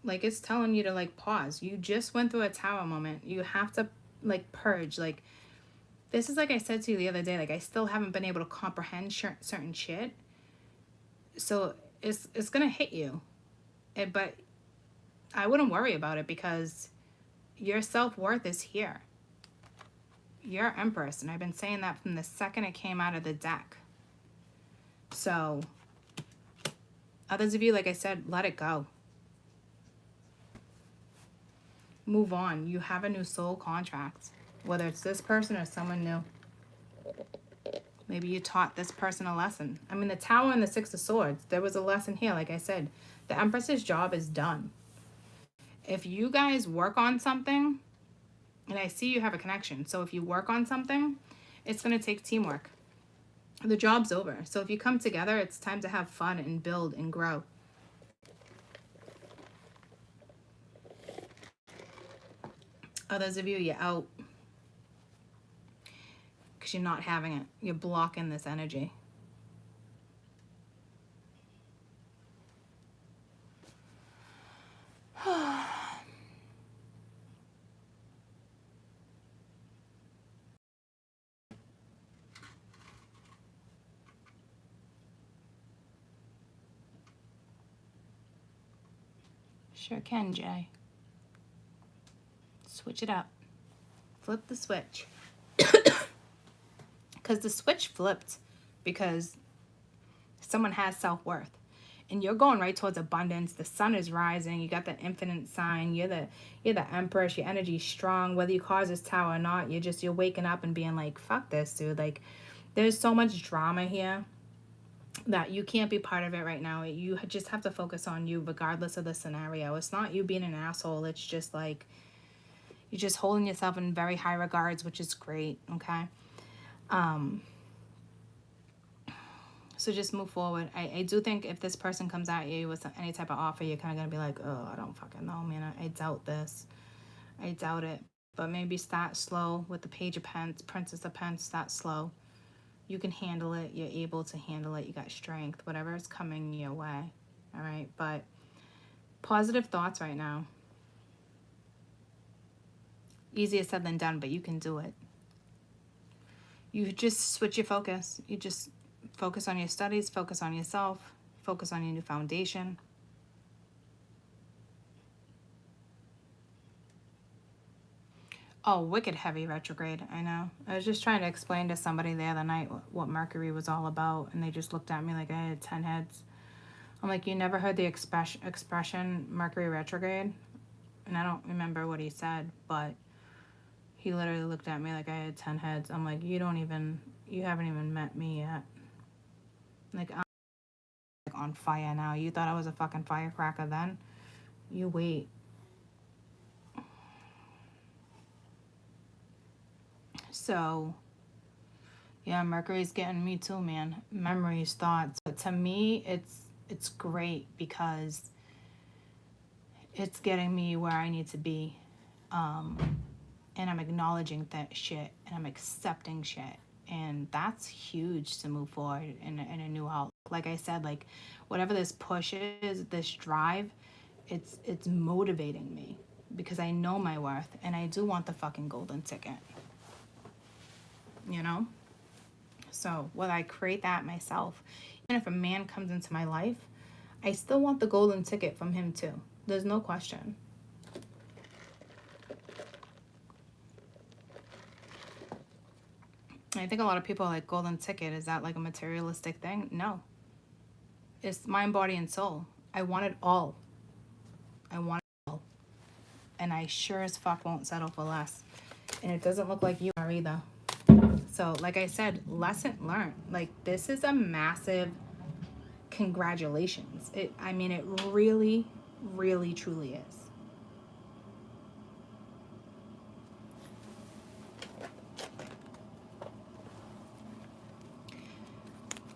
Like, it's telling you to, like, pause. You just went through a tower moment. You have to, like, purge. Like, this is like I said to you the other day. Like, I still haven't been able to comprehend certain shit. So, it's going to hit you. But I wouldn't worry about it, because your self-worth is here. You're Empress. And I've been saying that from the second it came out of the deck. So, others of you, like I said, let it go. Move on. You have a new soul contract. Whether it's this person or someone new. Maybe you taught this person a lesson. I mean, the Tower and the Six of Swords. There was a lesson here, like I said. The Empress's job is done. If you guys work on something, and I see you have a connection. So if you work on something, it's going to take teamwork. The job's over. So if you come together, it's time to have fun and build and grow. Others of you, you're out. Because you're not having it. You're blocking this energy. Sure can, Jay. Switch it up. Flip the switch. Because the switch flipped because someone has self-worth. And you're going right towards abundance. The sun is rising. You got the infinite sign. You're the empress. Your energy's strong. Whether you cause this tower or not, you're waking up and being like, fuck this, dude. Like, there's so much drama here that you can't be part of it right now. You just have to focus on you regardless of the scenario. It's not you being an asshole. It's just like, you're just holding yourself in very high regards, which is great, okay? So just move forward. I do think if this person comes at you with any type of offer, you're kind of going to be like, oh, I don't fucking know, man. I doubt this. I doubt it. But maybe start slow with the Page of Pence, Princess of Pence. Start slow. You can handle it. You're able to handle it. You got strength. Whatever is coming your way. All right? But positive thoughts right now. Easier said than done, but you can do it. You just switch your focus. You just focus on your studies, focus on yourself, focus on your new foundation. Oh, wicked heavy retrograde, I know. I was just trying to explain to somebody the other night what Mercury was all about, and they just looked at me like I had 10 heads. I'm like, you never heard the expression Mercury retrograde? And I don't remember what he said, but he literally looked at me like I had 10 heads. I'm like, you haven't even met me yet. Like, I'm on fire now. You thought I was a fucking firecracker then? You wait. So, yeah, Mercury's getting me too, man. Memories, thoughts. But to me, it's great because it's getting me where I need to be. And I'm acknowledging that shit, and I'm accepting shit. And that's huge to move forward in a new outlook. Like I said, like, whatever this push is, this drive, it's motivating me because I know my worth, and I do want the fucking golden ticket. You know? So, will I create that myself? Even if a man comes into my life, I still want the golden ticket from him too. There's no question. I think a lot of people are like, golden ticket, is that like a materialistic thing? No. It's mind, body, and soul. I want it all. I want it all. And I sure as fuck won't settle for less. And it doesn't look like you are either. So, like I said, lesson learned. Like, this is a massive congratulations. It really, really, truly is.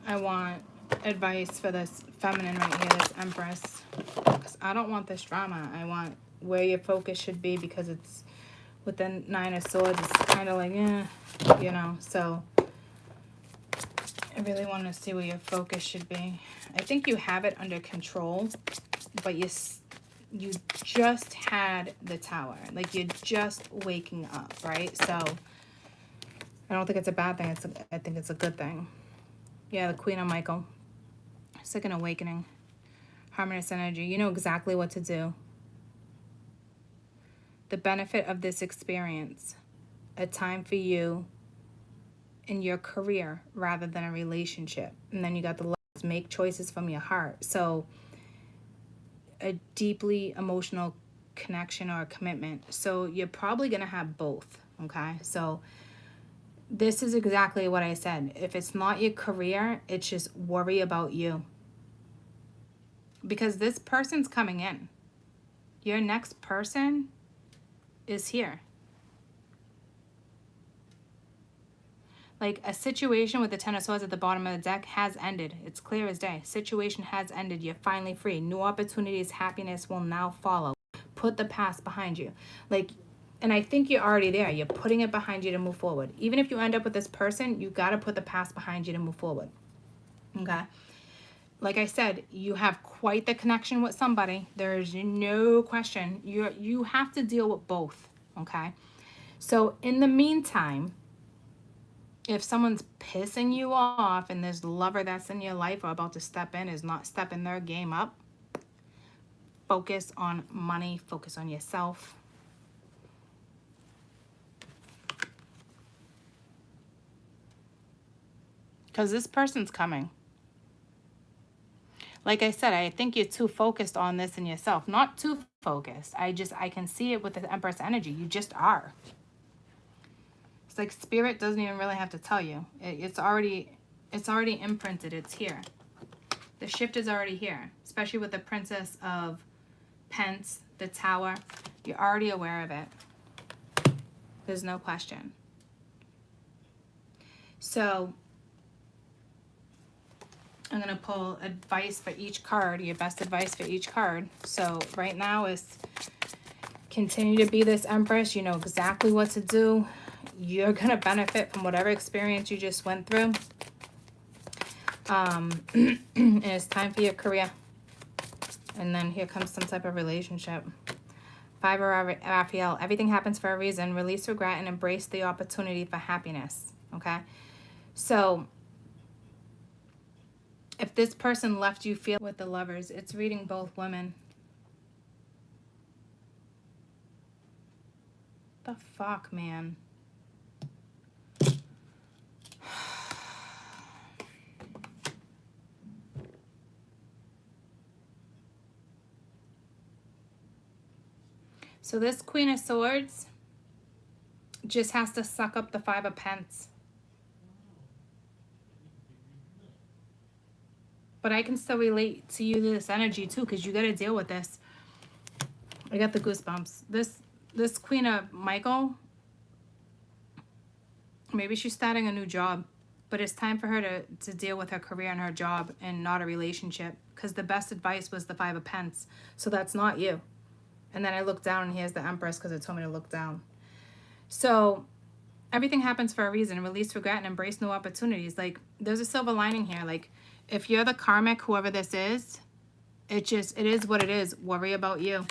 I want advice for this feminine right here, this Empress. Because I don't want this drama. I want where your focus should be, because it's with the Nine of Swords. It's kind of like, you know. So I really want to see where your focus should be. I think you have it under control, but you just had the Tower. Like, you're just waking up, right? So I don't think it's a bad thing. I think it's a good thing. Yeah, the Queen of Michael. Second awakening. Harmonious energy. You know exactly what to do. The benefit of this experience. A time for you in your career rather than a relationship. And then you got the Lovers. Make choices from your heart. So a deeply emotional connection or a commitment. So you're probably going to have both. Okay? So this is exactly what I said. If it's not your career, it's just worry about you. Because this person's coming in. Your next person is here. Like, a situation with the Ten of Swords at the bottom of the deck has ended. It's clear as day. Situation has ended. You're finally free. New opportunities, happiness will now follow. Put the past behind you. Like, and I think you're already there. You're putting it behind you to move forward. Even if you end up with this person, you got to put the past behind you to move forward. Okay? Like I said, you have quite the connection with somebody. There's no question. You have to deal with both. Okay? So in the meantime, if someone's pissing you off and this lover that's in your life or about to step in is not stepping their game up, focus on money. Focus on yourself. Because this person's coming. Like I said, I think you're too focused on this in yourself. Not too focused. I can see it with the Empress energy. You just are. It's like Spirit doesn't even really have to tell you. It's already imprinted. It's here. The shift is already here. Especially with the Princess of Pence, the Tower. You're already aware of it. There's no question. So I'm going to pull advice for each card, your best advice for each card. So right now is continue to be this Empress. You know exactly what to do. You're going to benefit from whatever experience you just went through. And it's time for your career. And then here comes some type of relationship. Five of Raphael. Everything happens for a reason. Release regret and embrace the opportunity for happiness. Okay? So if this person left you feel with the Lovers, it's reading both women. The fuck, man? So this Queen of Swords just has to suck up the Five of Pence. But I can still relate to you this energy too, because you got to deal with this. I got the goosebumps. This Queen of Michael, maybe she's starting a new job, but it's time for her to deal with her career and her job and not a relationship, because the best advice was the Five of Pence. So that's not you. And then I look down and here's the Empress because it told me to look down. So everything happens for a reason. Release regret and embrace new opportunities. Like, there's a silver lining here. Like, if you're the karmic, whoever this is, it is what it is. Worry about you.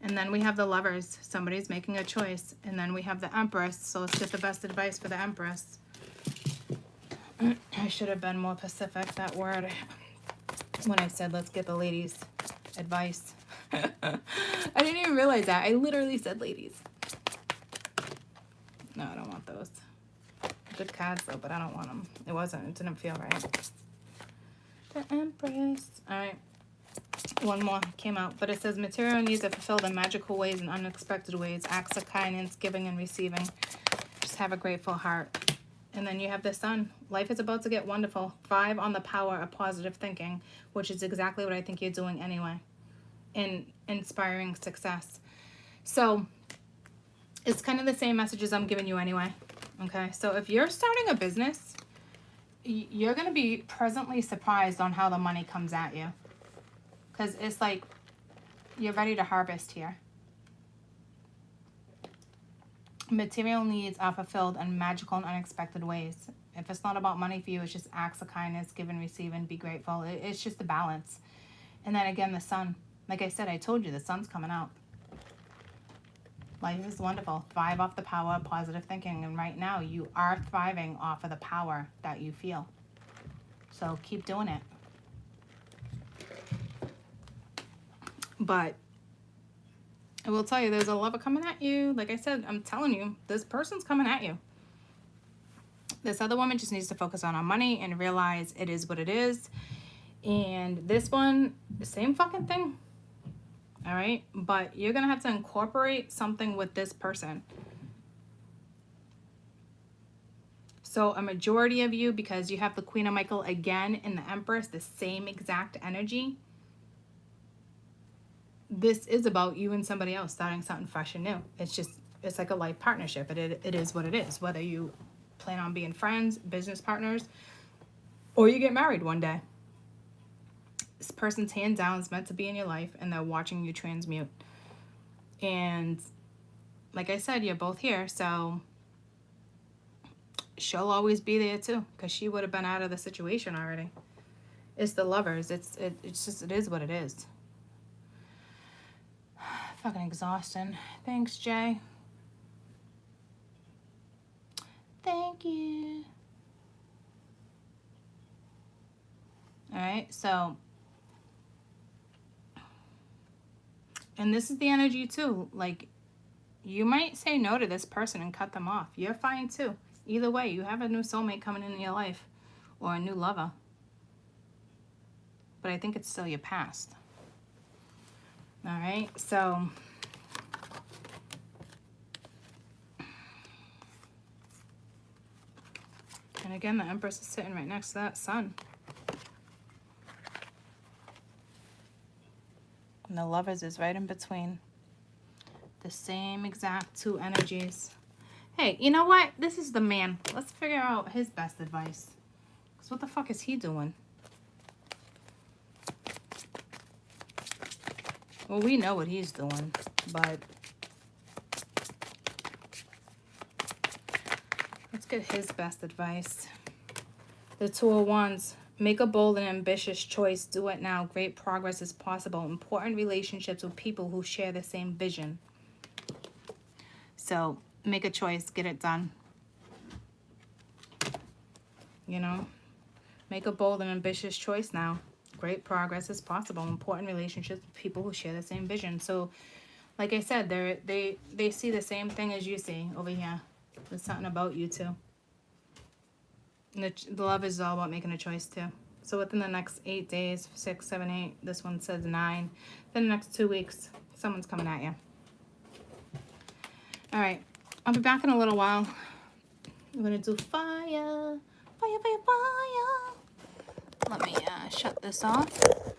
And then we have the Lovers. Somebody's making a choice. And then we have the Empress. So let's get the best advice for the Empress. I should have been more specific, that word, when I said let's get the ladies' advice. I didn't even realize that. I literally said ladies. No, I don't want those. Good cards though, but I don't want them. It didn't feel right. The Empress. All right. One more came out, but it says material needs are fulfilled in magical ways and unexpected ways. Acts of kindness, giving and receiving. Just have a grateful heart. And then you have the Sun. Life is about to get wonderful. 5 on the power of positive thinking, which is exactly what I think you're doing anyway. In inspiring success. So it's kind of the same messages I'm giving you anyway. Okay, so if you're starting a business, you're going to be pleasantly surprised on how the money comes at you. Because it's like you're ready to harvest here. Material needs are fulfilled in magical and unexpected ways. If it's not about money for you, it's just acts of kindness, give and receive, and be grateful. It's just a balance. And then again, the Sun. Like I said, I told you the Sun's coming out. Life is wonderful. 5 off the power of positive thinking. And right now, you are thriving off of the power that you feel. So keep doing it. But I will tell you, there's a lover coming at you. Like I said, I'm telling you, this person's coming at you. This other woman just needs to focus on her money and realize it is what it is. And this one, the same fucking thing. All right? But you're going to have to incorporate something with this person. So a majority of you, because you have the Queen of Michael again and the Empress, the same exact energy. This is about you and somebody else starting something fresh and new. It's like a life partnership. It is what it is. Whether you plan on being friends, business partners, or you get married one day. This person's hands down is meant to be in your life, and they're watching you transmute. And like I said, you're both here, so she'll always be there too, because she would have been out of the situation already. It's the Lovers. It is what it is. Fucking exhausting. Thanks, Jay. Thank you. All right, so, and this is the energy too. Like, you might say no to this person and cut them off. You're fine too. Either way, you have a new soulmate coming into your life. or a new lover. But I think it's still your past. All right, so and again, the Empress is sitting right next to that Sun. And the Lovers is right in between. The same exact two energies. Hey, you know what? This is the man. Let's figure out his best advice. Because what the fuck is he doing? Well, we know what he's doing, but let's get his best advice. The Two of Wands. Make a bold and ambitious choice. Do it now. Great progress is possible. Important relationships with people who share the same vision. So, make a choice. Get it done. You know? Make a bold and ambitious choice now. Great progress is possible. Important relationships with people who share the same vision. So, like I said, they see the same thing as you see over here. There's something about you two. And the love is all about making a choice too. So within the next 8 days, 6, 7, 8, this one says 9. Then the next 2 weeks, someone's coming at you. All right, I'll be back in a little while. I'm gonna do fire, fire, fire, fire. Let me shut this off.